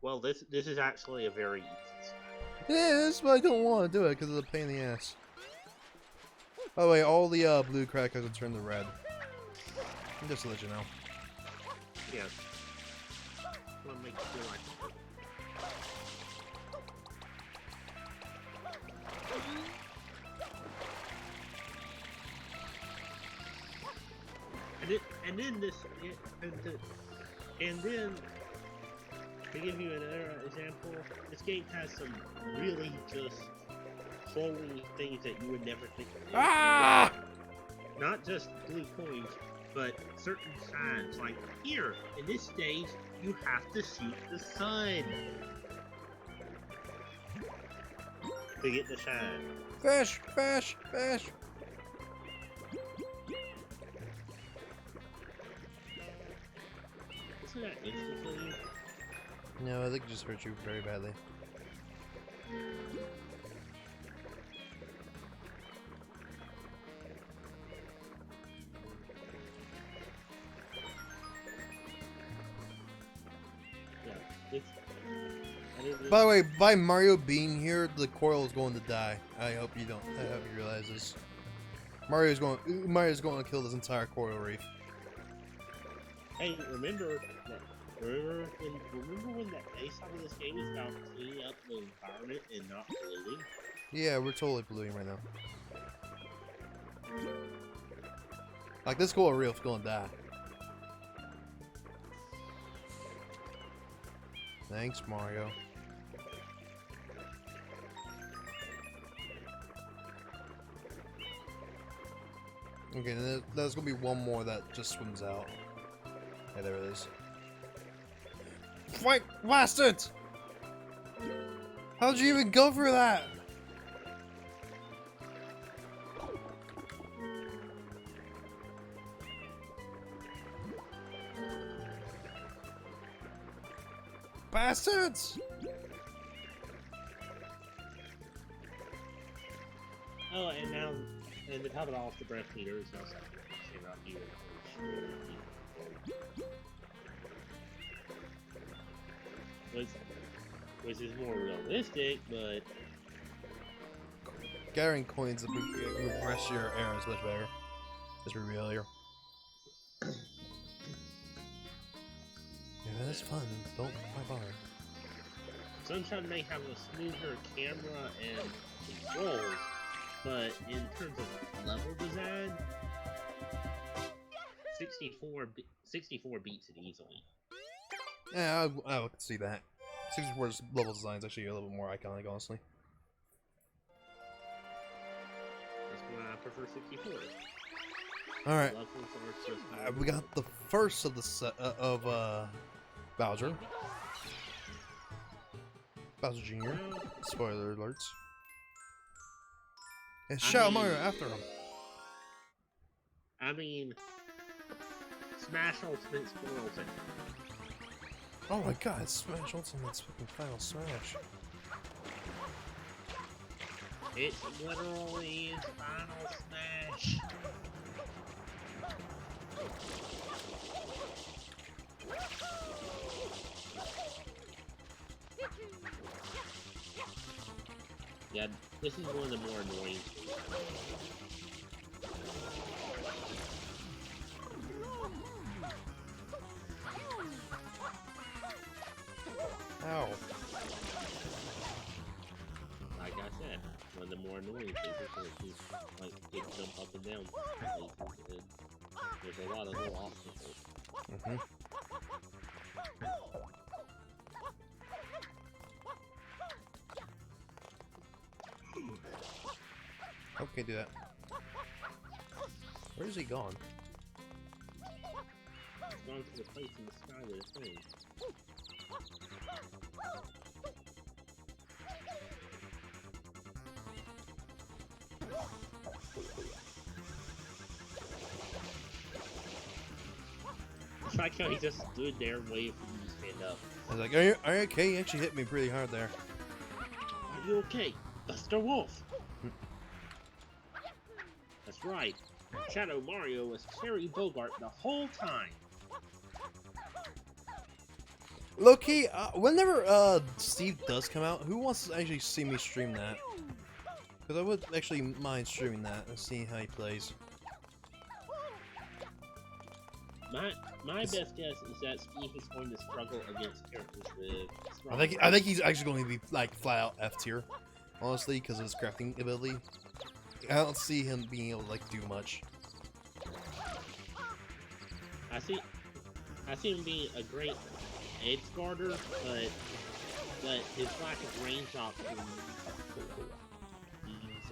Well, this is actually a very easy spot. Yeah, that's why I don't want to do it because it's a pain in the ass. By the way, all the blue crackers will turn to red. Just to let you know. Yeah. Want to make you feel like. And then this, and then to give you another example, this game has some really just trolling things that you would never think of. Ah! Not just blue coins, but certain signs. Like here, in this stage, you have to shoot the sun to get the shine. Fish! Fish! Fish! Isn't that instantly? No, I think it just hurt you very badly. Yeah, By the way, by Mario being here, the coral is going to die. I hope you don't. I hope you realize this. Mario's going to kill this entire coral reef. Hey, remember when that base of this game is about cleaning up the environment and not polluting? Yeah, we're totally polluting right now. Like this coral reef's going to die. Thanks, Mario. Okay, there's gonna be one more that just swims out. Yeah, there it is. Fight! Blast it! How'd you even go for that? Bastards! Oh, and now, and to top it off, the breath meter is now set out here. Which is more realistic, but Gathering coins with the rest of your arrows much better. Let's be real here. Yeah, that's fun. Don't bother. Sunshine may have a smoother camera and controls, but in terms of level design, 64 beats it easily. Yeah, I would see that. 64's level design is actually a little bit more iconic, honestly. That's why I prefer 64. Alright. Levels are just We got the first of the set of Bowser. Bowser Jr. Spoiler alerts. And Shadow Mario after him. I mean, Smash Ultimate spoils it. Oh my god, it's Smash Ultimate's fucking Final Smash. It literally is Final Smash. Yeah, this is one of the more annoying things. Ow. Like I said, one of the more annoying things is that it jump up and down places, and there's a lot of little obstacles. Okay, do that. Where's he gone? It's gone to the place in the sky with a thing. It's like how he just stood there and waited for you to stand up. I was like, are you okay? You actually hit me pretty hard there. Are you okay, Buster Wolf? That's right. Shadow Mario was Terry Bogart the whole time. Low-key, whenever Steve does come out, who wants to actually see me stream that? Because I would actually mind streaming that and seeing how he plays. My best guess is that Steve is going to struggle against characters with strong I think he's actually going to be like flat out F tier, honestly, because of his crafting ability. I don't see him being able to like do much. I see him being a great edge guarder, but his lack of range options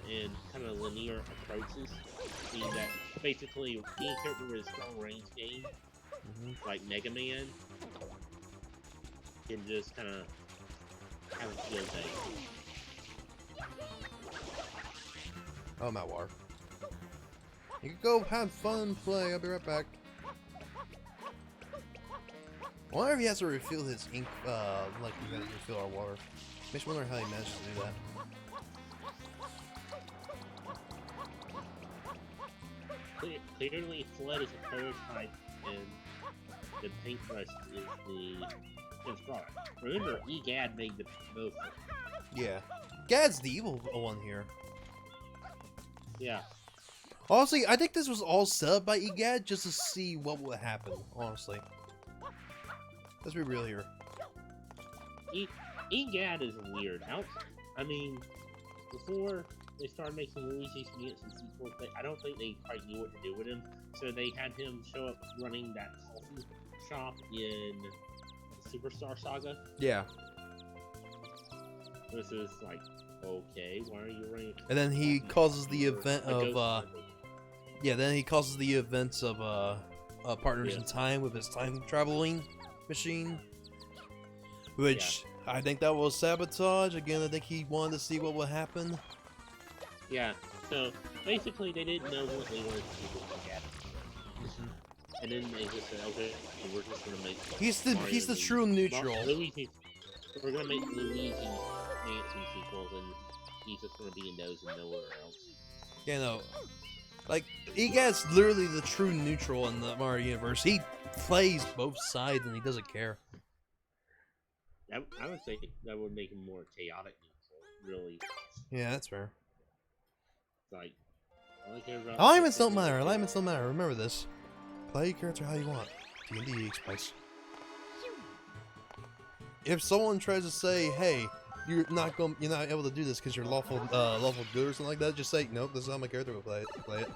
and kind of linear approaches mean that basically any character with a strong range game, like Mega Man, can just kind of have a field day. Oh, Matt War. You can go have fun, play. I'll be right back. I wonder if he has to refill his ink, like we had to refill our water. Makes me wonder how he managed to do that. Clearly, Flood is a prototype, and the paintbrush is the finished product. Remember, EGAD made the both. Yeah. Gad's the evil one here. Yeah. Honestly, I think this was all set up by EGAD just to see what would happen, honestly. Let's be real here. EGAD is weird. I mean, before they started making Luigi's Mansion sequels, I don't think they quite knew what to do with him, so they had him show up running that coffee shop in Superstar Saga. Yeah. This is like, okay, why are you running? And then he causes the event of, yeah, then he causes the events of, Partners in Time with his time traveling machine. Which, I think that was sabotage. Again, I think he wanted to see what would happen. Yeah, so basically they didn't know what they wanted to do with EGAD. And then they just said, okay, we're just gonna make He's the true neutral. We're gonna make Luigi Mansion sequels, and he's just gonna be in those and nowhere else. You know, like Egad's literally the true neutral in the Mario universe. He plays both sides and he doesn't care. I would say that would make him more chaotic neutral, really. Yeah, that's fair. Like, all I care about Alignments don't matter. Alignments don't matter. Remember this. Play your character how you want. D&D Express. If someone tries to say, "Hey, you're not able to do this because you're lawful good" or something like that, just say, "Nope, this is how my character will play it."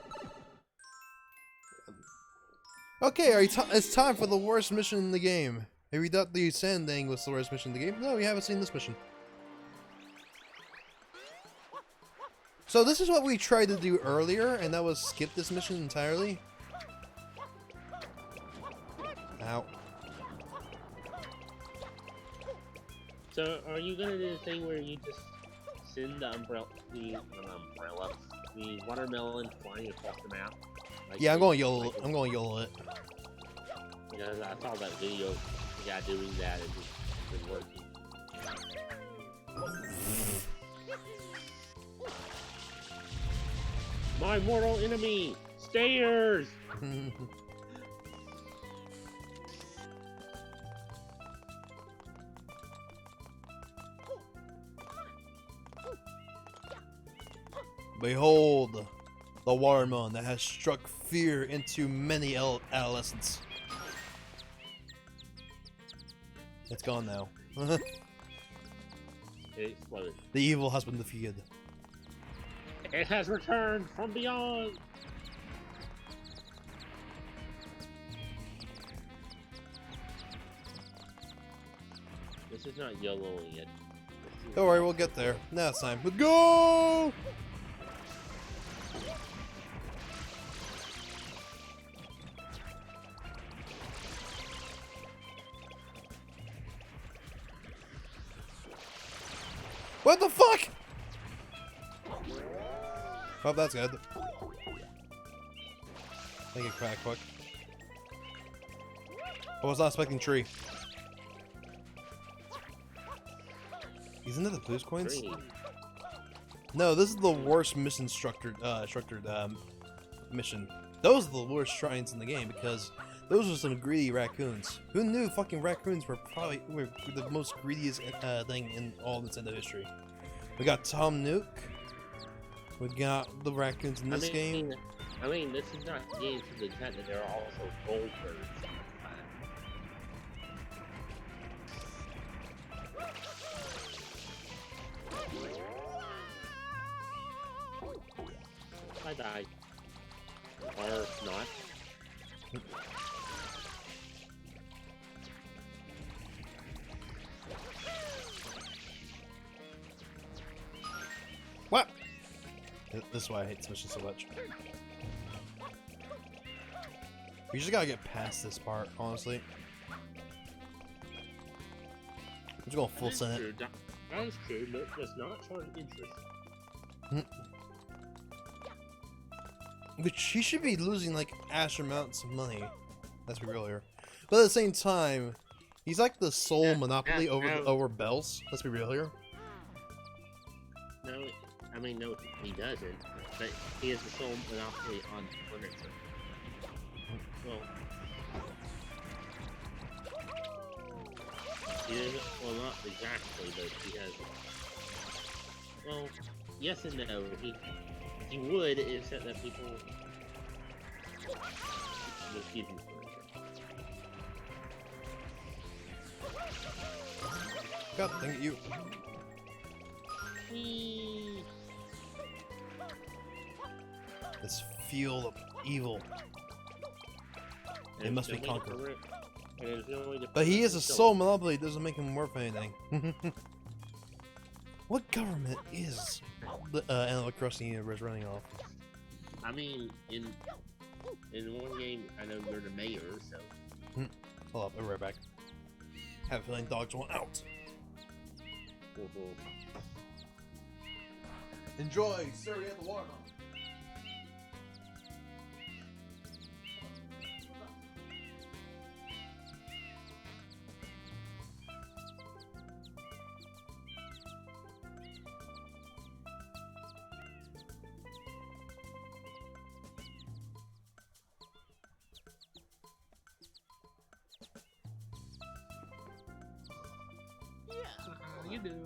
Okay, it's time for the worst mission in the game. Have you thought the sand thing was the worst mission in the game? No, you haven't seen this mission. So this is what we tried to do earlier, and that was skip this mission entirely. Ow. So, are you gonna do the thing where you just send the watermelon flying across the map? Like Yeah, I'm going YOLO. I'm going YOLO it. Because I saw that video of the guy doing that and it's been working. My mortal enemy! Stairs! Behold, the watermelon that has struck fear into many adolescents. It's gone now. It exploded. The evil has been defeated. It has returned from beyond! This is not YOLOing it. Don't worry, we'll get there. Now it's time. Let's go! What the fuck? Oh, that's good. Make it crack quick. I was not expecting tree. Isn't it the boost coins? Green. No, this is the worst mission structured mission. Those are the worst shrines in the game because those are some greedy raccoons. Who knew fucking raccoons were the most greediest thing in all Nintendo history? We got Tom Nook. We got the raccoons in this game. I mean, this is not games to the extent that there are also gold birds. I died. Or not. What? This is why I hate this mission so much. We just gotta get past this part, honestly. I'm just going full Senate. That is true, but does not show interest. Which he should be losing like astronomical amounts of money. Let's be real here. But at the same time, he's like the sole monopoly over bells. Let's be real here. No, I mean, no, he doesn't. But he has the sole monopoly on furniture. Well, he doesn't. Well, not exactly, but he has. Well, yes and no. He would, except that people just give him furniture. God dang it, you. Whee! This field of evil. It must be conquered. But he is a sole monopoly. It doesn't make him worth anything. What government is the Animal Crossing universe running off? I mean, in one game, I know you're the mayor, so. Hold up, I'll be right back. Have a feeling dogs want out. Enjoy, sir, we have the water. you doing?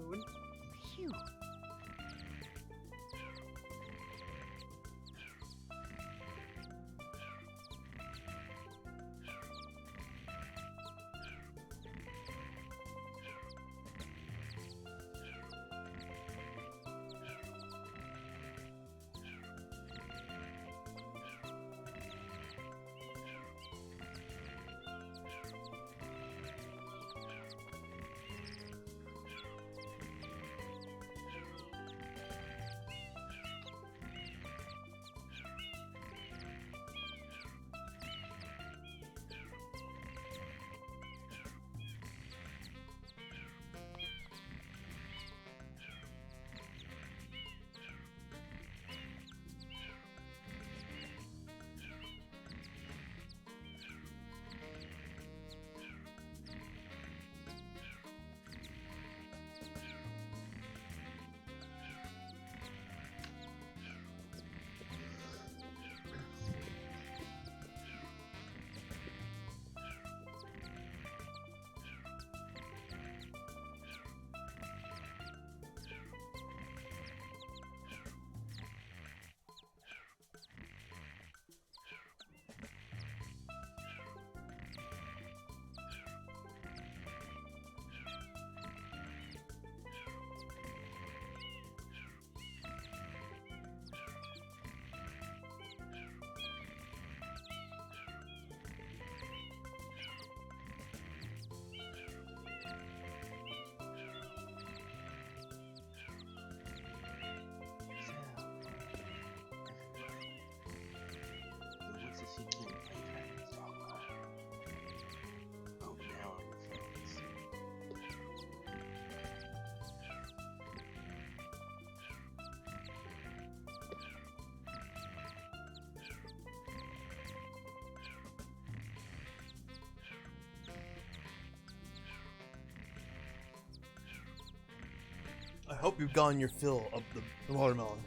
I hope you've gotten your fill of the watermelon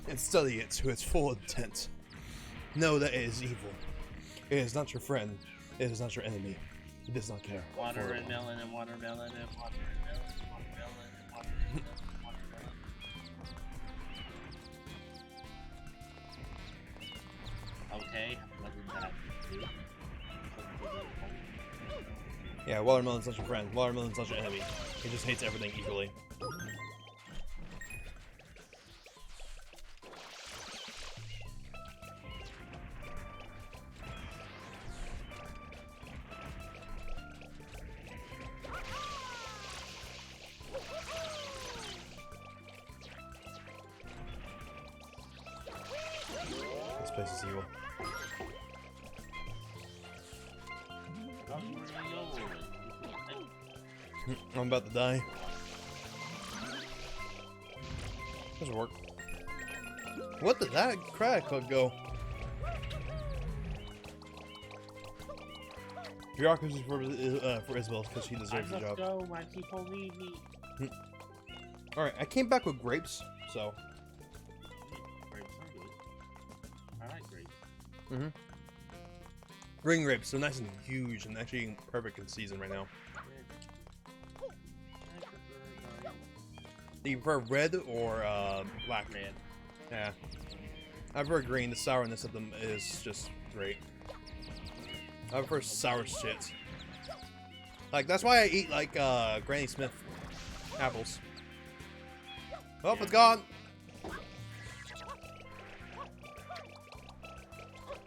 and study it to its full intent. Know that it is evil. It is not your friend. It is not your enemy. It does not care. Watermelon and watermelon and watermelon and watermelon and watermelon and watermelon. Okay, what did that do? Yeah, watermelon's not your friend. Watermelon's not your enemy. He just hates everything equally. This place is evil. I'm about to die. Doesn't work. What did that crack hook go? Bureaucracy for Isabel because he deserves the job. Go, my people need me. Alright, I came back with grapes, so. Grapes are good. I like grapes. Mm-hmm. Green grapes, so nice and huge and actually perfect in season right now. Do you prefer red or black? Red. Yeah. I prefer green. The sourness of them is just great. I prefer sour shit. Like, that's why I eat, like, Granny Smith apples. Oh, Yeah. it's gone!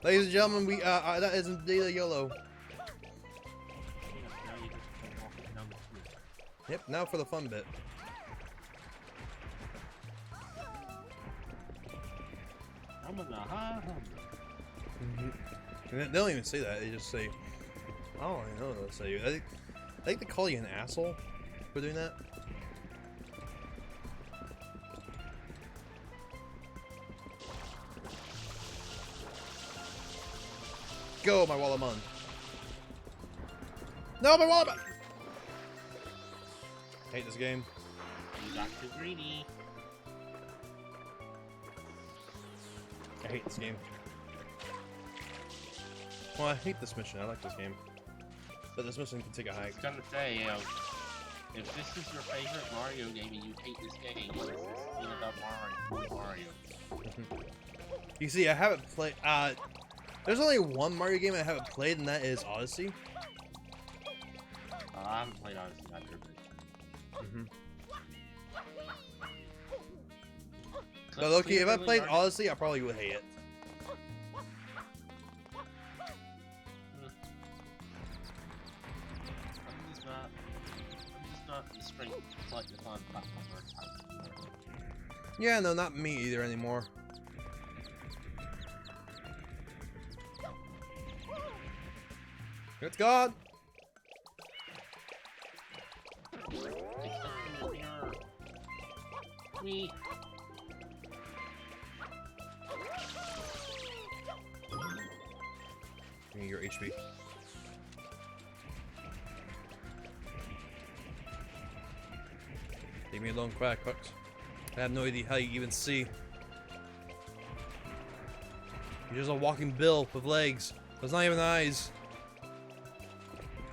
Ladies and gentlemen, we, that is indeed a YOLO. Now you just come walking down the street. Yep, now for the fun bit. I'm in the high And they don't even say that, they just say, oh, I know what they say. I think they call you an asshole for doing that. Go, my Wallaman. No, my Wallaman! Hate this game. You got too greedy. I hate this game. Well, I hate this mission. I like this game. But this mission can take a I hike. was gonna say, you know, If this is your favorite Mario game and you hate this game, what is this thing about Mario? You see, I haven't played. There's only one Mario game I haven't played, and that is Odyssey. I haven't played Odyssey either, But Loki, if I played Odyssey, I probably would hate it. I'm just not the strength collective on platformer. Yeah, no, not me either anymore. It's God. Me. Give me your HP. Leave me alone, Quack Hooks. I have no idea how you even see. You're just a walking bill with legs. There's not even eyes.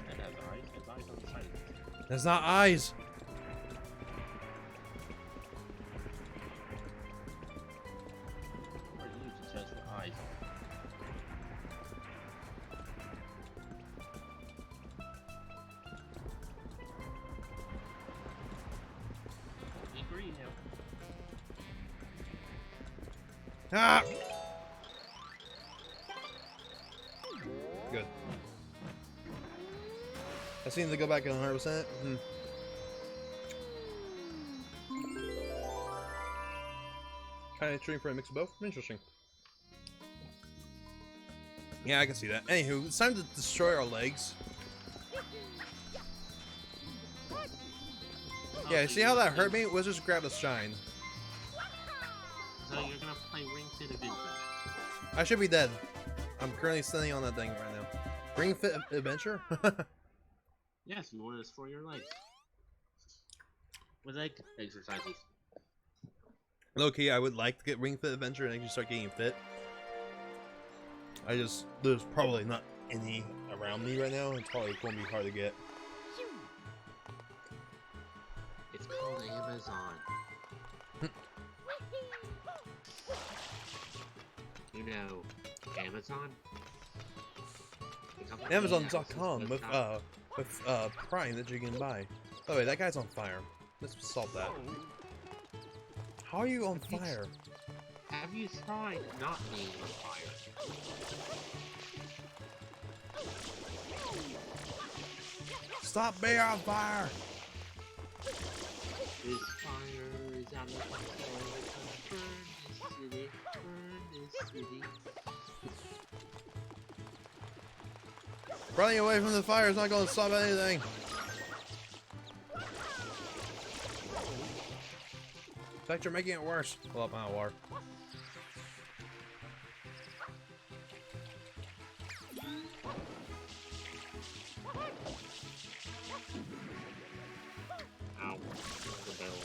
It has eyes. It has eyes on the side. There's not eyes. Or you just has the eyes. Be green now. Ah! Good. I seem to go back at 100%. Kind of interesting for a mix of both. Interesting. Yeah, I can see that. Anywho, it's time to destroy our legs. Yeah, see how that hurt me? Let's just grab the shine. So you're gonna play Ring Fit Adventure. I should be dead. I'm currently standing on that thing right now. Ring Fit Adventure? Yes, you want to destroy your legs. With leg exercises. Low-key, I would like to get Ring Fit Adventure and actually start getting fit. There's probably not any around me right now. It's probably going to be hard to get. It's called Amazon. You know, Amazon? Amazon.com with Prime that you can buy. Oh wait, that guy's on fire. Let's solve that. How are you on fire? Have you tried not being on fire? Stop being on fire! This fire is out of control. Burn this city. Burn this city. Running away from the fire is not going to stop anything. In fact, you're making it worse. Pull up my water. Ow. The barrel.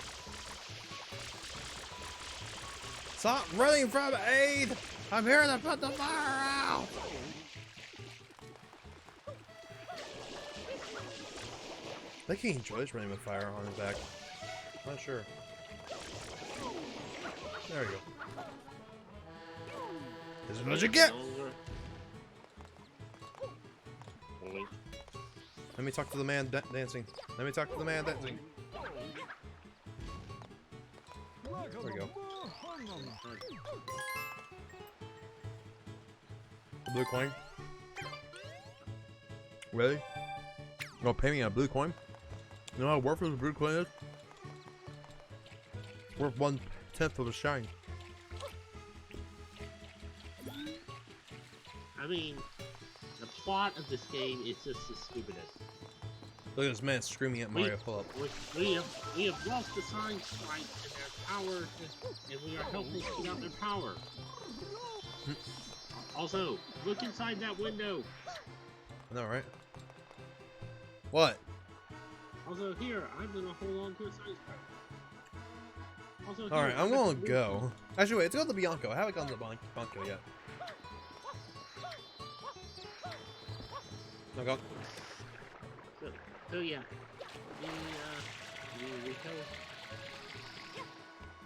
Stop running from aid! I'm here to put the fire out! I think he enjoys running with fire on his back. Not sure. There we go. This is what you get! Let me talk to the man dancing. Let me talk to the man dancing. There we go. A blue coin? Really? You gonna pay me a blue coin? You know how worthless a blue coin is? It's worth 1/10 of a shine. I mean, the plot of this game is just the stupidest. Look at this man screaming at Mario. Pull up. We have lost the Science Sprites and their power, and we are helpless without their power. Also, look inside that window. I know, right? What? Also, here, I'm gonna hold on to a Science Sprite. Also, here, Alright, I'm gonna go. Actually, wait, let's go to Bianco. I haven't gone to Bianco yet. Okay. So yeah. We go.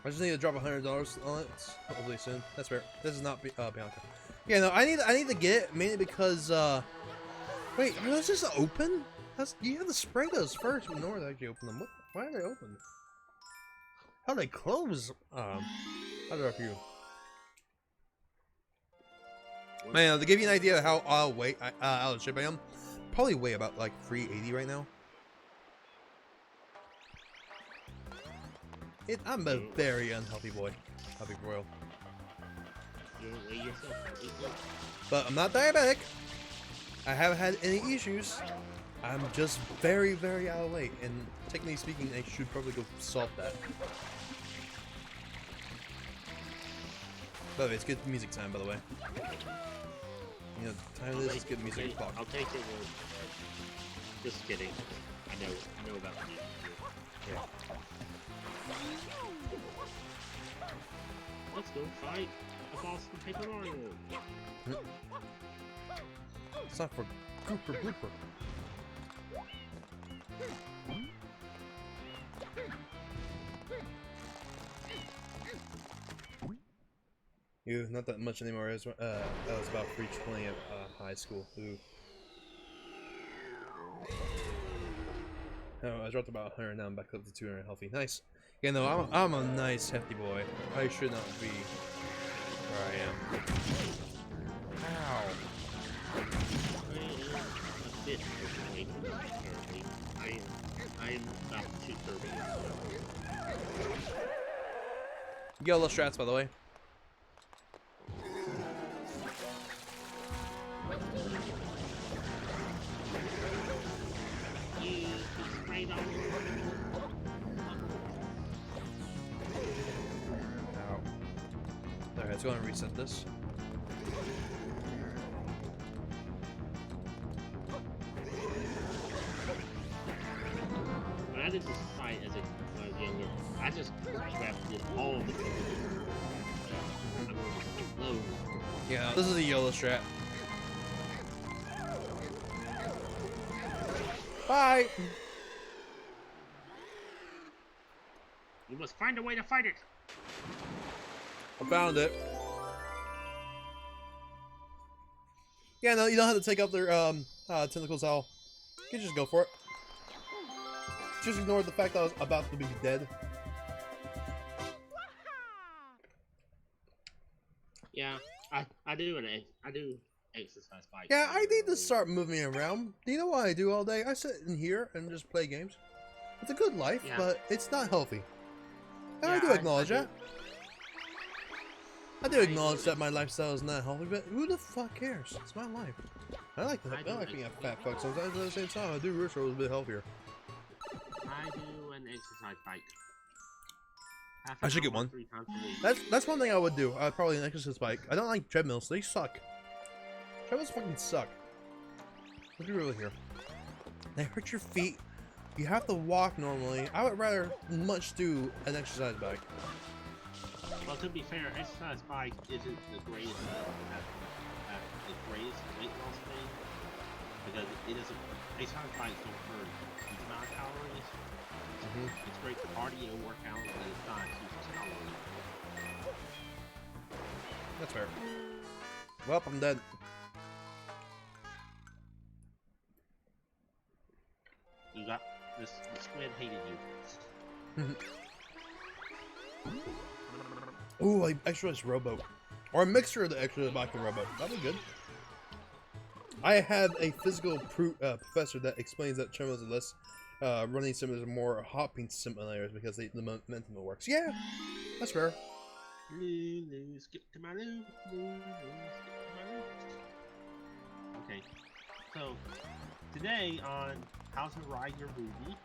I just need to drop $100 on it. Hopefully soon. That's fair. This is not Bianca. Yeah, no, I need to get it mainly because wait, are those just open? You have to spray those first before they actually open them. Why are they open? How do they close? How do I feel? Man, to give you an idea of how out of shape I am, probably weigh about like 380 right now. I'm a very unhealthy boy. I'll be royal. You don't weigh yourself. But I'm not diabetic. I haven't had any issues. I'm just very, very out of weight, and technically speaking, I should probably go solve that. By the way, it's good music time, by the way. You know, time of this is good music talk. I'll take your word. Just kidding. I know about you. Yeah. Let's go fight a boss from Paper Mario. It's not for Gooper Blooper. Ew, not that much anymore. That was about reach 20 at high school. Ooh. Oh, I dropped about 100 now. I'm back up to 200 healthy. Nice. Yeah, no, I'm a nice hefty boy. I should not be where I am. Ow. I am a bit overweight currently. I am about 230. Yellow strats, by the way. Alright, let's go and reset this. When I did this fight as when I was younger, I just grabbed this all the low. Yeah, this is a yellow strat. Bye! You must find a way to fight it! I found it. Yeah, no, you don't have to take out their tentacles all. You can just go for it. Just ignore the fact that I was about to be dead. Yeah, I do exercise bike. Yeah, I need to start moving around. Do you know what I do all day? I sit in here and just play games. It's a good life, Yeah. but it's not healthy. And Yeah, I do acknowledge I that. I do acknowledge that my lifestyle is not healthy, but who the fuck cares? It's my life. I like being a fat fuck sometimes, but at the same time, I do wish I was a bit healthier. I do an exercise bike. I should get one. 3 times a week. That's one thing I would do. I'd probably an exercise bike. I don't like treadmills. They suck. Treadmills fucking suck. Let's be real here. They hurt your feet. You have to walk normally. I would rather much do an exercise bike. Well, to be fair, exercise bike isn't the greatest weight loss thing because it is exercise bikes don't burn huge amount of calories. It's great for cardio workout, but it's not huge calories. That's fair. Well, I'm dead. You got this. The squid hated you. Ooh, like exercise rowboat. Or a mixture of the exercise bike and rowboat. That'd be good. I have a physical professor that explains that treadmills are less running simulators are more hopping simulators because the momentum works. Yeah, that's fair. Lulu, skip to my Lulu, skip to my Lulu. Okay, so today on How to Ride Your Booty,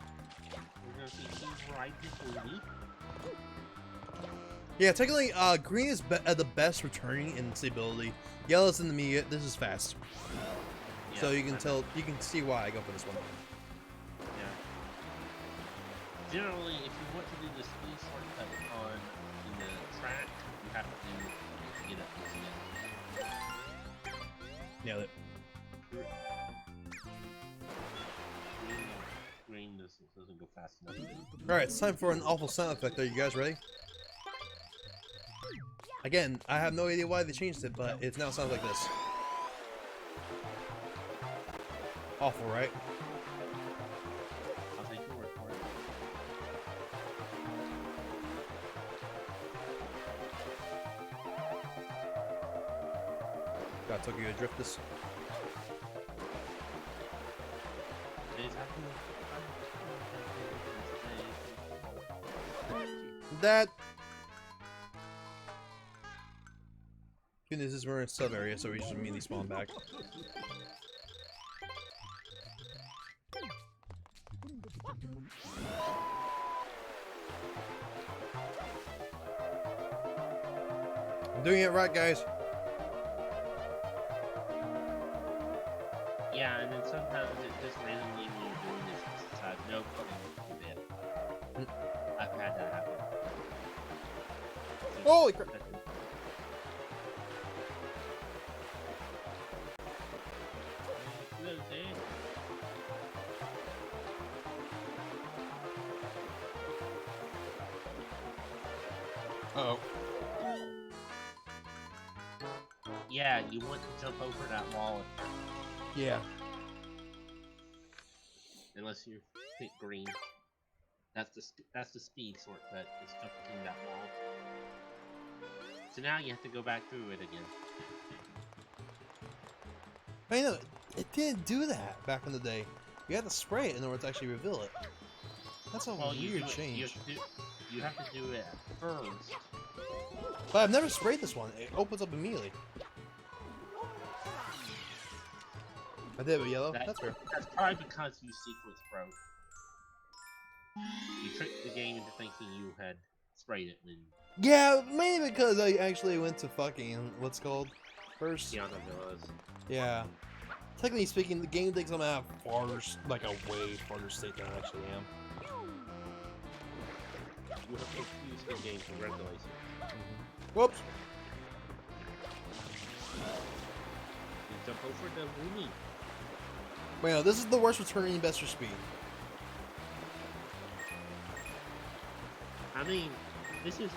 we're gonna see who's ride your booty. Yeah, technically, green is the best returning in stability. Yellow's in the medium. This is fast, so you can see why I go for this one. Yeah. Generally, if you want to do the speed shortcut on the track, you have to get up this end. Nailed it. Green doesn't go fast enough. To... Alright, it's time for an awful sound effect. Are you guys ready? Again, I have no idea why they changed it, but it now sounds like this. Awful, right? I'll take your word for it. Got Tokyo to drift this. It's happening. That. Goodness, this is we're in a sub area, so we just immediately spawn back. I'm doing it right, guys. Yeah, and then sometimes it just randomly when you're doing this, it decides no fucking event. I've had that happen. Holy crap! Uh-oh. Yeah, you want to jump over that wall Yeah. unless you hit green. That's the speed shortcut. Is jumping that wall. So now you have to go back through it again. I know, it didn't do that back in the day. You had to spray it in order to actually reveal it. That's a Well, you weird do it- change. You have to do it first. But I've never sprayed this one. It opens up immediately. I did with yellow. That's fair. That's probably because you sequence broke. You tricked the game into thinking you had sprayed it when Yeah, mainly because I actually went to fucking what's it called first. Keanu Villas. Yeah. Technically speaking, the game thinks I'm at a farther, like a way farther state than I actually am. You have confused the game. Congratulations. Whoops. You jump over the Lumi. Wait, no, this is the worst returning investor speed. I mean, this is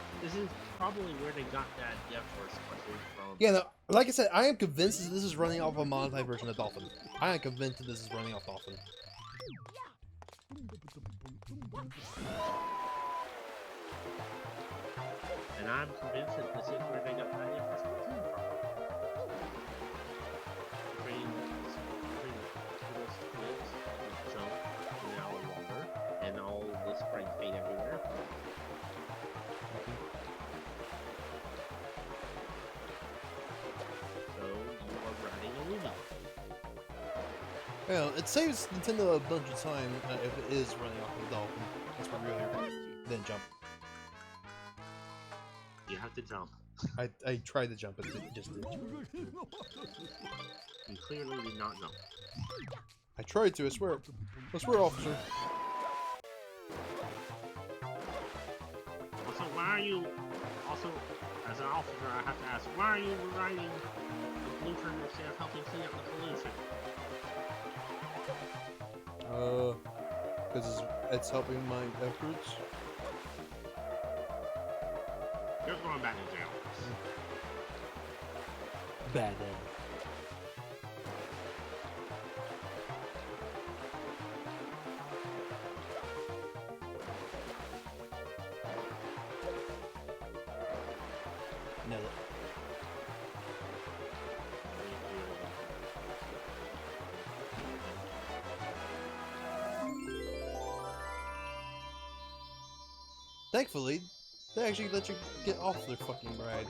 probably where they got that Death Force question from. Yeah, no, like I said, I am convinced that this is running off a modified version of Dolphin. I am convinced that this is running off Dolphin. And I'm convinced that this is where they got that Death Force question from. Between little squids that jump an hour longer, and all the sprite fade everywhere. So you are riding a Lumi. Well, it saves Nintendo a bunch of time if it is running off of Dolphin. That's what really then jump. You have to jump. I tried to jump, but it just didn't. You clearly did not jump. I tried to, I swear. I swear, officer. Also, why are you... Also, as an officer, I have to ask, why are you riding the pollution instead of helping clean up the pollution? Because it's helping my efforts. You're going back to jail. Bad then. Nail it. Thankfully, they actually let you get off their fucking ride.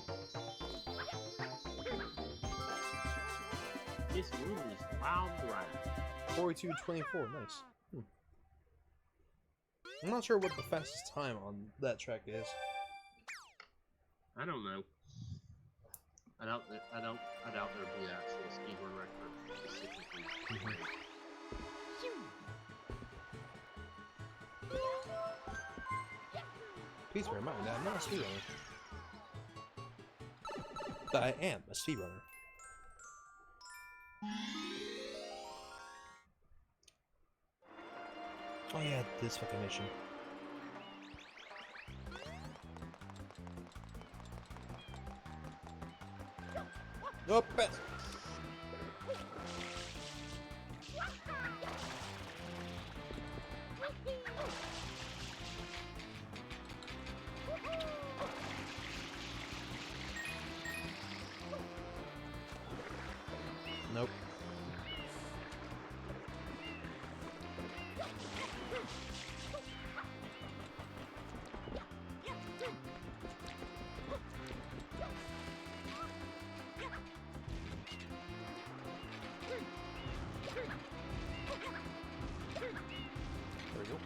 This room is wild ride. 42:24, nice. I'm not sure what the fastest time on that track is. I don't know. I doubt there'll be an actual speedrun record specifically. Please bear in mind that I'm not a speedrunner. But I am a speedrunner. Oh yeah, this fucking mission. Nope. Nope. There we go.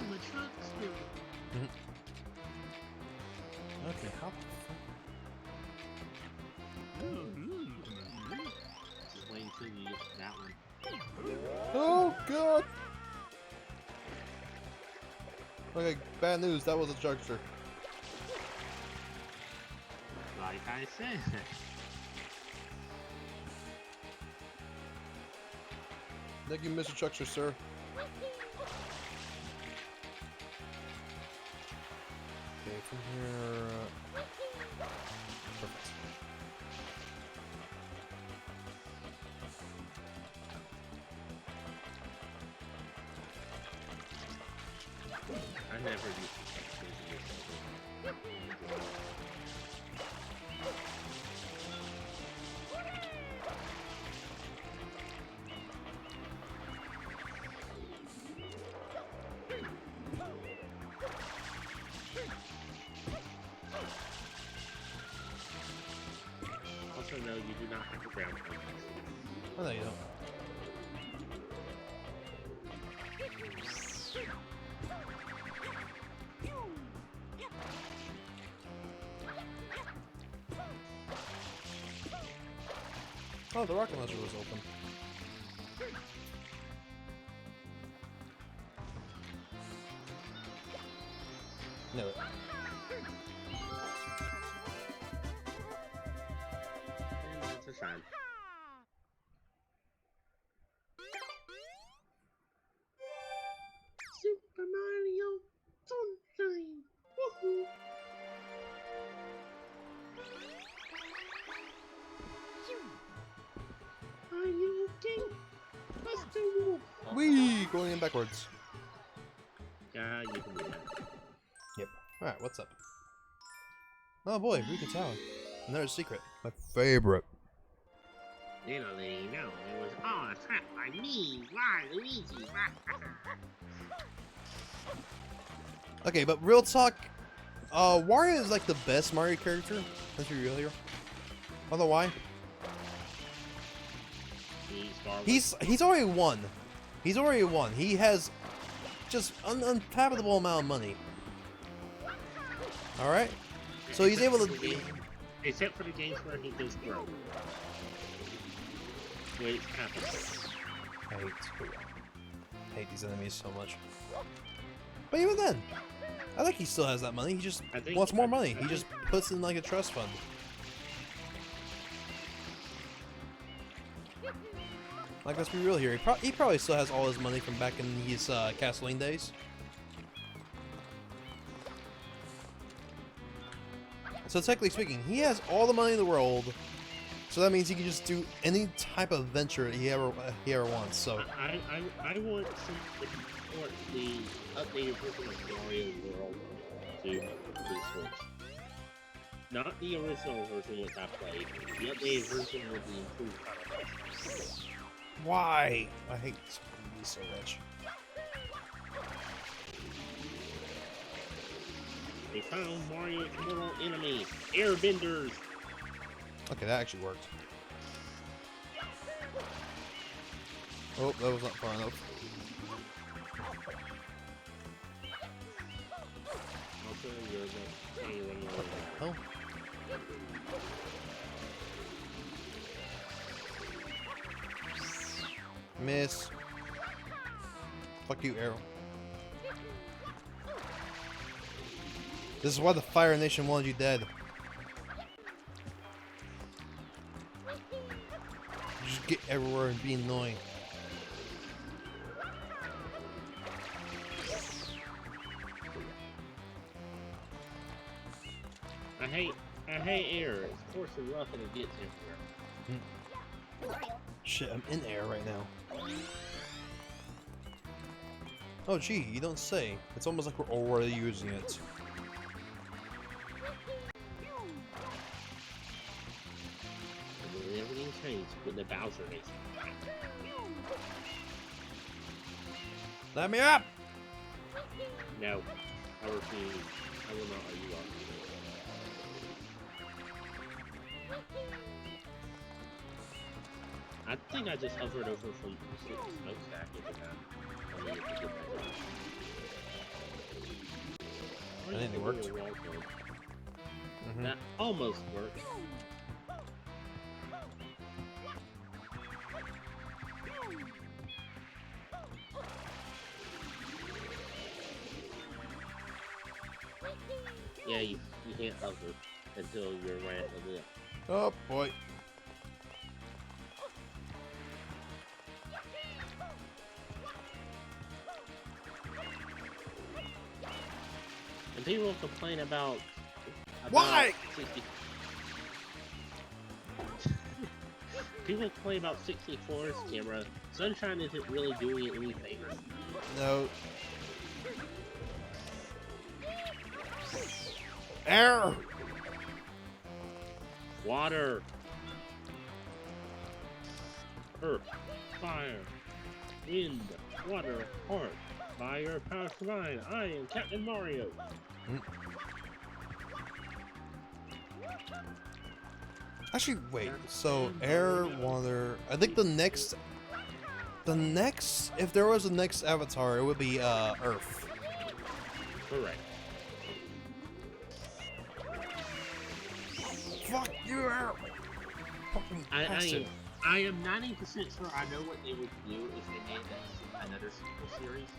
I'm a truck spirit. Okay, how Just waiting till you get that one. Oh god! Okay, bad news, that was a Chuckster. Like I said. Thank you, Mr. Chuckster, sir. Okay, from here... Perfect. I never used to catch those in this. Also, no, you do not have to ground pound. Oh, no, you don't. Oh, the rocket launcher was open. No. And that's a shine. Super Mario Sunshine! Woohoo! Are you okay, Buster Wolf? Whee! Going in backwards. Yeah, you can do that. Yep. Alright, what's up? Oh boy, Rika Tower. Another secret. My favorite. Little did he know it was all a trap by me, Luigi. Okay, but real talk, Wario is like the best Mario character. Let's be real here. Although why? He's already won. He's already won. He has just unfathomable amount of money. All right, so he's able to. Except for the games where he goes broke. Which happens. I hate these enemies so much. But even then, I think he still has that money. He just wants more money. He just puts in like a trust fund. Like, let's be real here. He probably still has all his money from back in his Castlevania days. So technically speaking, he has all the money in the world. So that means he can just do any type of venture he ever wants. So I want to support the updated version of Mario World to the Switch. Not the original version which I played. The updated version with the improved graphics. why? I hate this movie so much. They found Mario's mortal enemy, Airbenders. Okay, that actually worked. Oh, that was not far enough. Also, you're running away. Oh. Miss. Fuck you, Arrow. This is why the Fire Nation wanted you dead. Just get everywhere and be annoying. I hate air. It's coarse and rough and it gets everywhere. Shit, I'm in air right now. Oh gee, you don't say. It's almost like we're already using it. And then everything changed with the Bowser Nation. Let me up! No, I refuse. I will not let you up. I think I just hovered over from the smokestack into that. I needed to get back up. I think it worked. That almost worked. Yeah, you can't hover until you're right at the lip. Oh boy. And people complain about Why? 60... People complain about 64's camera. Sunshine isn't really doing it any favors. No. Air! Water, earth, fire, wind, water, heart. By your power combined, I am Captain Mario. Actually, wait. So air, water. I think the next, if there was a next avatar, it would be Earth. Correct. Fuck you, Air. Fucking bastard. I am 90% sure I know what they would do if they made another sequel series.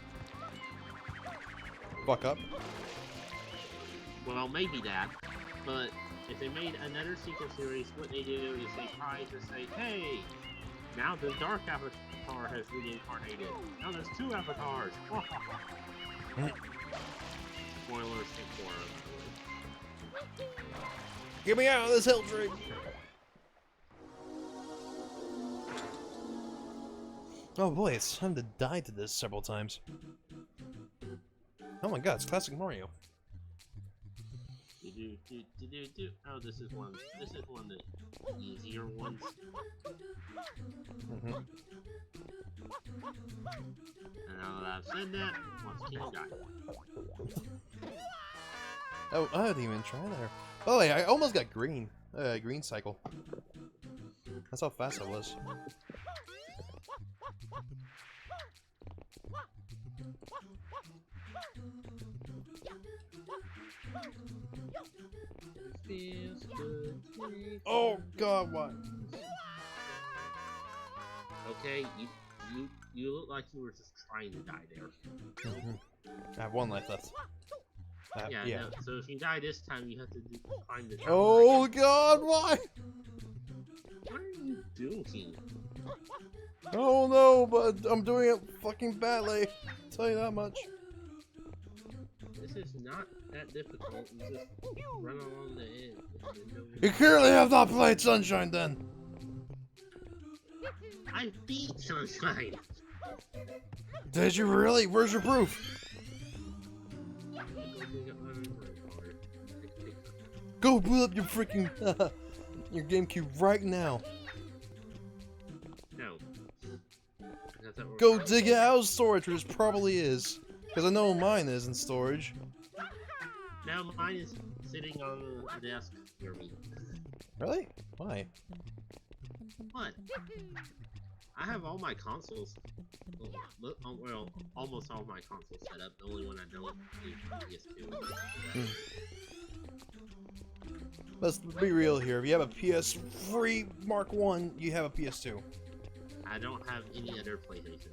Fuck up. Well, maybe that, but if they made another sequel series, what they do is they try to say, hey, now the Dark Avatar has reincarnated. Now there's 2 avatars. Spoilers for Get me out of this hill tree. Oh boy, it's time to die to this several times. Oh my god, it's classic Mario. Oh, this is one. This is one of the easier ones. And now that I've said that, once King died. Oh, I didn't even try there. By the way, I almost got green. Green cycle. That's how fast I was. Oh god, what? Okay, you look like you were just trying to die there. I have 1 life left. Yeah. No, so if you die this time, you have to climb the tower. Oh god, why? What are you doing? Oh no, but I'm doing it fucking badly. I'll tell you that much. This is not that difficult. You just run along the edge. You clearly have not played Sunshine then. I beat Sunshine. Did you really? Where's your proof? Go boot up your freaking your GameCube right now. No. Go dig it out of storage, which it probably is. Because I know mine is in storage. Now mine is sitting on the desk near me. Really? Why? What? I have all my consoles. Well, almost all my consoles set up. The only one I don't is PS2. Let's be real here. If you have a PS3 Mark 1, you have a PS2. I don't have any other PlayStation.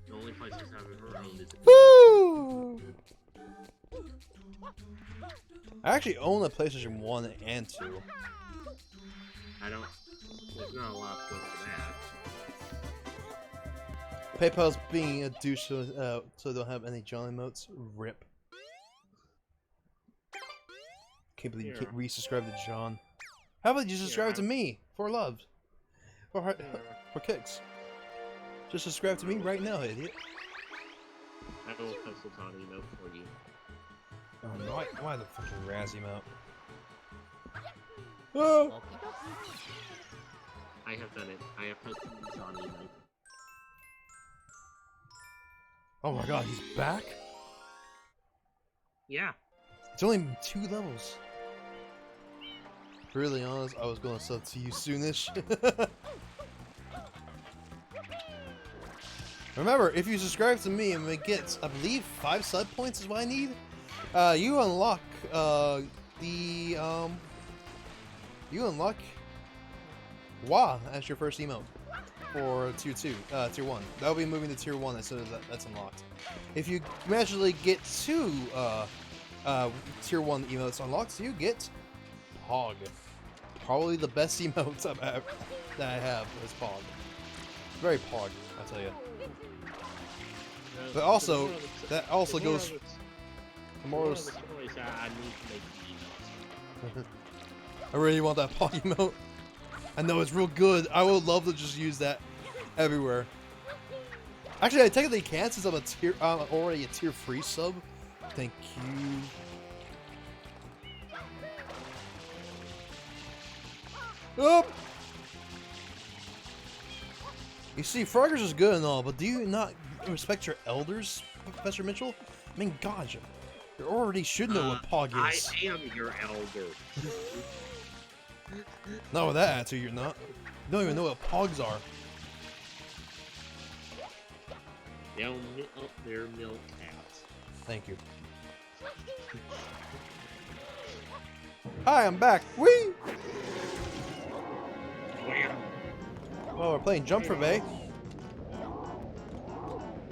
The only PlayStation I've ever owned is a Woo! I actually own a PlayStation 1 and 2. I don't. There's not a lot of points for that. PayPal's being a douche, so they don't have any John emotes. Rip. Can't believe you can't resubscribe to John. How about you subscribe to me for love? For kicks. Just subscribe to me right now, idiot. I will pencil John emote for you. Oh no, why the fucking Razzie emote? Oh! I have done it. I have posted John emote. Oh my god, he's back? Yeah. It's only been 2 levels. Really honest, I was gonna sub to you soonish. Remember, if you subscribe to me and it gets, I believe, 5 sub points is what I need, you unlock, you unlock Wah as your first emote for tier 1. That'll be moving to tier 1 as soon as that's unlocked. If you magically get 2, tier 1 emotes unlocked, you get Pog. Probably the best emotes that I have is Pog. Very Pog, I tell you. But also, that also goes. Tomorrow. I need to make I really want that Pog emote. I know it's real good. I would love to just use that everywhere. Actually, I technically can't since I'm already a tier 3 sub. Thank you. Oh! You see, Froggers is good and all, but do you not respect your elders, Professor Mitchell? I mean, God, you already should know what Pog is. I am your elder. Not with that attitude, you're not. You don't even know what Pogs are. They'll milk their milk cows. Thank you. Hi, I'm back. Whee! Oh, we're playing Jump for Bay.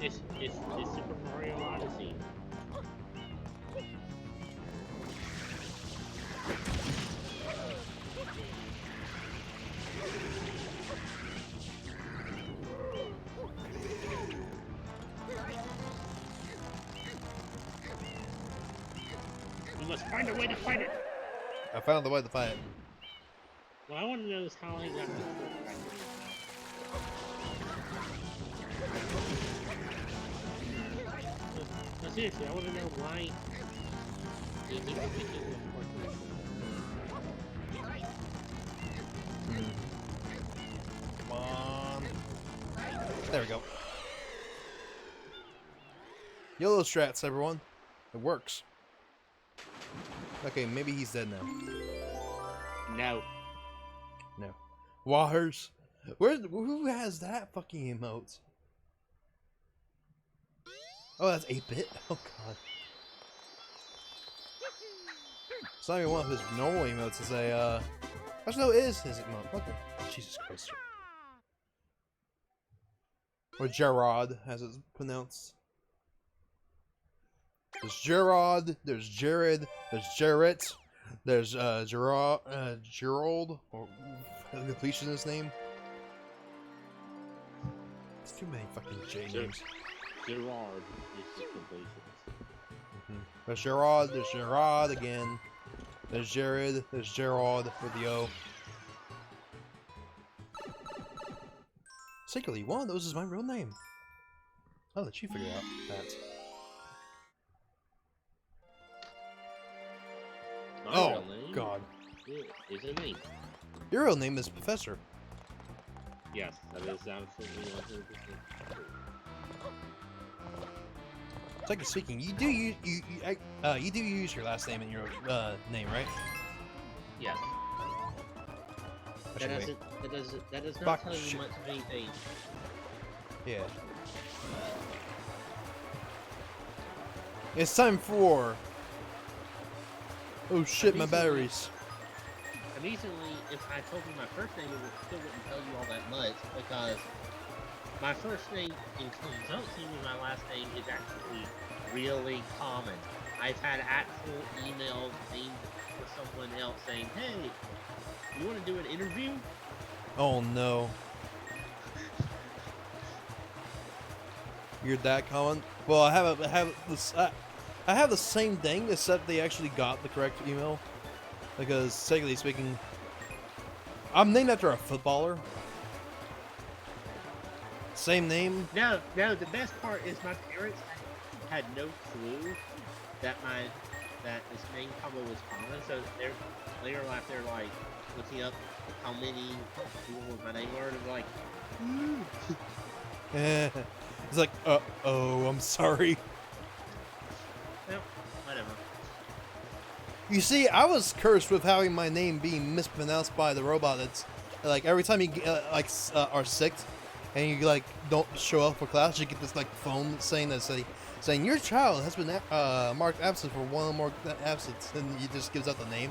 It's Super Mario Odyssey. We must find a way to fight it. I found the way to fight it. What I want to know is how I got this. No, seriously, I want to know why. Come on. There we go. YOLO strats, everyone. It works. Okay, maybe he's dead now. No. No. Wahers. Who has that fucking emote? Oh, that's 8-bit? Oh, God. It's not even one of his normal emotes. It's a, actually, no, it is his emote. What the? Jesus Christ. Or Gerard, as it's pronounced. There's Gerard, there's Jared, there's Jarrett, there's, Gerald, or the completionist name. It's too many fucking J names. Gerard is the completionist. There's Gerard again. There's Jared, there's Gerard with the O. Secretly, one of those is my real name. I'll let you figure out that. My Oh, real name God. is a name. Your real name is Professor. Yes, that is absolutely 100%. Technically speaking, you do use your last name in your name, right? Yes. That does not Fuck tell you shit. much of anything. Yeah. It's time for. Oh shit, my batteries. Amazingly, if I told you my first name, it still wouldn't tell you all that much because my first name in conjunction with my last name is actually really common. I've had actual emails aimed for someone else saying, "Hey, you want to do an interview?" Oh no. You're that common? Well, I have the same thing, except they actually got the correct email. Because technically speaking, I'm named after a footballer. Same name. No. The best part is my parents had no clue that this name combo was common. So they're later life they're like looking up how many people with my name were, and they're like, It's like, oh, I'm sorry. well, whatever. You see, I was cursed with having my name being mispronounced by the robot. That's like every time you are sick, and you like don't show up for class, you get this like phone saying your child has been marked absent for one or more absence, and he just gives out the name.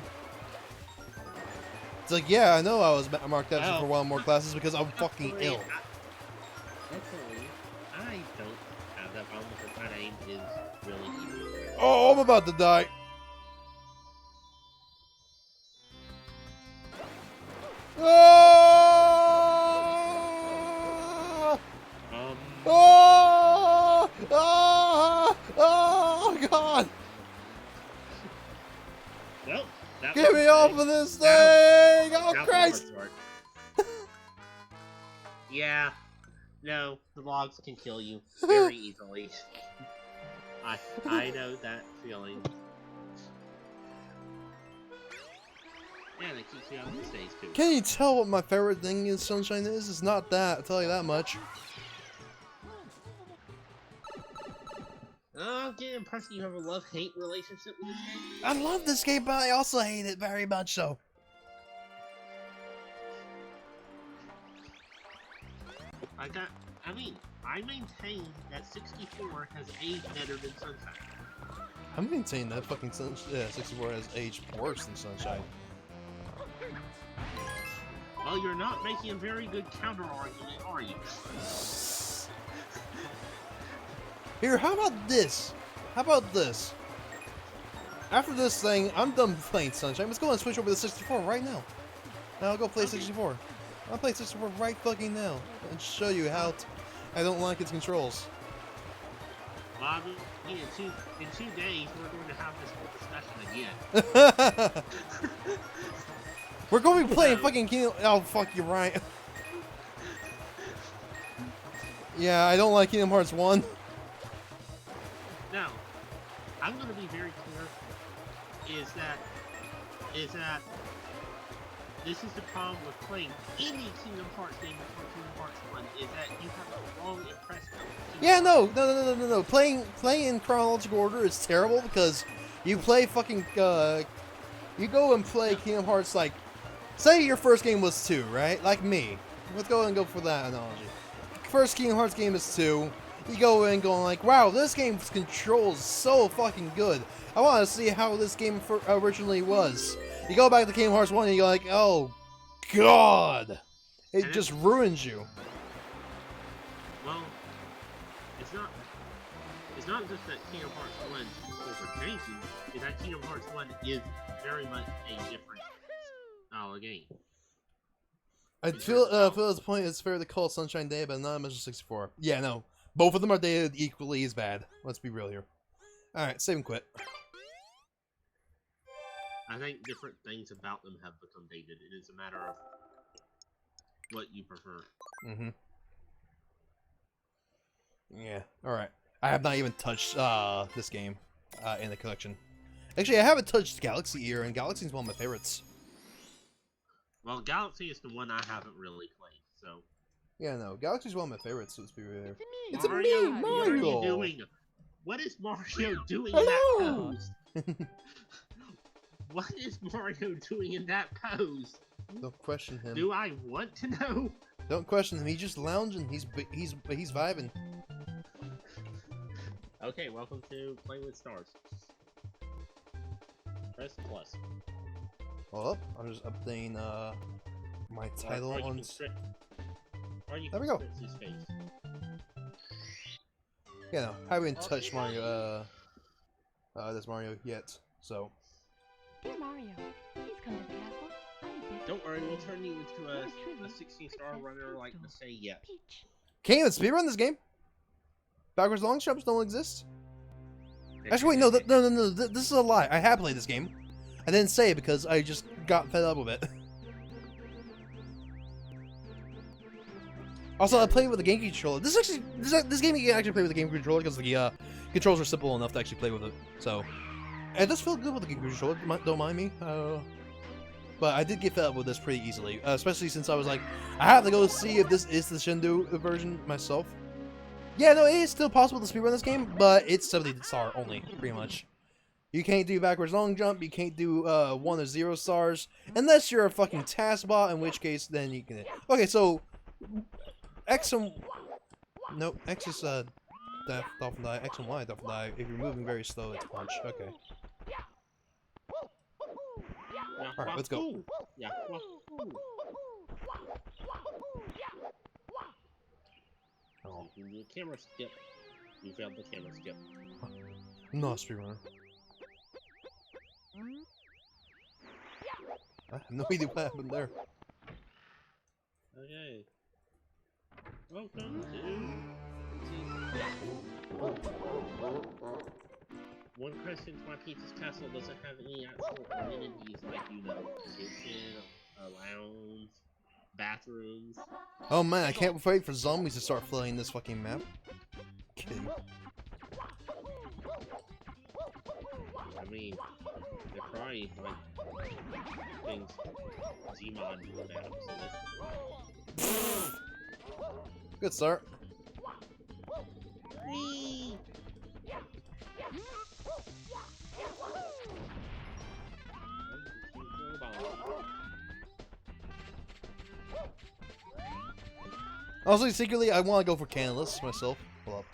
It's like, yeah, I know I was marked absent for one or more classes because I'm fucking ill. Luckily, I don't have that problem because my name is really easy. Oh, I'm about to die. Oh! Oh! Oh! Oh God! Well, Get me off of this thing! Oh Christ! Yeah, no, the logs can kill you very easily. I know that feeling. And it keeps you on the stage too. Can you tell what my favorite thing in Sunshine is? It's not that, I'll tell you that much. I'm getting the impression you have a love-hate relationship with this game. I love this game, but I also hate it very much so. I maintain that 64 has aged better than Sunshine. I'm maintaining that fucking 64 has aged worse than Sunshine. Well, you're not making a very good counter-argument, are you? Here, how about this? How about this? After this thing, I'm done playing Sunshine. Let's go and switch over to 64 right now. And I'll go play 64. I'll play 64 right fucking now and show you how I don't like its controls. Well, in 2 days, we're going to have this whole discussion again. We're going to be playing fucking Kingdom... Oh, fuck, you're right. Yeah, I don't like Kingdom Hearts 1. Now, I'm going to be very clear, is that this is the problem with playing any Kingdom Hearts game before Kingdom Hearts 1, is that you have a wrong impression of Yeah, no. Playing in chronological order is terrible because you play fucking, you go and play Kingdom Hearts like, say your first game was 2, right? Like me. Let's go for that analogy. First Kingdom Hearts game is 2. You go in going like, wow, this game's controls so fucking good. I want to see how this game originally was. You go back to Kingdom Hearts 1 and you're like, oh, God. It just ruins you. Well, it's not just that Kingdom Hearts 1 controls are changing, it's that Kingdom Hearts 1 is very much a different style of game. I feel at this point it's fair to call Sunshine Day, but not as much as 64. Yeah, no. Both of them are dated equally as bad. Let's be real here. Alright, save and quit. I think different things about them have become dated. It is a matter of what you prefer. Mm-hmm. Yeah, alright. I have not even touched this game in the collection. Actually, I haven't touched Galaxy Ear, and Galaxy is one of my favorites. Well, Galaxy is the one I haven't really played, so... Yeah, no, Galaxy is one of my favorites, so let's be real. It's Mario, me, Mario! What are you doing? What is Mario doing in that pose? What is Mario doing in that pose? Don't question him. Do I want to know? Don't question him. He's just lounging. He's vibing. Okay, welcome to Playing with Stars. Press plus. Hold up. I'm just updating my title on. There we go. Yeah, no, I haven't touched Mario. this Mario yet. So Dear Mario, please come to the castle. I'm busy. Don't worry, we'll turn you into a Truly, 16-star runner like to say yes. Peach. can't even speedrun this game. Backwards long jumps don't exist. Actually, wait, no, no. This is a lie. I have played this game. I didn't say it because I just got fed up with it. Also, I played with the GameCube controller. This game you can actually play with the GameCube controller because the controls are simple enough to actually play with it. So, it does feel good with the GameCube controller. Don't mind me. But I did get fed up with this pretty easily, especially since I was like, I have to go see if this is the Shindu version myself. Yeah, no, it is still possible to speedrun this game, but it's 70-star only, pretty much. You can't do backwards long jump, you can't do 1 or 0 stars, unless you're a fucking task bot, in which case then you can. Okay, so X and no, X is dolphin die, X and Y dolphin die. If you're moving very slow, it's punch. Okay. Alright, let's go. Yeah. Oh, You can do a camera skip. You failed the camera skip. I'm not a speedrunner. I have no idea what happened there. Okay. Welcome to... One question to why Peach's Castle doesn't have any actual amenities like, you know, kitchen, a lounge, bathrooms. Oh man, I can't wait for zombies to start flooding this fucking map. Kidding. I mean, they're probably like things Gmod would have, so Good start. Whee! Also, secretly, I want to go for Canless myself. Hold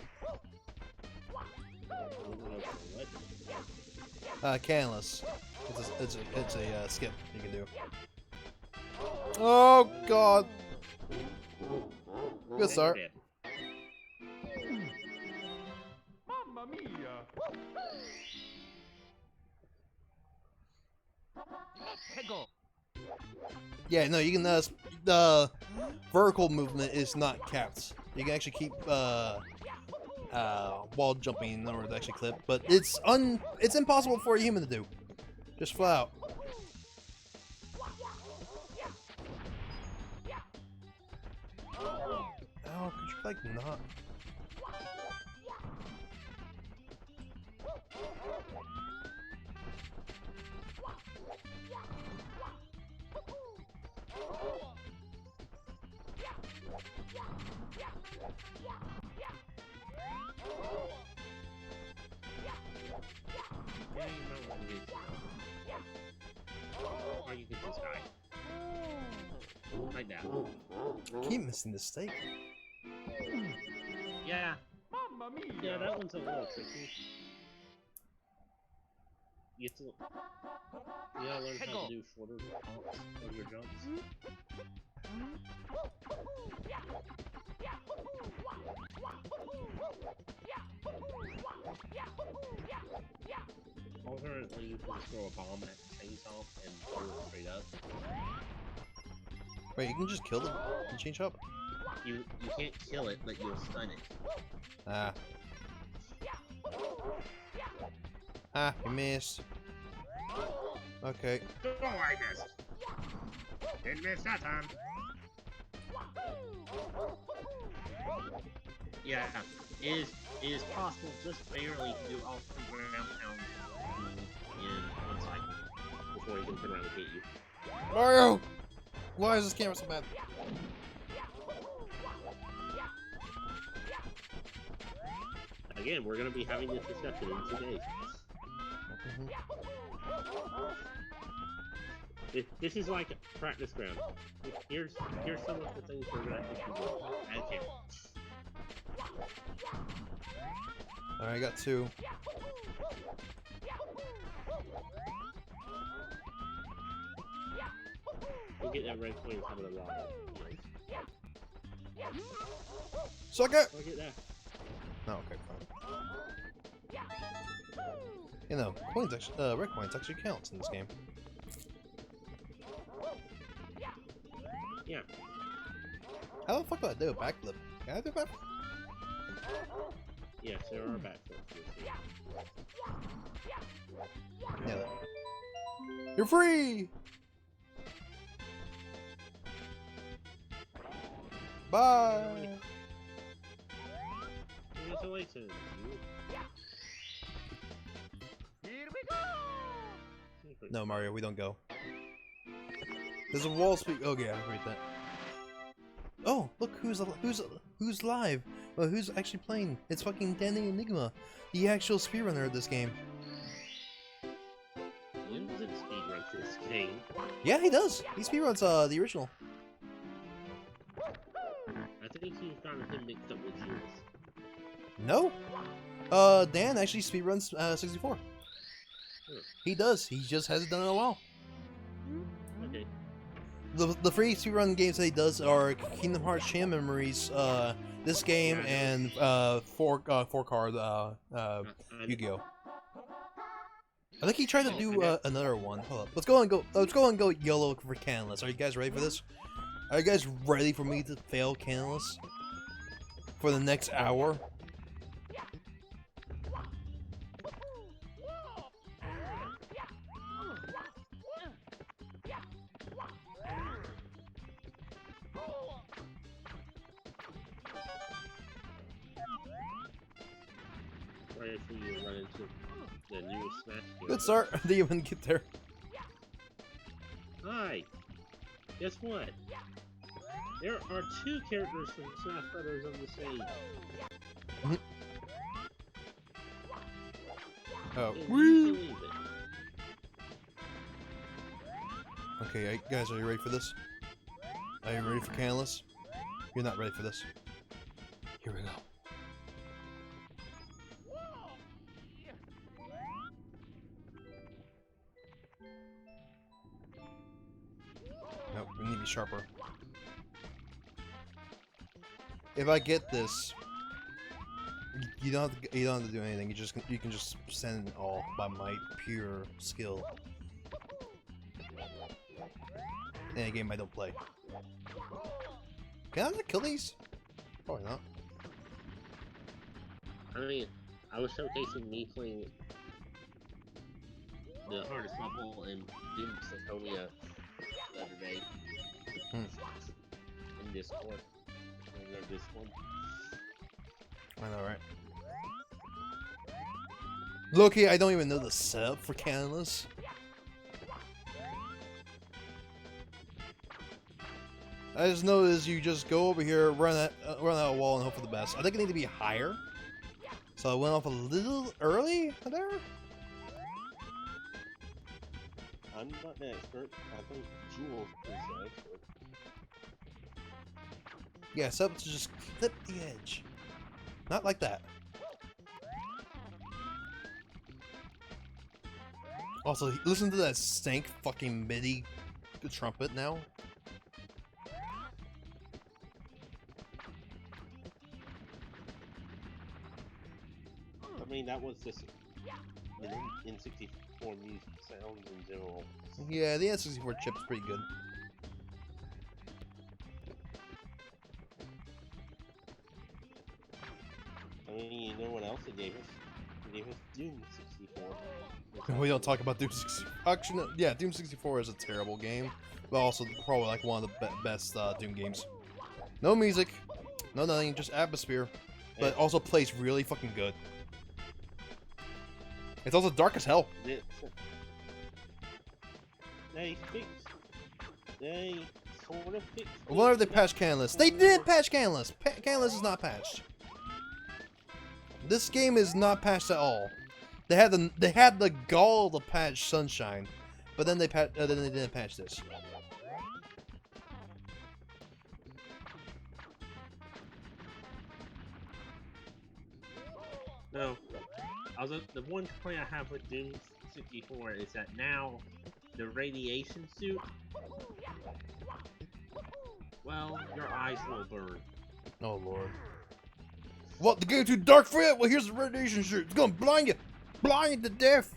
up. Canless. It's a skip you can do. Oh god. Good start. Mamma mia! Yeah, no, you can, the vertical movement is not capped. You can actually keep, wall jumping in order to actually clip, but it's impossible for a human to do. Just flat out. Oh, could you, like, not? Or you can just die. Like that. I keep missing the stake. Yeah. Mamma mia! Yeah, that one's a little tricky. You have to... You gotta learn how to do shorter jumps of your jumps. Alternately, you can just throw a bomb at the chainsaw and throw it straight up. Wait, you can just kill the change up? You can't kill it, but you'll stun it. Ah. Ah, you missed. Okay. Oh, I missed! Didn't miss that time! Yeah, it is possible just barely to do all 3 ground pounds in 1 cycle before he can turn around and hit you. Mario! Why is this camera so bad? Again, we're gonna be having this discussion in 2 days. This is like a practice ground. Here's some of the things we're gonna have to do. Okay. Alright, I got 2. We'll get that red coin on top of the rock. Suck it! Look at that. No, okay, fine. You know, coins actually, red coins actually counts in this game. Yeah. How the fuck do I do a backflip? Can I do a backflip? Yes, there are backflips. Yeah. You're free! Bye! Congratulations. Here we go. No, Mario, we don't go. There's a wall speak. Oh yeah, I read that. Oh, look who's live. Well, who's actually playing? It's fucking Danny Enigma, the actual speedrunner of this game. You did speedrun this game. Yeah, he does. He speedruns the original. I think you've gotten him mixed up with yours. No. Dan actually speedruns 64. He does. He just hasn't done it in a while. Okay. The free speedrun games that he does are Kingdom Hearts Chain Memories, this game, and four card Yu-Gi-Oh. I think he tried to do another one. Hold up. Let's go and go yellow for Canlis. Are you guys ready for this? Are you guys ready for me to fail Canlis for the next hour? Right after you run into the newest Smash game. Good start. Didn't even get there. Hi! Guess what? There are 2 characters from Smash Brothers on the stage. Oh. Can you Woo! believe it? Okay, guys, are you ready for this? Are you ready for Canlis? You're not ready for this. Here we go. No, we need to be sharper. If I get this, you don't have to do anything. You can just send it all by my pure skill. In a game I don't play. Can I not kill these? Probably not. I mean, I was showcasing me playing the hardest level in Doom Symphonia the other day. In Discord. In their Discord. I know, right? Loki, I don't even know the setup for Canlis. I just know is you just go over here, run that wall, and hope for the best. I think I need to be higher, so I went off a little early there. I'm not an expert. I think Jules is the expert. Yeah, set up to just clip the edge, not like that. Also, listen to that stank fucking MIDI trumpet now. I mean, that was just in 64 music sounds in general. Yeah, the N64 chip is pretty good. I mean, you know what else it gave us? It gave us Doom 64. We don't talk about Doom 64. Actually, no, yeah, Doom 64 is a terrible game, but also probably like one of the best Doom games. No music, no nothing, just atmosphere, but also plays really fucking good. It's also dark as hell. They fixed. They sort of fixed. I wonder if they patched Canlis. They did patch Canlis. Canlis is not patched. This game is not patched at all. They had the gall to patch Sunshine, but then they didn't patch this. No. The one complaint I have with Doom 64 is that now the radiation suit, well, your eyes will burn. Oh lord. What, the game too dark for you? Well, here's the radiation shoot. It's gonna blind you to death.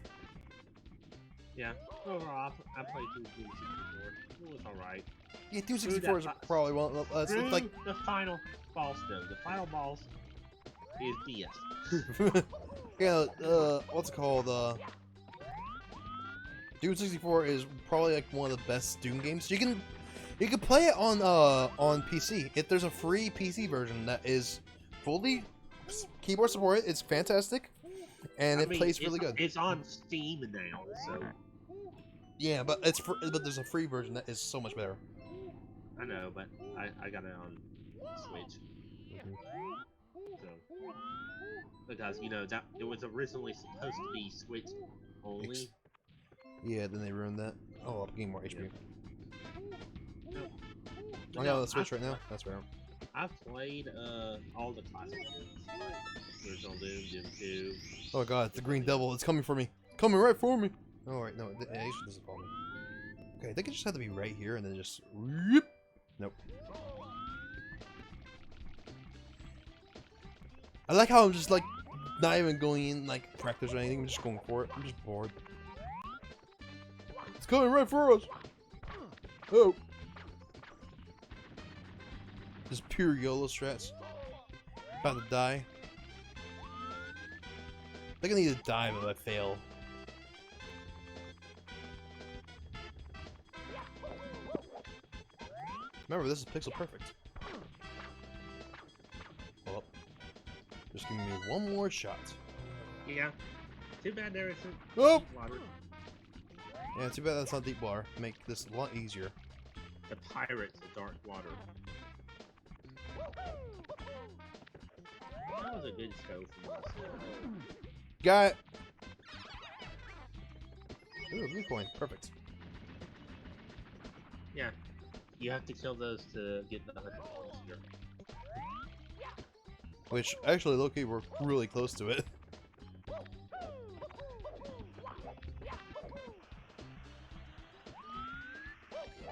Yeah. Overall, I played through Doom 64. It was alright. Yeah, 264 is that- probably one. It's Through like the final boss, though. The final boss is DS. yeah. What's it called? Doom 64 is probably like one of the best Doom games. You can play it on PC. If there's a free PC version that is fully keyboard supported, it's fantastic, and I it mean, plays really good. It's on Steam now, so Yeah, but but there's a free version that is so much better. I know, but I got it on Switch. So because that it was originally supposed to be Switch only. Yeah, then they ruined that. Oh, I'll gain more HP. No. I got the Switch right now. That's fair. I've played all the classic games. Like Original Doom, Doom 2. Oh god, it's the Green Devil. It's coming for me. Coming right for me. Oh wait, no, it actually doesn't follow me. Okay, I think it just had to be right here and then just. Whoop. Nope. I like how I'm just like not even going in like practice or anything. I'm just going for it. I'm just bored. It's coming right for us. Oh. Just pure YOLO strats. About to die. I think I need to die if I fail. Remember, this is pixel perfect. Well, just give me one more shot. Yeah. Too bad there isn't Oh! water. Yeah, too bad that's not deep water. Make this a lot easier. The Pirates of Dark Water. That was a good show for us. Got it! Ooh, blue coin. Perfect. Yeah. You have to kill those to get the 100 points here. Which, actually, low-key, we're really close to it.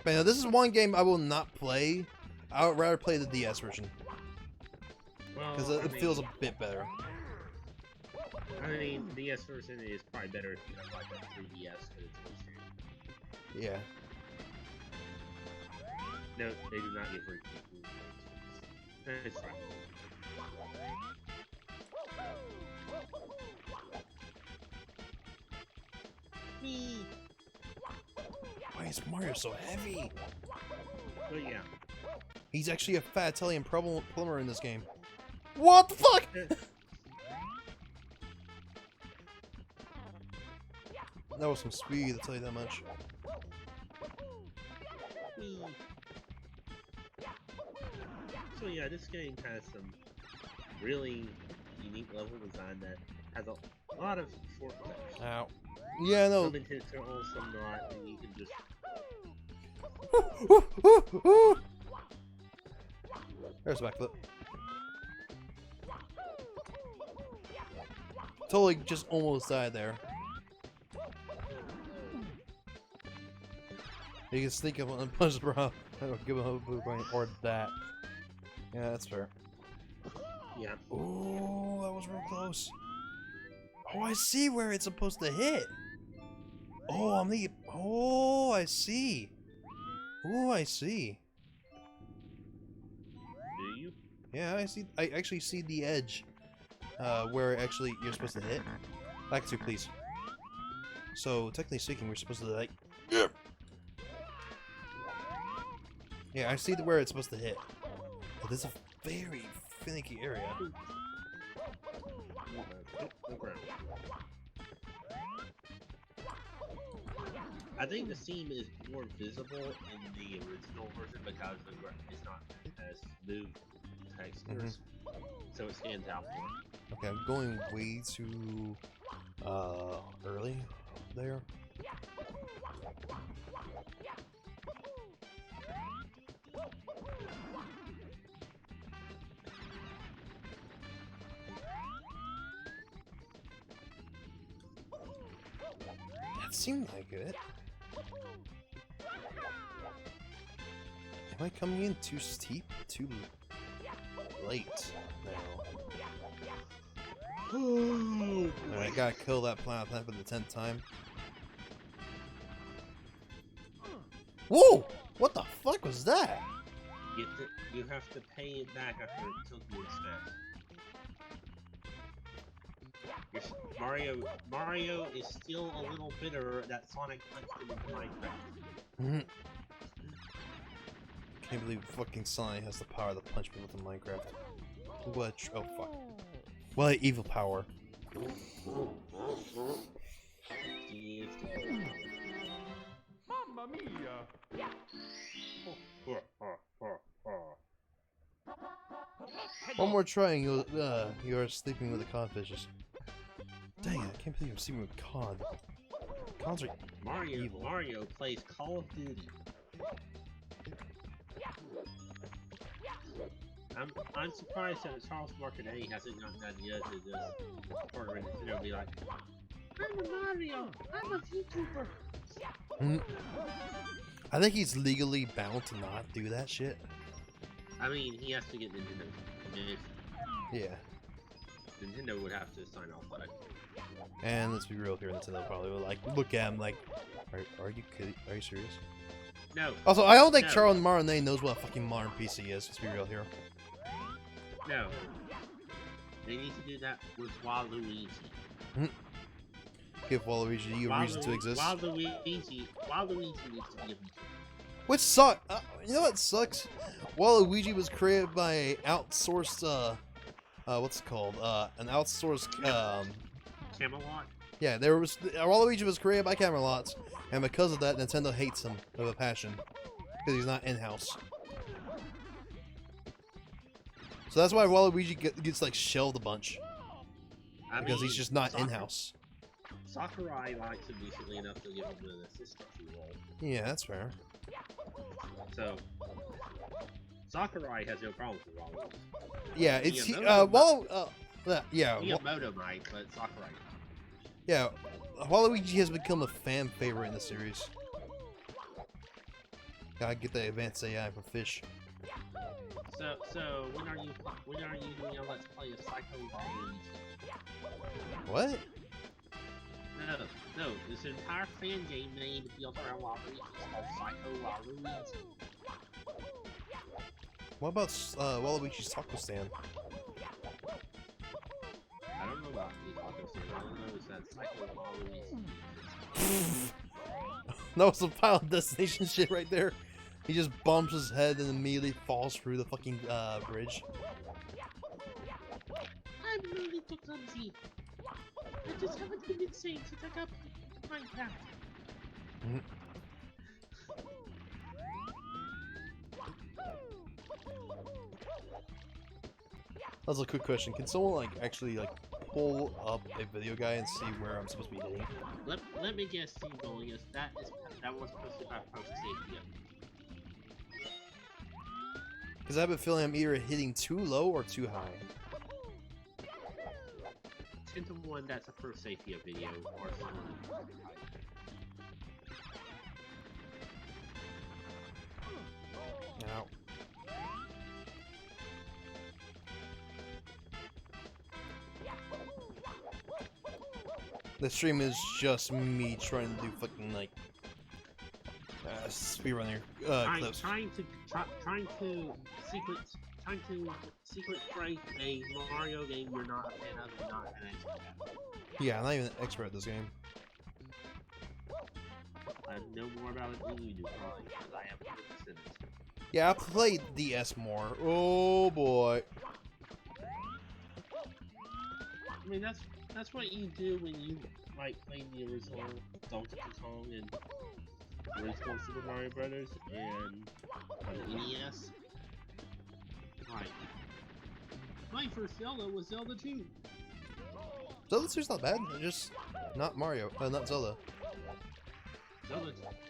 But now, this is one game I will not play. I would rather play the DS version. Well, Because it feels a bit better. I mean, the DS version is probably better if you have like a 3DS for the Twitch. Yeah. No, they do not give free. It's fine. Me. Why is Mario so heavy? But yeah. He's actually a fat Italian plumber in this game. What the fuck? That was some speed, I'll tell you that much. So yeah, this game has some really unique level design that has a lot of shortcuts. Ow. Yeah, no. Some intentional, some not, and you can just... There's a backflip. Totally just almost died there. You can sneak up and punch the bro. Give him a blue coin or that. Yeah, that's fair. Yeah. Oh, that was real close. Oh, I see where it's supposed to hit. Oh, I'm the. Oh, I see. Oh, I see. Do you? Yeah, I see. I actually see the edge, where actually you're supposed to hit. Back to, please. So technically speaking, we're supposed to like. Yeah, I see where it's supposed to hit. But this is a very finicky area. I think the seam is more visible in the original version because it's not as smooth textures, so it stands out more. Okay, I'm going way too early there. That seemed like it. Am I coming in too steep? Too late now. Alright, I gotta kill that planet for the 10th time. Whoa! What the fuck was that? You have to pay it back after it took you in Smash. Mario is still a little bitter that Sonic punched him into Minecraft. Mhm. Can't believe fucking Sonic has the power to punch people in Minecraft. What? Oh fuck! What evil power? Mamma mia! One more try and you're sleeping with the codfishes. Dang it! I can't believe you're sleeping with cod. Cods are evil. Mario plays Call of Duty. I'm surprised that Charles Martinet hasn't gotten that yet to just corner in Nintendo and be like, I'm a Mario, I'm a YouTuber. Mhm. I think he's legally bound to not do that shit. I mean, he has to get Nintendo. If Yeah. Nintendo would have to sign off on it. And let's be real here, Nintendo probably will like look at him like, are you kidding? Are you serious? No. Also, I don't think No. Charles Martinet knows what a fucking modern PC is. Let's be real here. No. They need to do that with Waluigi. Give Waluigi a reason to exist. Waluigi needs to be a VTuber. Which sucks. You know what sucks? Waluigi was created by a outsourced, what's it called? An outsourced, Camelot? yeah, Waluigi was created by Camelot, and because of that, Nintendo hates him with a passion. Because he's not in-house. So that's why Waluigi gets like, shelved a bunch. Because he's just not in-house. Sakurai likes him decently enough to give him an assistant role. Yeah, that's fair. So, Sakurai has no problems with Waluigi. Yeah, it's yeah, Miyamoto might, but Sakurai. yeah. Waluigi has become a fan favorite in the series. Gotta get the advanced AI for fish. So when are you doing a Let's Play of Psycho Waluigi? What? No, this entire fan game name built around Waluigi is called Psycho Waluigi. What about Waluigi's Taco Stand? I don't know about the Taco Stand. All I know is that Psycho Waluigi. That was some Final Destination shit right there. He just bumps his head and immediately falls through the fucking bridge. I'm really too clumsy. I just haven't been insane since I got Minecraft. That's a quick question. Can someone like actually like pull up a video guy and see where I'm supposed to be hitting? Let me guess, Team Bullius. That was posted by Post Safety. Because I have a feeling I'm either hitting too low or too high. 10 to 1, that's a Pro Safety video or something. Ow. The stream is just me trying to do fucking like speedrunner clips. Trying to secret break a Mario game you're not a fan of and not an expert at. Yeah, I'm not even an expert at this game. I know more about it than you do, probably, because I am 100% it. Yeah, I played DS more. Oh boy. I mean, that's what you do when you like play the original Donkey Kong and the original Super Mario Brothers and on the NES. Like, my first Zelda was Zelda 2. Zelda 2's not bad. It's just not Mario. Not Zelda.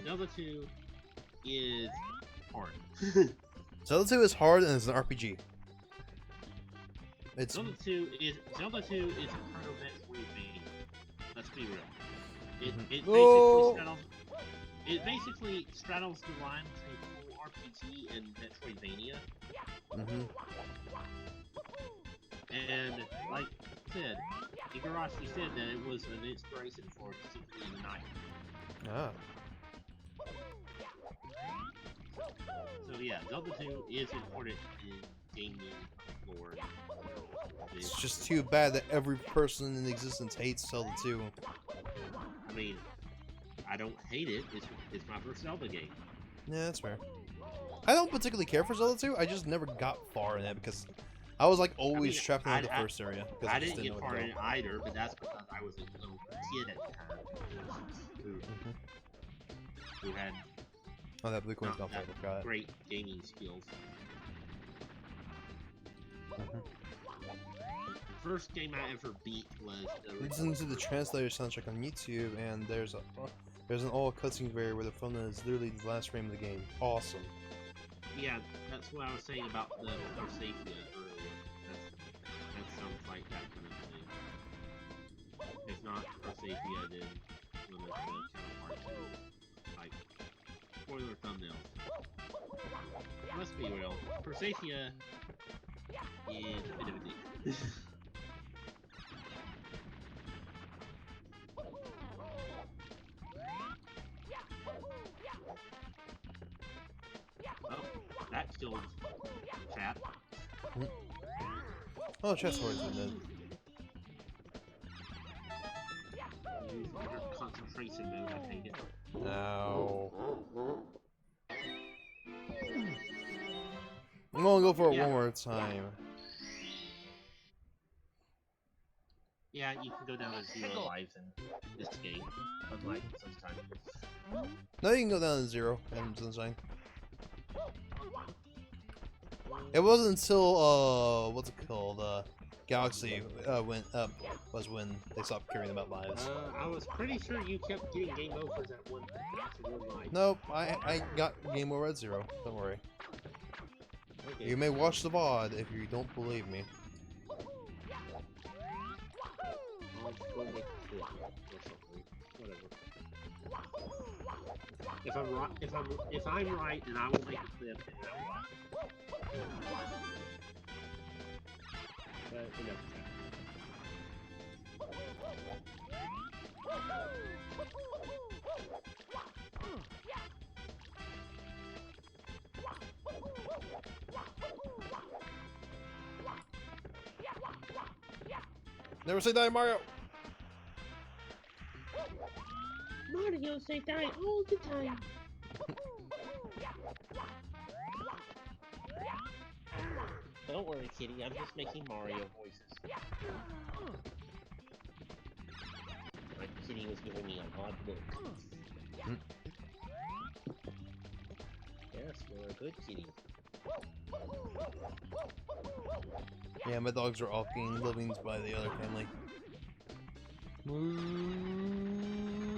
Zelda 2 is hard. Zelda 2 is hard and it's an RPG. It's Zelda 2 is a proto Metroidvania. Let's be real. It basically straddles the line between full RPG and Metroidvania. And like I said, Igarashi said that it was an inspiration for Symphony of the Night. Ah. So yeah, Zelda 2 is important in gaming lore. It's just too bad that every person in existence hates Zelda 2. I mean, I don't hate it. It's my first Zelda game. Yeah, that's fair. I don't particularly care for Zelda 2. I just never got far in it because I was like always mean, trapped in like, the first area. Because I just didn't know get where far to in it either, but that's because I was a little kid at the time who had Oh, that blue coin's not gone that for it. great gaming skills. The first game I ever beat was the Listen to the translator soundtrack on YouTube, and there's an old cutscene variant where the phone is literally the last frame of the game. Awesome. Yeah, that's what I was saying about the Forsacia earlier. That sounds like that kind of thing. If not Forsacia, then one of the counterparts to, like, spoiler thumbnails. Let's be real, Forsacia is a bit of a dick. Oh, that killed Chat. Oh, chest horse in it. Use under concentration mode, I take it. No. I'm gonna go for it Yeah. one more time. Yeah, you can go down to 0 lives in this game, unlike sometimes. No, you can go down to 0 and Sunshine. It wasn't until what's it called? Galaxy went up was when they stopped caring about lives. I was pretty sure you kept getting game overs at one life. Nope, I got game over at 0. Don't worry. Okay. You may watch the VOD if you don't believe me. I'll just go make a clip or something. Whatever. If I'm right, then I will make a clip and I'll watch. But enough. Never say die, Mario! Mario say die all the time. Don't worry, kitty. I'm just making Mario voices. My kitty was giving me an odd look. Yes, you're a good kitty. Yeah, my dogs are all getting livings by the other family.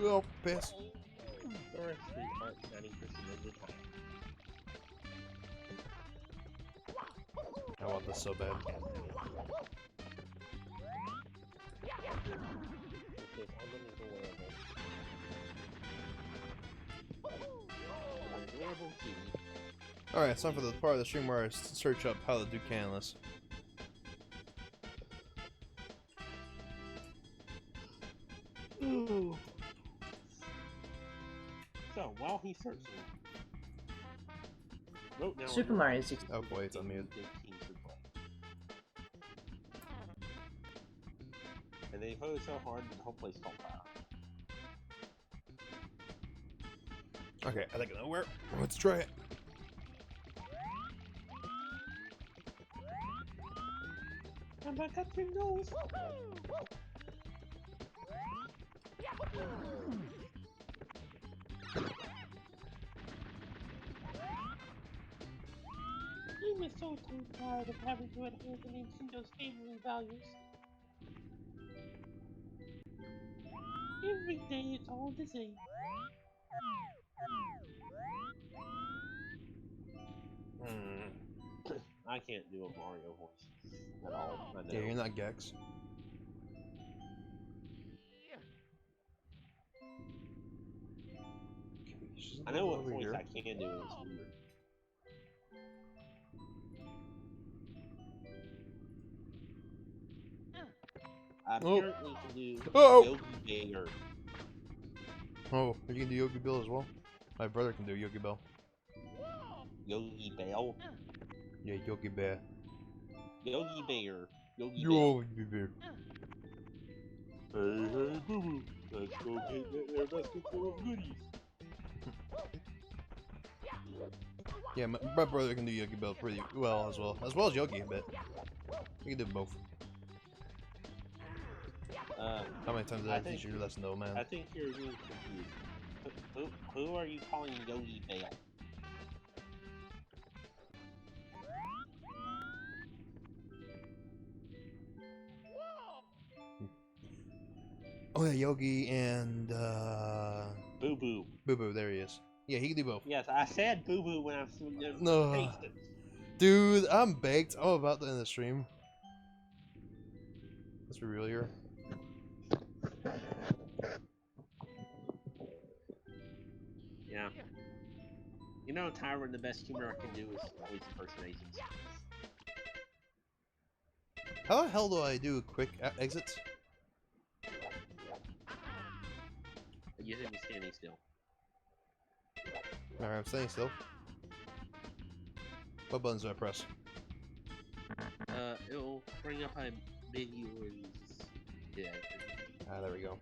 Oh, piss. You're a sweetheart, 90% of the time. I want this so bad. Because I'm adorable. An adorable kitty. Alright, it's time for the part of the stream where I search up how to do canless. Ooh. So, while he's searching, vote now Super on Mario 60. Oh boy, it's on mute. And they voted so hard that the whole place caught fire. Okay, I think I know where. Let's try it. And my country knows. I'm so tired of having to adhere to Nintendo's family values. Every day it's all the same. I can't do a Mario voice at all. I know. Yeah, you're not Gex. I know what Over voice here. I can do, and it's weird. I apparently can do Oh! Yogi Bear. Oh, you can do Yogi Bill as well? My brother can do Yogi Bill. Yogi Bell. Yeah, Yogi Bear. Yogi Bear. Yogi Bell. Yogi Bear. Hey, hey, boo boo. Let's go get that air basket full of goodies. Yeah, my brother can do Yogi Bell pretty well as well as Yogi, but he can do both. How many times did I teach you your lesson though, man? I think you're being confused. Who are you calling Yogi Bell? Oh yeah, Yogi and Boo Boo. Boo Boo. There he is. Yeah, he can do both. Yes, I said Boo Boo when I was No, dude, I'm baked. I'm about to end the stream. Let's be real here. Yeah. You know, Tyron, the best humor I can do is voice impersonations. How the hell do I do quick exits? You hit me standing still. Alright, I'm staying still. What buttons do I press? It'll bring up a menu and just, yeah. Ah, there we go.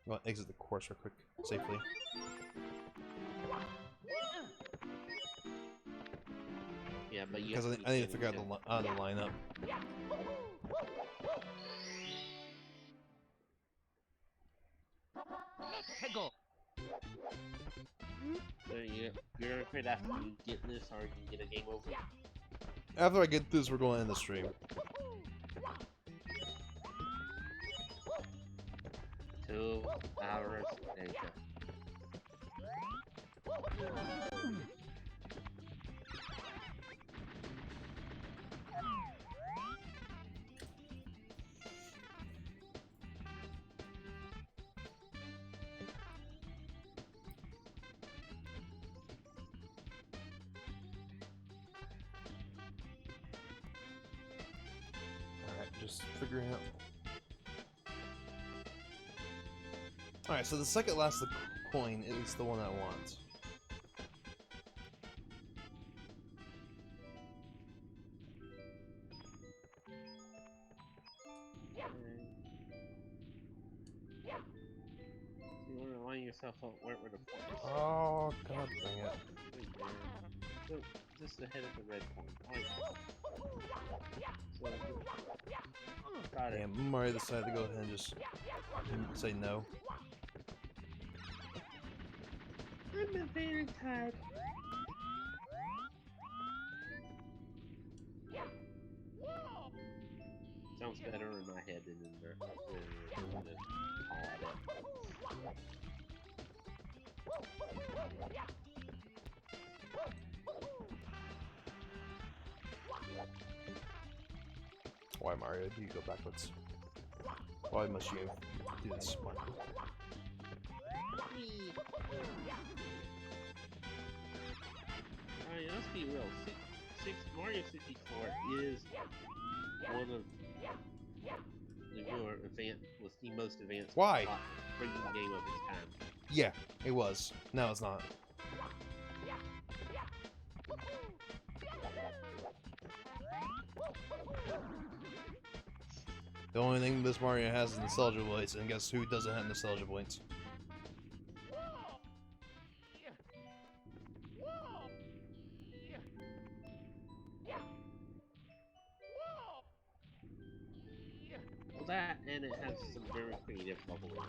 Well, exit the course real quick, safely. Yeah, but you Because I need to figure out the lineup. So you're gonna quit after you get this, or you can get a game over. After I get this, we're going to end the stream. 2 hours later. Alright, just figuring out. Alright, so the second last coin is the one I want. You want to line yourself up where the point is. Oh, god dang it. Right there. So, just ahead of the red point. Right. So, got it. Damn, Mario decided to go ahead and just say no. I'm a very tired. Sounds better in my head than in there. Why, Mario? Do you go backwards? Why must you do this? Alright, let's be real. Mario 64 is one of the more advanced, was the most advanced Why? freaking game of its time. Yeah, it was. No, it's not. The only thing this Mario has is nostalgia points, and guess who doesn't have nostalgia points? Well, that, and it has some very creative level in it.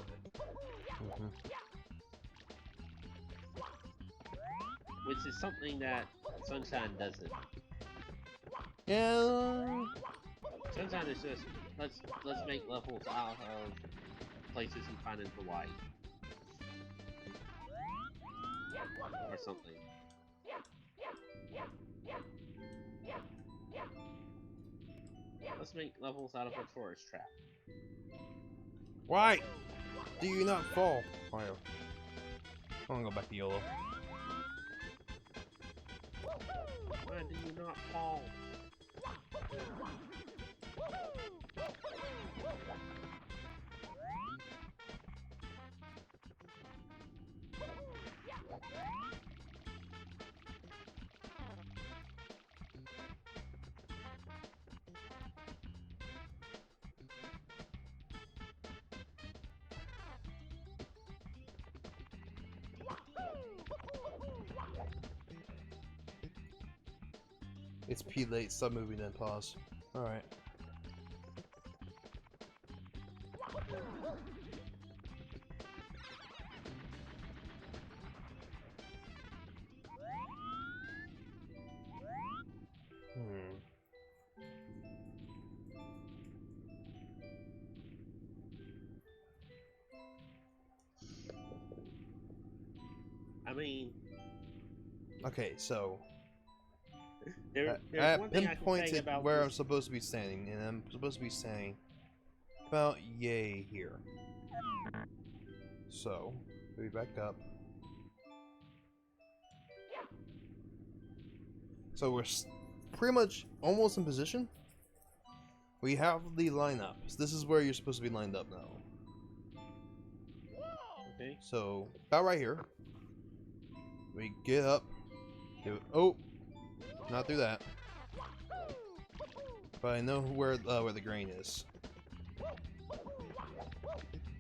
Which is something that Sunshine doesn't. Yeah. Sunshine is just, let's make levels out of places you find in Hawaii. Or something. Let's make levels out of a tourist trap. Why do you not fall, Mario? I'm gonna go back to YOLO. Why do you not fall? It's P late, stop moving, then pause. Alright. I mean, Okay, so there's I one thing I can say pinpointed about where this. I'm supposed to be standing, and I'm supposed to be standing about yay here. So, we back up. So we're pretty much almost in position. We have the lineup. So this is where you're supposed to be lined up now. Okay. So about right here. We get up. Oh, not through that. But I know where the grain is.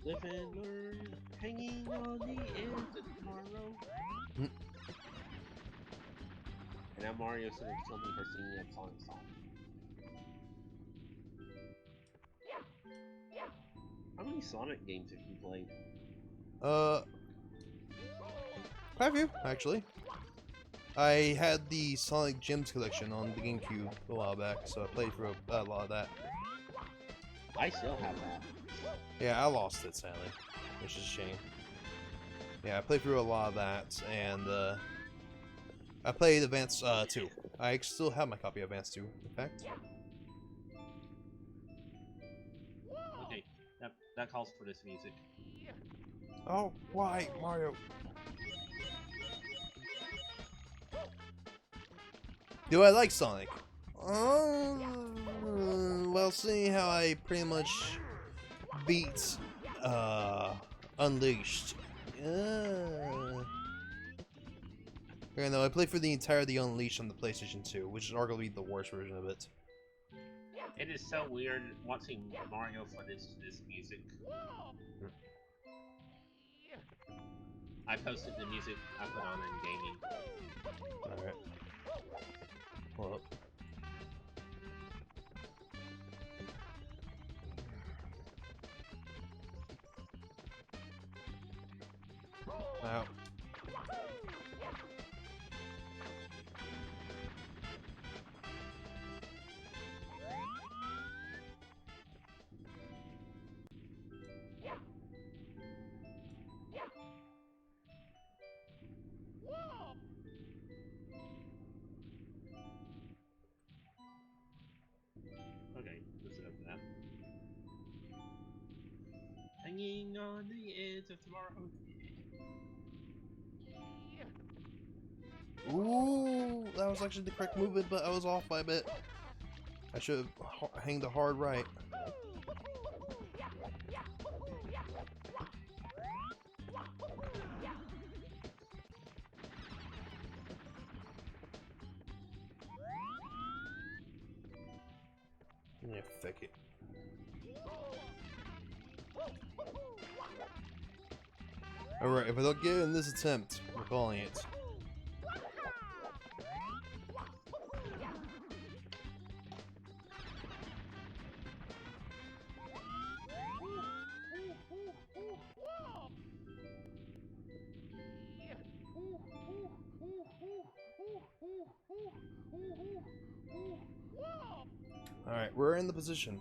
Live and learn, hanging on the edge of tomorrow. Hmm. And now Mario's gonna kill me for singing that song. How many Sonic games have you played? Quite a few, actually. I had the Sonic Gems collection on the GameCube a while back, so I played through a lot of that. I still have that. Yeah, I lost it, sadly, which is a shame. Yeah, I played through a lot of that, and I played Advance 2. I still have my copy of Advance 2, in fact. Okay, that calls for this music. Oh, why, Mario? Do I like Sonic? Well, seeing how I pretty much beat Unleashed. Yeah, no, I played for the entire The Unleashed on the PlayStation 2, which is arguably the worst version of it. It is so weird watching Mario footage to this music. I posted the music I put on in gaming. Alright. Hold up. Wow. Okay, listen up to that. Hanging on the edge of tomorrow. Ooh, that was actually the correct movement, but I was off by a bit. I should have hanged a hard right. Yeah, fuck it. Alright, if I don't get it in this attempt, we're calling it. Alright, we're in the position.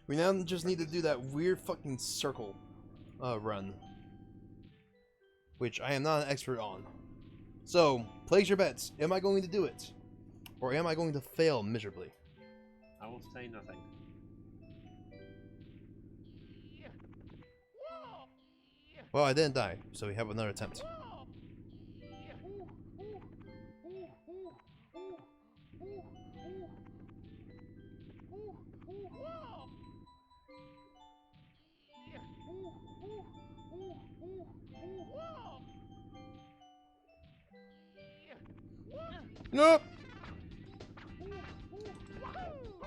We now just need to do that weird fucking circle run. Which I am not an expert on. So, place your bets. Am I going to do it? Or am I going to fail miserably? I will say nothing. Well, I didn't die, so we have another attempt. Nope!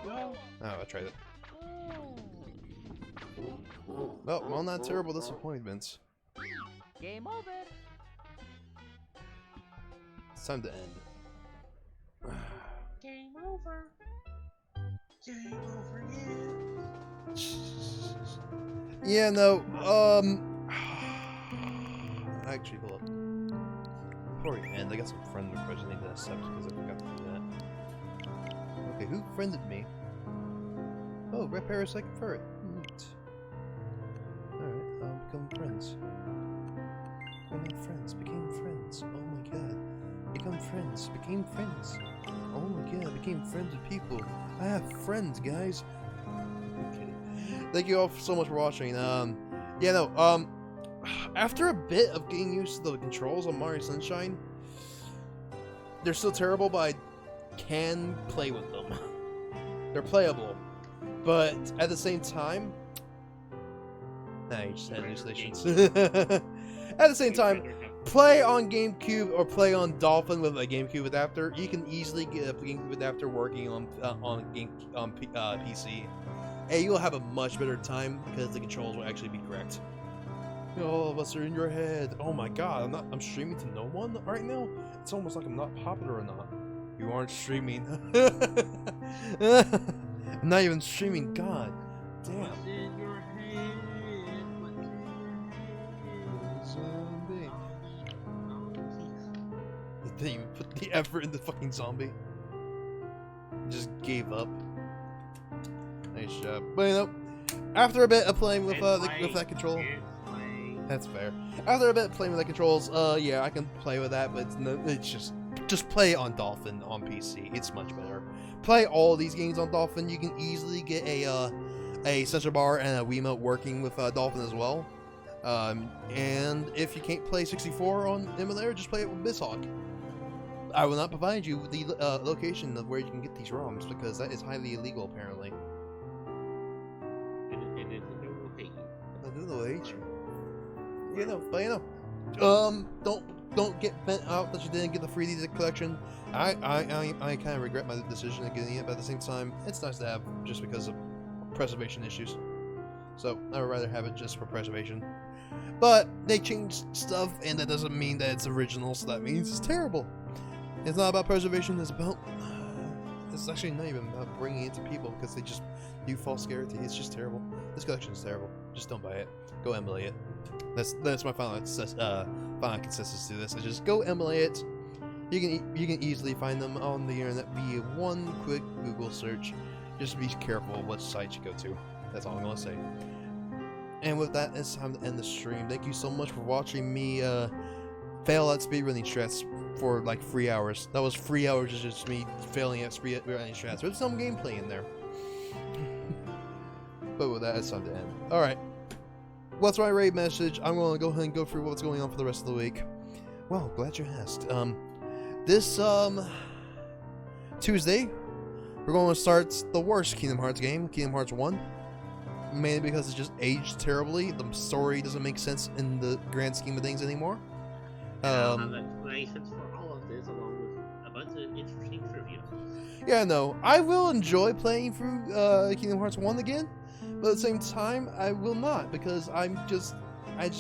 No. Oh, I tried it. Well, on that terrible disappointment, Game over. it's time to end. over. Game over, yeah. Yeah, no, actually, hold up. Before we end, I got some friend requests I need to accept because I forgot to do that. Okay, who friended me? Oh, Red Parasite Ferret. Neat. Alright, become friends. We're not friends, became friends. Oh my god. Become friends, became friends. Oh my god, became friends with people. I have friends, guys. I'm kidding. Thank you all so much for watching. Yeah, no, after a bit of getting used to the controls on Mario Sunshine, they're still terrible, but I can play with them. They're playable. But at the same time, I just had hallucinations. At the same time, play on GameCube or play on Dolphin with a GameCube adapter. You can easily get a GameCube adapter working on PC, and you'll have a much better time because the controls will actually be correct. All of us are in your head. Oh my god, I'm streaming to no one right now? It's almost like I'm not popular or not. You aren't streaming. I'm not even streaming, god. Damn. What's in your head? What's in your head? Zombie. You didn't even put the effort in the fucking zombie. You just gave up. Nice job. But you know, after a bit of playing with that control. That's fair. After a bit playing with the controls, yeah, I can play with that, but it's just play on Dolphin on PC. It's much better. Play all these games on Dolphin. You can easily get a sensor bar and a Wiimote working with Dolphin as well. And if you can't play 64 on emulator, just play it with BizHawk. I will not provide you with the location of where you can get these ROMs because that is highly illegal apparently. And Nintendo will hate you. Nintendo will hate you. You know, but you know, don't get bent out that you didn't get the 3D collection. I kind of regret my decision of getting it, but at the same time, it's nice to have just because of preservation issues. So I would rather have it just for preservation. But they changed stuff, and that doesn't mean that it's original. So that means it's terrible. It's not about preservation. It's about it's actually not even about bringing it to people because they just do false guarantee. It's just terrible. This collection is terrible. Just don't buy it. Go emulate it. That's my final consensus to this. Is just go emulate it. You can easily find them on the internet via one quick Google search. Just be careful what site you go to. That's all I'm gonna say. And with that, it's time to end the stream. Thank you so much for watching me fail at speedrunning strats for like 3 hours. That was 3 hours of just me failing at speedrunning strats. There's some gameplay in there. But with that, it's time to end. Alright. What's my raid message? I'm going to go ahead and go through what's going on for the rest of the week. Well, glad you asked. This Tuesday, we're going to start the worst Kingdom Hearts game, Kingdom Hearts 1. Mainly because it's just aged terribly. The story doesn't make sense in the grand scheme of things anymore. I'll have explanations for all of this along with a bunch of interesting trivia. Yeah, no, I will enjoy playing through Kingdom Hearts 1 again, but at the same time, I will not because I just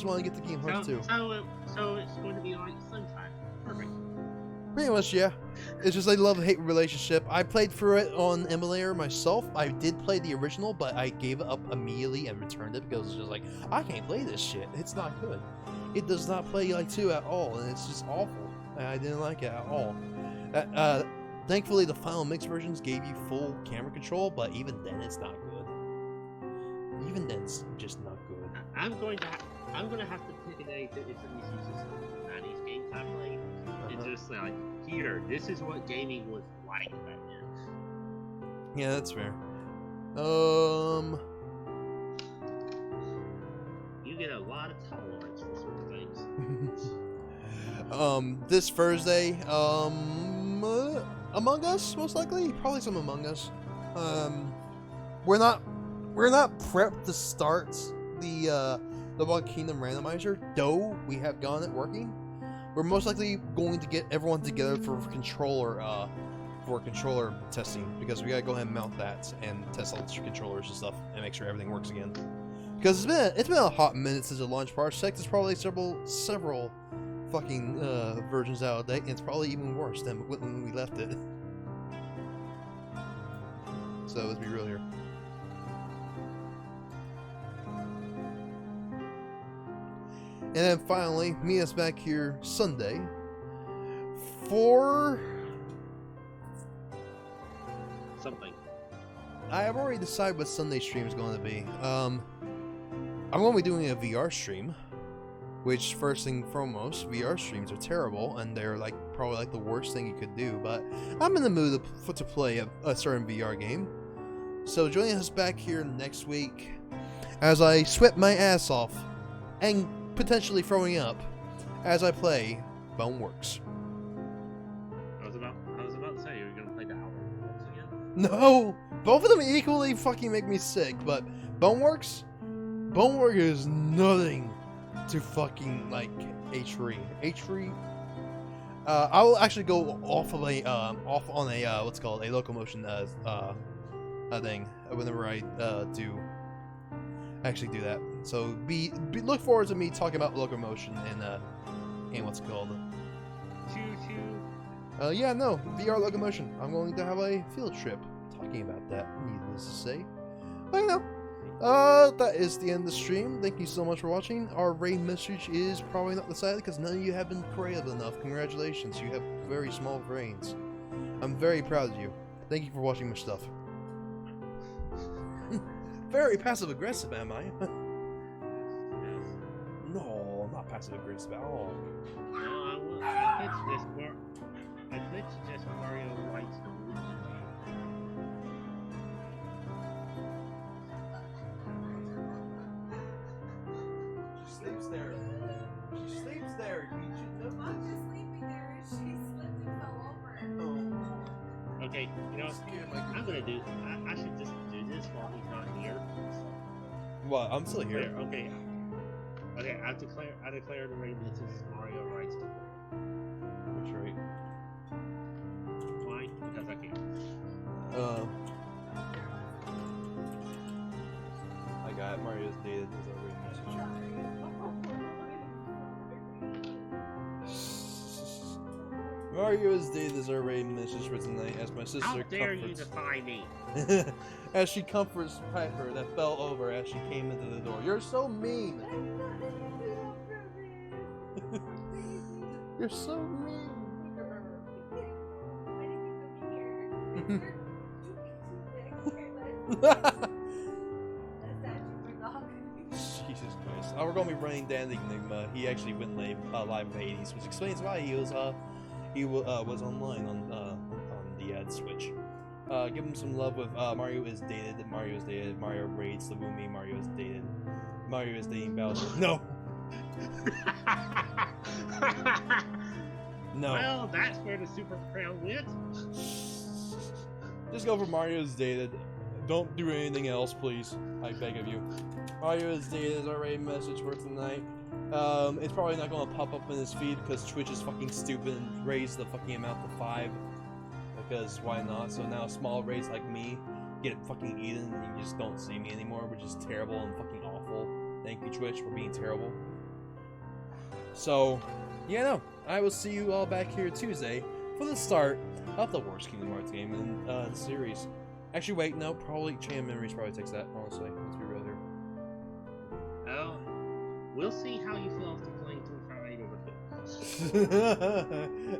want to get to Kingdom Hearts 2. So it's going to be like Sunshine. Perfect. Pretty much, yeah. It's just a love-hate relationship. I played through it on emulator myself. I did play the original, but I gave it up immediately and returned it because it's just like, I can't play this shit. It's not good. It does not play like 2 at all, and it's just awful. And I didn't like it at all. Thankfully, the final mix versions gave you full camera control, but even then, it's not good. Even then, it's just not good. I'm going to have to pick a day to introduce you to some of the 90s games I played. And just like, here, this is what gaming was like back then. Yeah, that's fair. You get a lot of tolerance for certain things. This Thursday, Among Us, most likely, probably some Among Us. We're not prepped to start the One Kingdom randomizer, though we have gotten it working. We're most likely going to get everyone together for controller testing because we gotta go ahead and mount that and test all the controllers and stuff and make sure everything works again. Because it's been a hot minute since the launch Parsec. There's probably several fucking versions out of date, and it's probably even worse than when we left it. So let's be real here. And then finally, meet us back here Sunday for Something. I have already decided what Sunday stream is going to be. I'm going to be doing a VR stream, which first thing foremost, VR streams are terrible and they're like probably like the worst thing you could do. But I'm in the mood to play a certain VR game. So joining us back here next week as I sweat my ass off and potentially throwing up as I play Boneworks. I was about to say you were gonna play the Outer Worlds again. No, both of them equally fucking make me sick, but Boneworks is nothing to fucking like H3. H3. I will actually go off of a off on a what's called a locomotion thing whenever I do actually do that. So be look forward to me talking about locomotion and what's it called. Choo choo. Yeah, no, VR locomotion. I'm going to have a field trip talking about that, needless to say. But you know, that is the end of the stream. Thank you so much for watching. Our raid message is probably not decided because none of you have been creative enough. Congratulations, you have very small brains. I'm very proud of you. Thank you for watching my stuff. Very passive aggressive, am I? No, I'm not passive aggressive at all. No, I pitched this Mario Rights. She sleeps there. She sleeps there. I'm just sleeping there. She slipped and fell over. Okay, you know what I'm gonna do? I should just do this while he's not here. What? I'm still here. Okay. Okay, I declare the raid. This is Mario Rights. That's right. Why? Because I can. I got Mario's dated. There's a raid message. Mario's dated is our raid message for tonight as my sister How dare you comforts. defy me? As she comforts Piper that fell over as she came into the door. You're so mean. You're so mean. Jesus Christ. We're gonna be running Dan the Enigma. He actually went live in the 80s, which explains why he was online on the ad Switch. Give him some love with Mario is dated, Mario raids the Woomy, Mario is dated, Mario is dating Bowser. No! No. Well, that's where the Super Crown went. Just go for Mario is dated. Don't do anything else, please. I beg of you. Mario is dated is our raid message for tonight. It's probably not gonna pop up in his feed because Twitch is fucking stupid and raised the fucking amount to 5. Because why not? So now small raids like me get fucking eaten and you just don't see me anymore, which is terrible and fucking awful. Thank you, Twitch, for being terrible. So, yeah, no. I will see you all back here Tuesday for the start of the worst Kingdom Hearts game in the series. Actually, wait, no, probably Chain of Memories probably takes that, honestly. Let's be real here. Well, we'll see how you feel after playing through 5 over 4.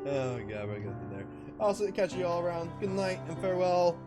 Oh god, we're gonna do there. Also, catch you all around. Good night and farewell.